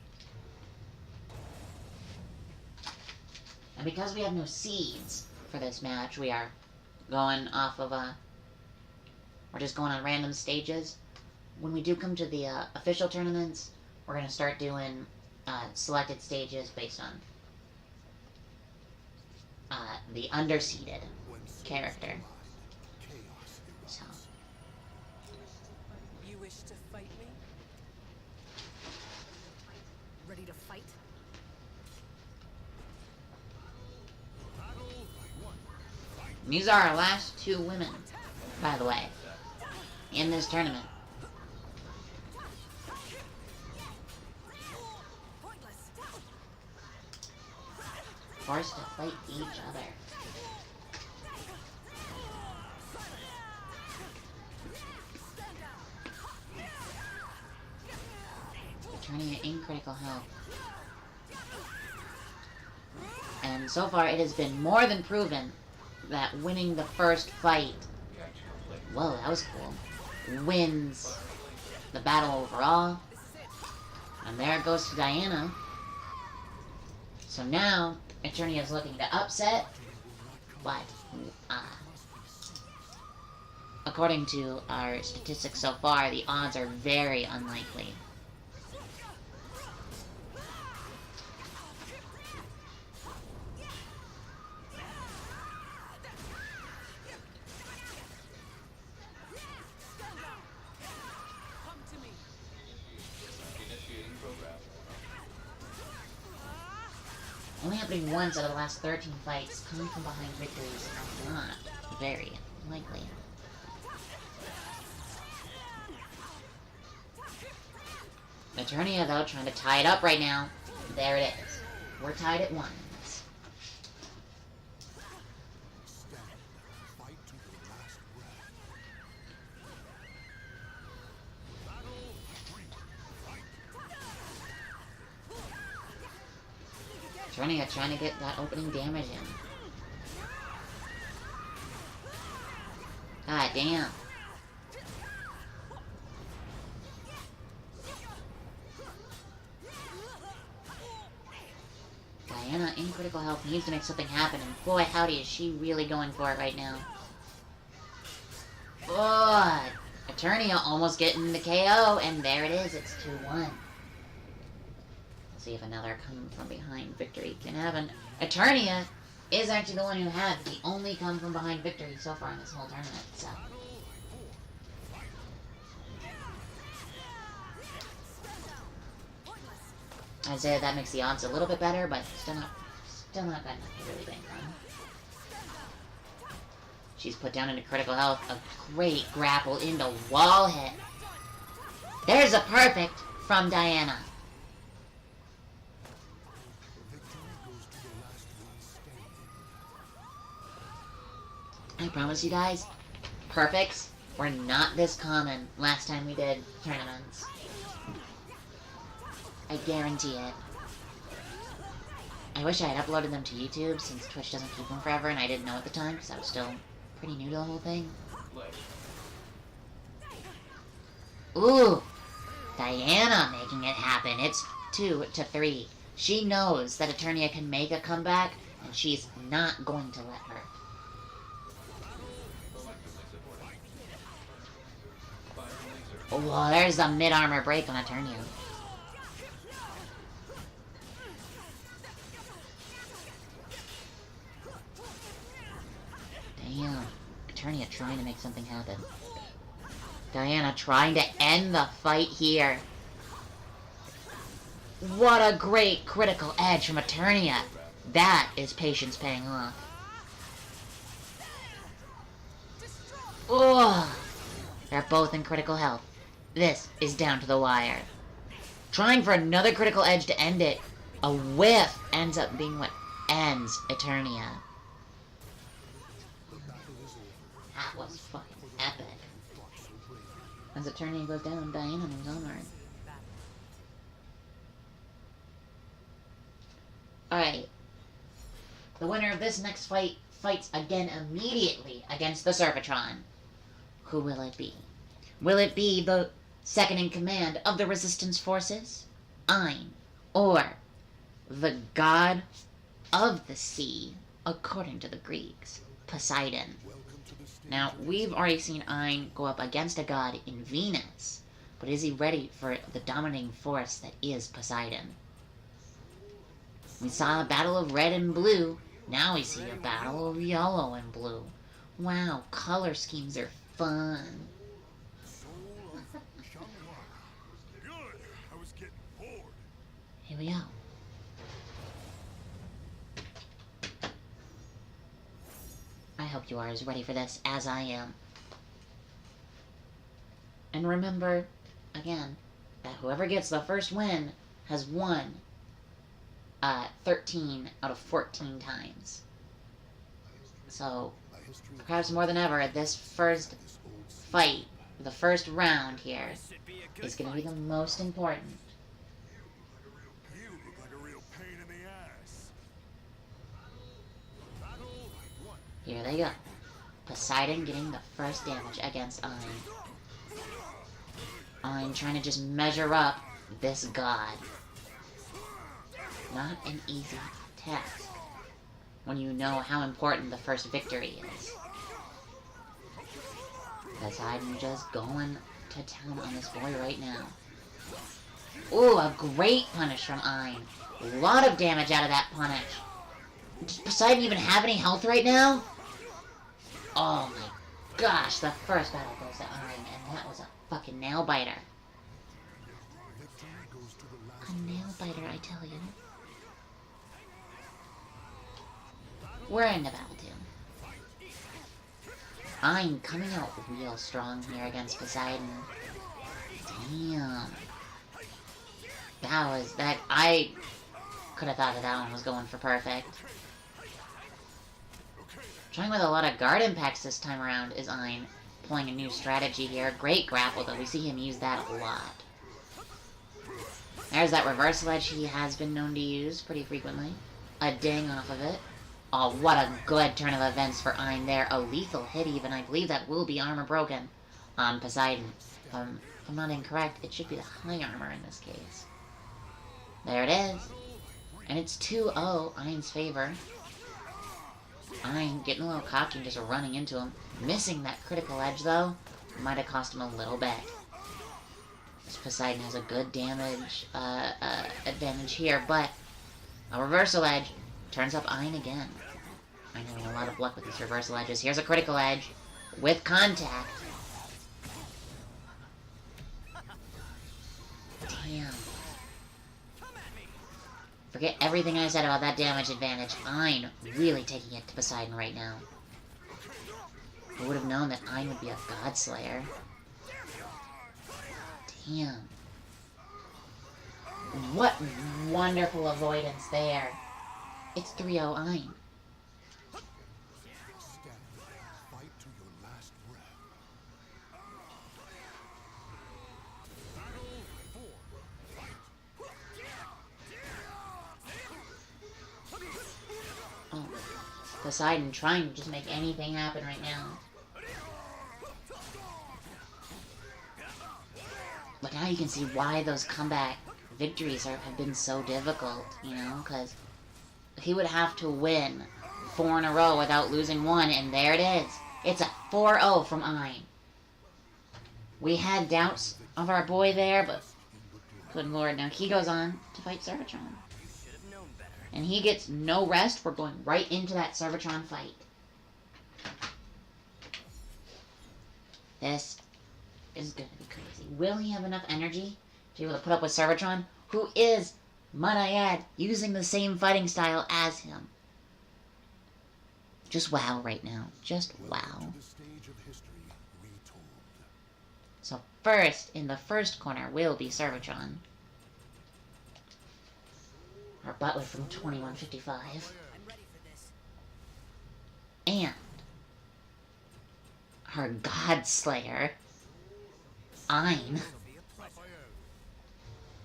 And because we have no seeds for this match, we are going off of we're just going on random stages. When we do come to the official tournaments, we're going to start doing selected stages based on the underseeded character. So, You wish to fight me? Ready to fight? these are our last two women, by the way, in this tournament. Forced to fight each other. Turning it in critical health. And so far it has been more than proven that winning the first fight, whoa, that was cool, wins the battle overall. And there it goes to Diana. So now, Eternia is looking to upset, but according to our statistics so far, the odds are very unlikely. Come to me. Initiating program. Only happening once out of the last 13 fights, coming from behind victories are not very likely. Eternia, though, trying to tie it up right now. There it is. We're tied at 1. Stand. Fight to the last breath. Eternia trying to get that opening damage in. God damn. Diana in critical health needs to make something happen, and boy howdy is she really going for it right now. Oh, Eternia almost getting the KO, and there it is, it's 2-1. Let's see if another come from behind victory can happen. Eternia is actually the one who had the only come from behind victory so far in this whole tournament, so. I'd say that makes the odds a little bit better, but still not good enough to really bank on. She's put down into critical health. A great grapple into wall hit. There's a perfect from Diana. I promise you guys, perfects were not this common last time we did tournaments. I guarantee it. I wish I had uploaded them to YouTube, since Twitch doesn't keep them forever, and I didn't know at the time, because I was still pretty new to the whole thing. Ooh! Diana making it happen. It's 2-3. She knows that Eternia can make a comeback, and she's not going to let her. Oh, there's a mid-armor break on Eternia. Damn. Eternia trying to make something happen. Diana trying to end the fight here. What a great critical edge from Eternia. That is patience paying off. Oh, they're both in critical health. This is down to the wire. Trying for another critical edge to end it. A whiff ends up being what ends Eternia. That was fucking epic. As Eternia goes down, Diana moves onward. Alright. The winner of this next fight fights again immediately against the Servatron. Who will it be? Will it be the second in command of the Resistance Forces, Ein, or the god of the sea, according to the Greeks, Poseidon? Now, we've already seen Ein go up against a god in Venus, but is he ready for the dominating force that is Poseidon? We saw a battle of red and blue, now we see a battle of yellow and blue. Wow, color schemes are fun. Good. I was getting bored. Here we go. I hope you are as ready for this as I am. And remember, again, that whoever gets the first win has won 13 out of 14 times. So, perhaps more than ever, this first fight, the first round here, is going to be the most important. You look like a real pain in the ass. Here they go. Poseidon getting the first damage against Ein. Ein trying to just measure up this god. Not an easy task when you know how important the first victory is. Poseidon just going to town on this boy right now. Ooh, a great punish from Ein. A lot of damage out of that punish. Does Poseidon even have any health right now? Oh my gosh, the first battle goes to Ein, and that was a fucking nail biter. A nail biter, I tell you. We're in the battle too. Ein coming out real strong here against Poseidon. Damn. I could have thought that one was going for perfect. Trying with a lot of guard impacts this time around is Ein. Pulling a new strategy here. Great grapple though, we see him use that a lot. There's that reversal edge he has been known to use pretty frequently. A ding off of it. Oh, what a good turn of events for Ein there. A lethal hit even. I believe that will be armor broken on Poseidon. If I'm not incorrect, it should be the high armor in this case. There it is. And it's 2-0, Ein's favor. Ein getting a little cocky and just running into him. Missing that critical edge, though, might have cost him a little bit. Poseidon has a good damage advantage here, but a reversal edge turns up Ein again. I'm having a lot of luck with these reversal edges. Here's a critical edge with contact. Damn. Forget everything I said about that damage advantage. Ein really taking it to Poseidon right now. Who would have known that Ein would be a God Slayer? Damn. What wonderful avoidance there. It's 3-0 Ein. Stand. Fight to your last breath. Oh, Poseidon trying to just make anything happen right now. But now you can see why those comeback victories have been so difficult, you know, because he would have to win 4 in a row without losing one, and there it is. It's a 4-0 from Ein. We had doubts of our boy there, but good lord, now he goes on to fight Servatron. And he gets no rest. We're going right into that Servatron fight. This is gonna be crazy. Will he have enough energy to be able to put up with Servatron, who is, might I add, using the same fighting style as him? Just wow right now. Just wow. To the stage of history retold. So first, in the first corner, will be Servatron. Our butler from 2155. I'm ready for this. And our God Slayer, Ein.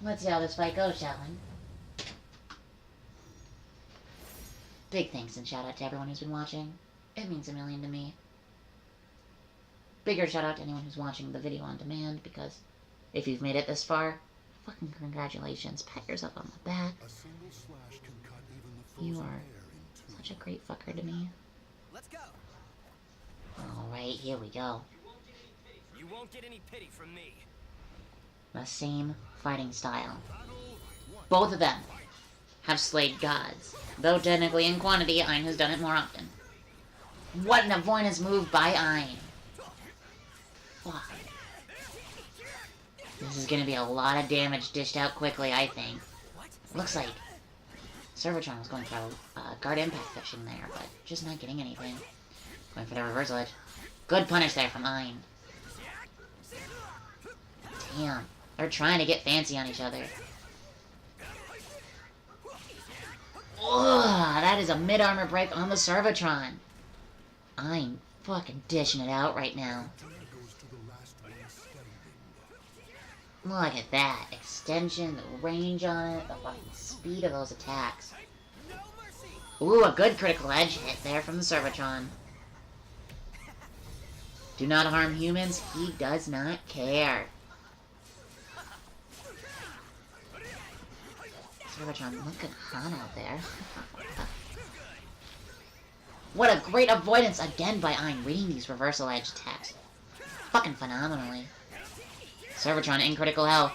Let's see how this fight goes, shall we? Big thanks and shout out to everyone who's been watching. It means a million to me. Bigger shout out to anyone who's watching the video on demand, because if you've made it this far, fucking congratulations. Pat yourself on the back. A single slash can cut even the You frozen are air in two. such a great fucker to me. Let's go. Alright, here we go. You won't get any pity from me. The same fighting style. Both of them have slayed gods, though technically in quantity, Ein has done it more often. What an avoidance move by Ein. Fuck. This is gonna be a lot of damage dished out quickly, I think. Looks like Servatron was going for guard impact fishing there, but just not getting anything. Going for the reversal edge. Good punish there from Ein. Damn. They're trying to get fancy on each other. Ugh, that is a mid-armor break on the Servatron. I'm fucking dishing it out right now. Goes to the last one standing. Look at that. Extension, the range on it, the fucking speed of those attacks. Ooh, a good critical edge hit there from the Servatron. Do not harm humans. He does not care. Servatron looking hot out there. What a great avoidance again by Ein, reading these reversal edge attacks. Fucking phenomenally. Servatron in critical health.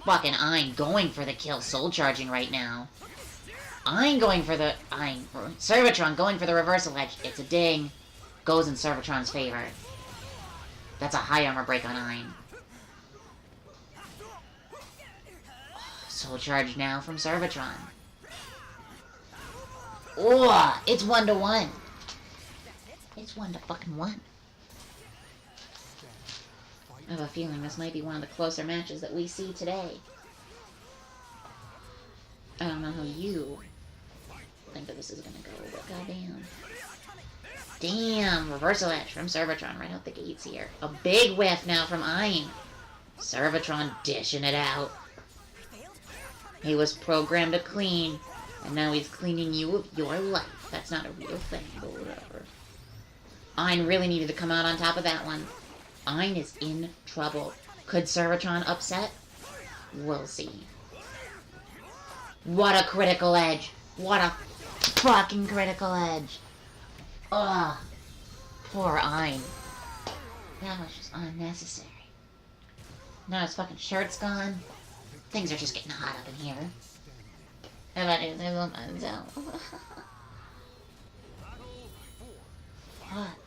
Fucking Ein going for the kill, soul charging right now. Servatron going for the reversal edge. It's a ding. Goes in Servatron's favor. That's a high armor break on Ein. Soul charge now from Servatron. Oh, it's 1-1. It's 1-1. I have a feeling this might be one of the closer matches that we see today. I don't know how you think that this is gonna go, but goddamn. Damn, reversal edge from Servatron right out the gates here. A big whiff now from Ein. Servatron dishing it out. He was programmed to clean, and now he's cleaning you of your life. That's not a real thing, but whatever. Ein really needed to come out on top of that one. Ein is in trouble. Could Servatron upset? We'll see. What a critical edge. What a fucking critical edge. Ugh. Poor Ein. That was just unnecessary. Now his fucking shirt's gone. Things are just getting hot up in here. How about it? There's myself. Fuck.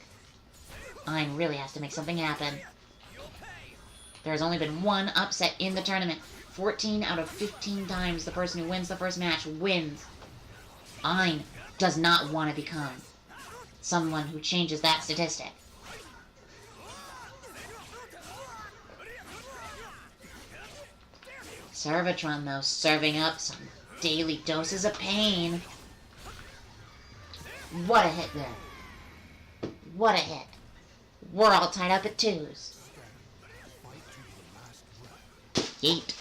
Ein really has to make something happen. There has only been one upset in the tournament. 14 out of 15 times the person who wins the first match wins. Ein does not want to become someone who changes that statistic. Servatron, though, serving up some daily doses of pain. What a hit there. What a hit. We're all tied up at 2s. Yeet.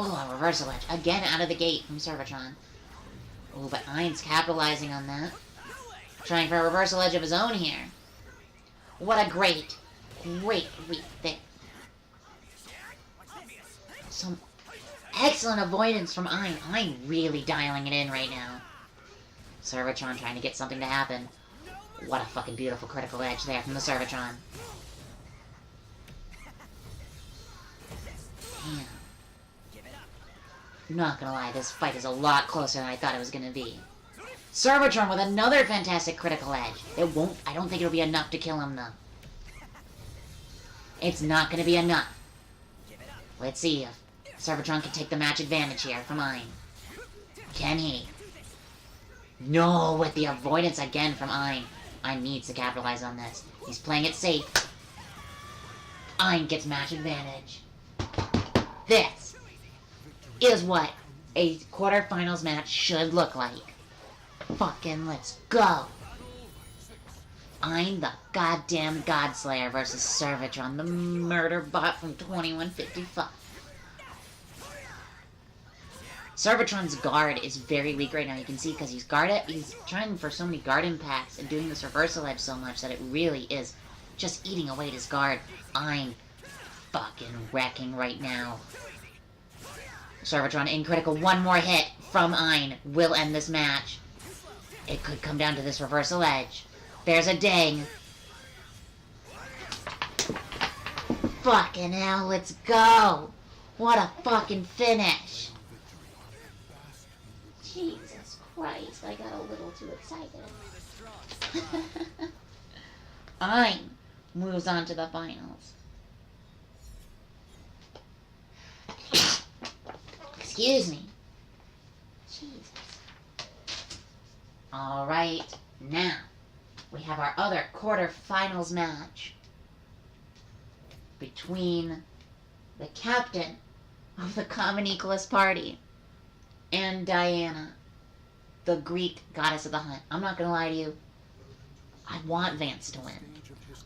Oh, a reversal edge. Again out of the gate from Servatron. Oh, but Ein's capitalizing on that. Trying for a reversal edge of his own here. What a great weak thing. Some excellent avoidance from Ein. Ein really dialing it in right now. Servatron trying to get something to happen. What a fucking beautiful critical edge there from the Servatron. Damn. Not gonna lie, this fight is a lot closer than I thought it was gonna be. Servatron with another fantastic critical edge. I don't think it'll be enough to kill him, though. It's not gonna be enough. Let's see if Servatron can take the match advantage here from Ein. Can he? No, with the avoidance again from Ein. Ein needs to capitalize on this. He's playing it safe. Ein gets match advantage. This is what a quarterfinals match should look like. Fucking let's go. Ein the goddamn Godslayer versus Servatron, the murder bot from 2155. Servatron's guard is very weak right now. You can see because he's trying for so many guard impacts and doing this reversal edge so much that it really is just eating away at his guard. Ein fucking wrecking right now. Servatron in critical. One more hit from Ein will end this match. It could come down to this reversal edge. There's a ding. Fucking hell, let's go. What a fucking finish. Jesus Christ, I got a little too excited. Ein moves on to the finals. Excuse me. Jesus. Alright, now we have our other quarterfinals match between the captain of the Common Equalist Party and Diana, the Greek goddess of the hunt. I'm not gonna lie to you. I want Vance to win.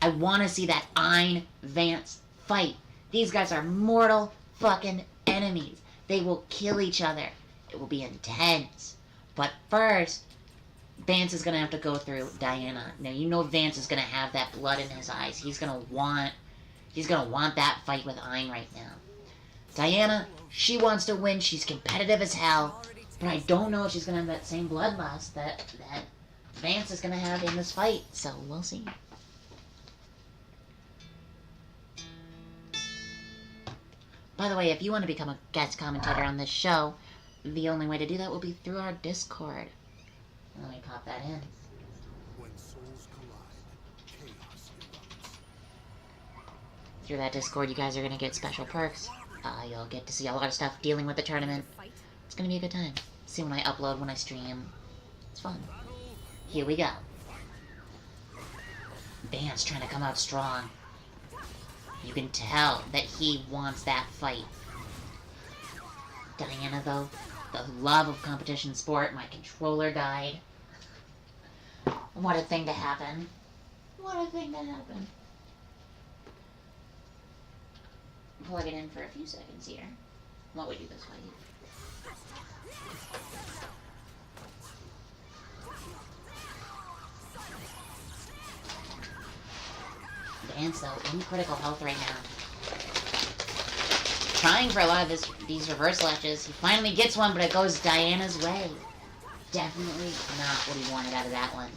I want to see that Ein-Vance fight. These guys are mortal fucking enemies. They will kill each other. It will be intense. But first, Vance is gonna have to go through Diana. Now you know Vance is gonna have that blood in his eyes. He's gonna want that fight with Ein right now. Diana, she wants to win. She's competitive as hell. But I don't know if she's gonna have that same bloodlust that Vance is gonna have in this fight. So we'll see. By the way, if you want to become a guest commentator on this show, the only way to do that will be through our Discord. Let me pop that in. When souls collide, chaos erupts. Through that Discord, you guys are going to get special perks. You'll get to see a lot of stuff dealing with the tournament. It's going to be a good time. See when I upload, when I stream. It's fun. Here we go. Vance trying to come out strong. You can tell that he wants that fight. Diana, though, the love of competition sport, my controller died. What a thing to happen. What a thing to happen. Plug it in for a few seconds here. While we do this fight. Vance, though, in critical health right now. trying for a lot of these reverse ledges. He finally gets one, but it goes Diana's way. Definitely not what he wanted out of that one.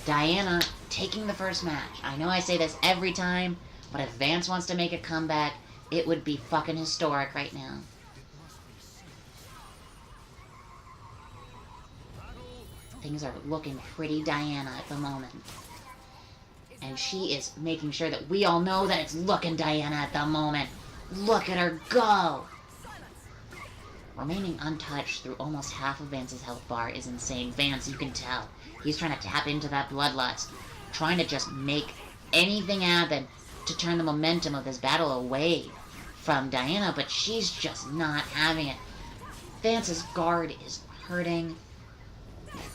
Diana taking the first match. I know I say this every time, but if Vance wants to make a comeback, it would be fucking historic right now. Things are looking pretty Diana at the moment. And she is making sure that we all know that it's looking Diana at the moment. Look at her go! Remaining untouched through almost half of Vance's health bar is insane. Vance, you can tell, he's trying to tap into that bloodlust. Trying to just make anything happen to turn the momentum of this battle away from Diana, but she's just not having it. Vance's guard is hurting.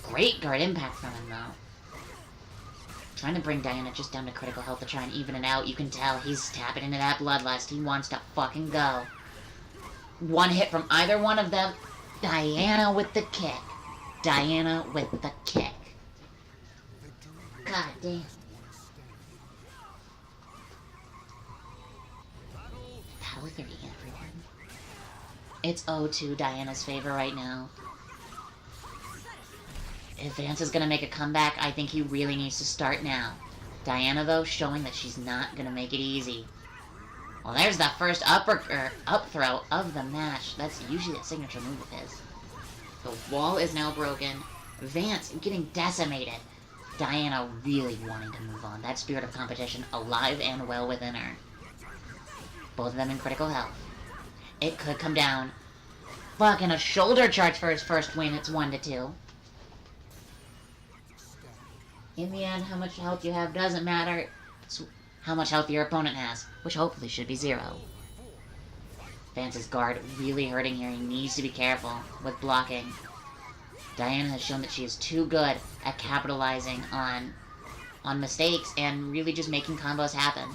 Great guard impact from him, though. Trying to bring Diana just down to critical health to try and even it out. You can tell he's tapping into that bloodlust. He wants to fucking go. One hit from either one of them. Diana with the kick. Diana with the kick. God damn. Power 3, everyone. It's 0-2 Diana's favor right now. If Vance is going to make a comeback, I think he really needs to start now. Diana, though, showing that she's not going to make it easy. Well, there's that first up throw of the match. That's usually a signature move of his. The wall is now broken. Vance getting decimated. Diana really wanting to move on. That spirit of competition alive and well within her. Both of them in critical health. It could come down. Fucking a shoulder charge for his first win. It's 1-2. In the end, how much health you have doesn't matter. It's how much health your opponent has, which hopefully should be 0. Vance's guard really hurting here. He needs to be careful with blocking. Diana has shown that she is too good at capitalizing on mistakes and really just making combos happen.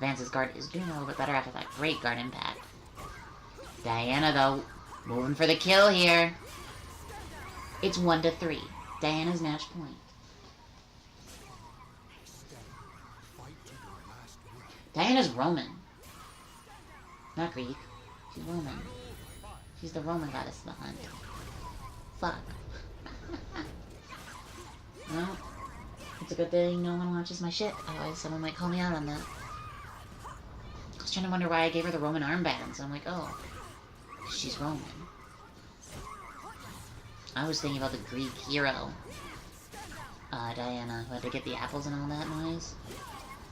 Vance's guard is doing a little bit better after that great guard impact. Diana, though, moving for the kill here. It's 1-3. Diana's match point. Diana's Roman. Not Greek. She's Roman. She's the Roman goddess of the hunt. Fuck. Well, it's a good thing no one watches my shit. Otherwise, someone might call me out on that. I was trying to wonder why I gave her the Roman armbands. I'm like, oh, she's Roman. I was thinking about the Greek hero, Diana, who had to get the apples and all that noise.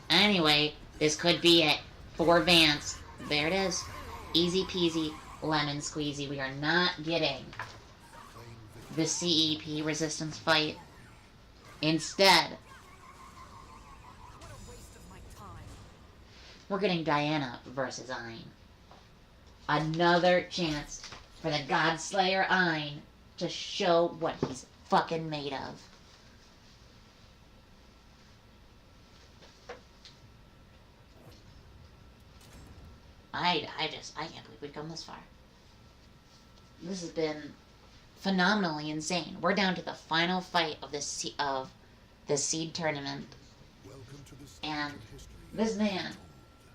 Anyway, this could be it for Vance. There it is. Easy peasy, lemon squeezy. We are not getting the CEP resistance fight. Instead, we're getting Diana versus Ein. Another chance for the Godslayer Ein to show what he's fucking made of. I can't believe we've come this far. This has been phenomenally insane. We're down to the final fight of the seed tournament. And this man,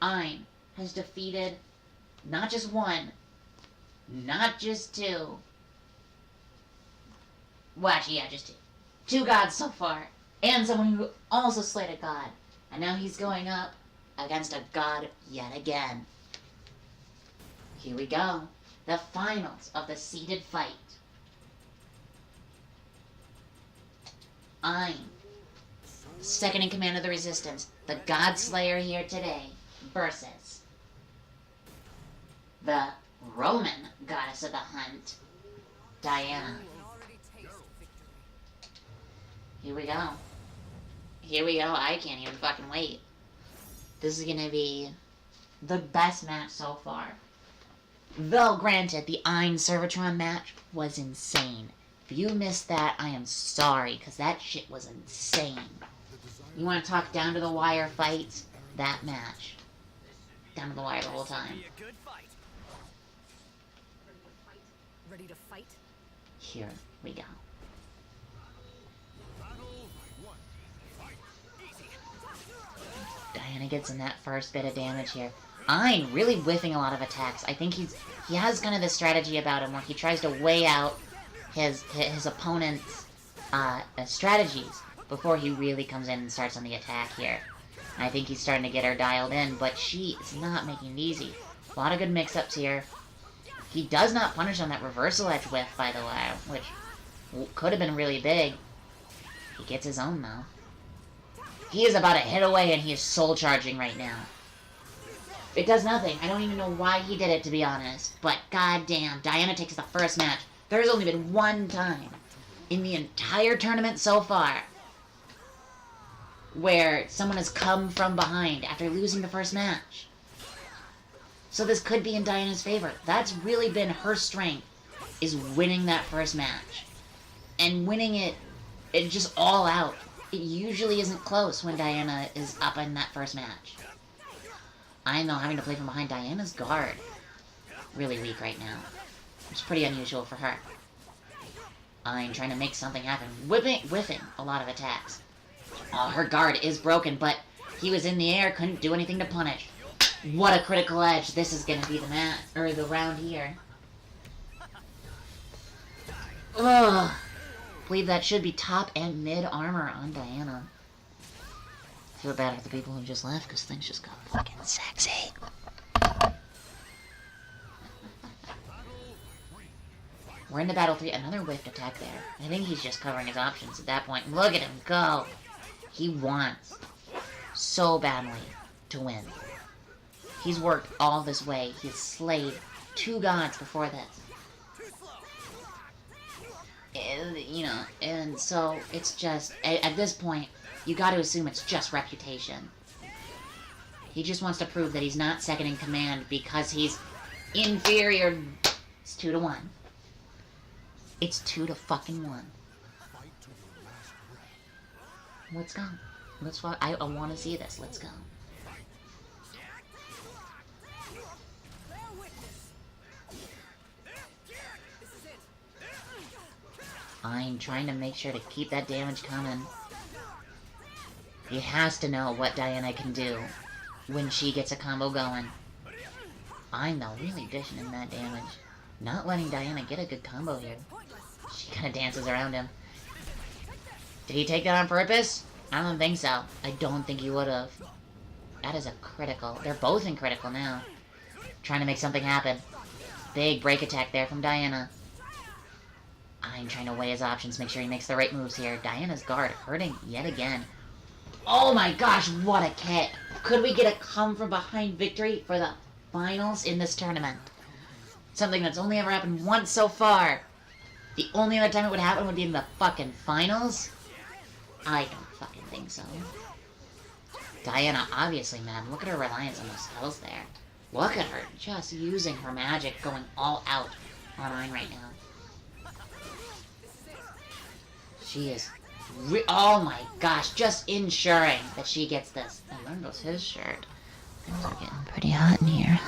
Ein, has defeated not just one, not just two. Well, actually, yeah, just two. 2 gods so far. And someone who also slayed a god. And now he's going up against a god yet again. Here we go. The finals of the seeded fight. Ein, second in command of the Resistance, the Godslayer here today, versus the Roman goddess of the hunt, Diana. Here we go. Here we go. I can't even fucking wait. This is gonna be the best match so far. Though, granted, the Ein Servatron match was insane. If you missed that, I am sorry, because that shit was insane. You want to talk down to the wire fights? That match. Down to the wire the whole time. Ready to fight? Here we go. Diana gets in that first bit of damage here. Ein really whiffing a lot of attacks. I think he has kind of this strategy about him where he tries to weigh out his opponent's strategies before he really comes in and starts on the attack here. And I think he's starting to get her dialed in, but she is not making it easy. A lot of good mix-ups here. He does not punish on that reversal edge whiff, by the way, which could have been really big. He gets his own, though. He is about a hit away, and he is soul charging right now. It does nothing. I don't even know why he did it, to be honest. But goddamn, Diana takes the first match. There's only been one time in the entire tournament so far where someone has come from behind after losing the first match. So this could be in Diana's favor. That's really been her strength, is winning that first match. And winning it just all out. It usually isn't close when Diana is up in that first match. I know having to play from behind Diana's guard. Really weak right now. It's pretty unusual for her. I'm trying to make something happen. Whiffing a lot of attacks. Oh, her guard is broken, but he was in the air, couldn't do anything to punish. What a critical edge. This is going to be the match, or the round here. Ugh. I believe that should be top and mid armor on Diana. I feel bad for the people who just left, because things just got fucking sexy. We're into battle 3. Another whiffed attack there. I think he's just covering his options at that point. Look at him go. He wants so badly to win. He's worked all this way. He's slayed 2 gods before this. And, you know, and so it's just, at this point, you gotta assume it's just reputation. He just wants to prove that he's not second in command because he's inferior. It's 2-1. It's 2-1. Let's go. Let's fuck. I want to see this. Let's go. I'm trying to make sure to keep that damage coming. He has to know what Diana can do when she gets a combo going. I'm though really dishing in that damage. Not letting Diana get a good combo here. She kind of dances around him. Did he take that on purpose? I don't think so. I don't think he would have. That is a critical. They're both in critical now. Trying to make something happen. Big break attack there from Diana. I'm trying to weigh his options, make sure he makes the right moves here. Diana's guard hurting yet again. Oh my gosh, what a kit. Could we get a come from behind victory for the finals in this tournament? Something that's only ever happened once so far. The only other time it would happen would be in the fucking finals? I don't fucking think so. Diana obviously mad. Look at her reliance on those spells there. Look at her just using her magic, going all out on Ein right now. She is... oh my gosh, just ensuring that she gets this. And there goes his shirt. Things are getting pretty hot in here.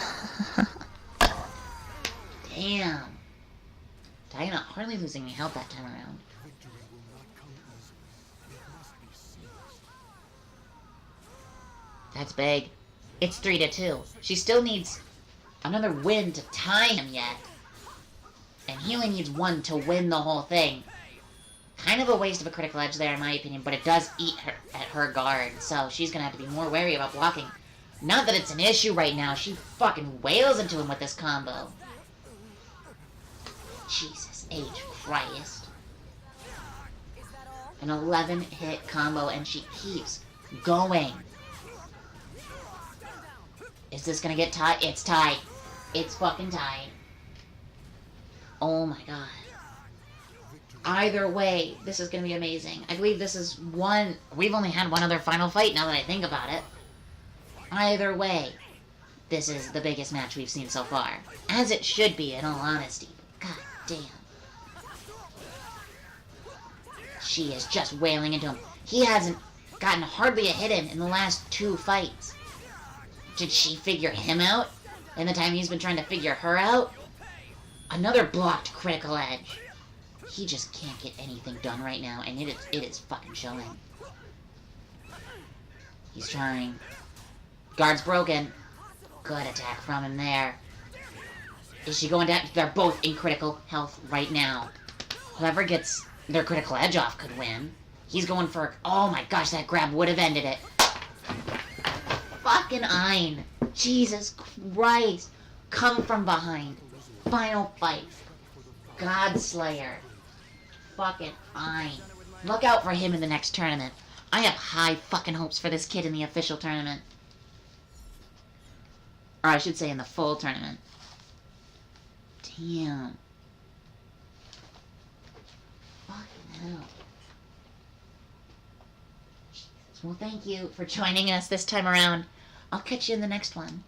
Damn. Diana hardly losing any health that time around. Victory will not come easily. It must be seized. That's big. It's 3-2. She still needs another win to tie him yet. And he only needs 1 to win the whole thing. Kind of a waste of a critical edge there in my opinion, but it does eat her at her guard, so she's gonna have to be more wary about blocking. Not that it's an issue right now, she fucking wails into him with this combo. Jesus H. Christ. An 11-hit combo, and she keeps going. Is this gonna get tied? It's tied. It's fucking tied. Oh my god. Either way, this is gonna be amazing. I believe this is one... we've only had one other final fight now that I think about it. Either way, this is the biggest match we've seen so far. As it should be, in all honesty. God damn. She is just wailing into him. He hasn't gotten hardly a hit in the last 2 fights. Did she figure him out in the time he's been trying to figure her out? Another blocked critical edge. He just can't get anything done right now, and it is fucking showing. He's trying. Guard's broken. good attack from him there. Is she going down? They're both in critical health right now. Whoever gets their critical edge off could win. He's going for... Oh my gosh, that grab would have ended it. Fucking Ein. Jesus Christ. Come from behind. Final fight. Godslayer. Fucking Ein. Look out for him in the next tournament. I have high fucking hopes for this kid in the official tournament. Or I should say in the full tournament. Damn. Fucking hell. Jesus. Well, thank you for joining us this time around. I'll catch you in the next one.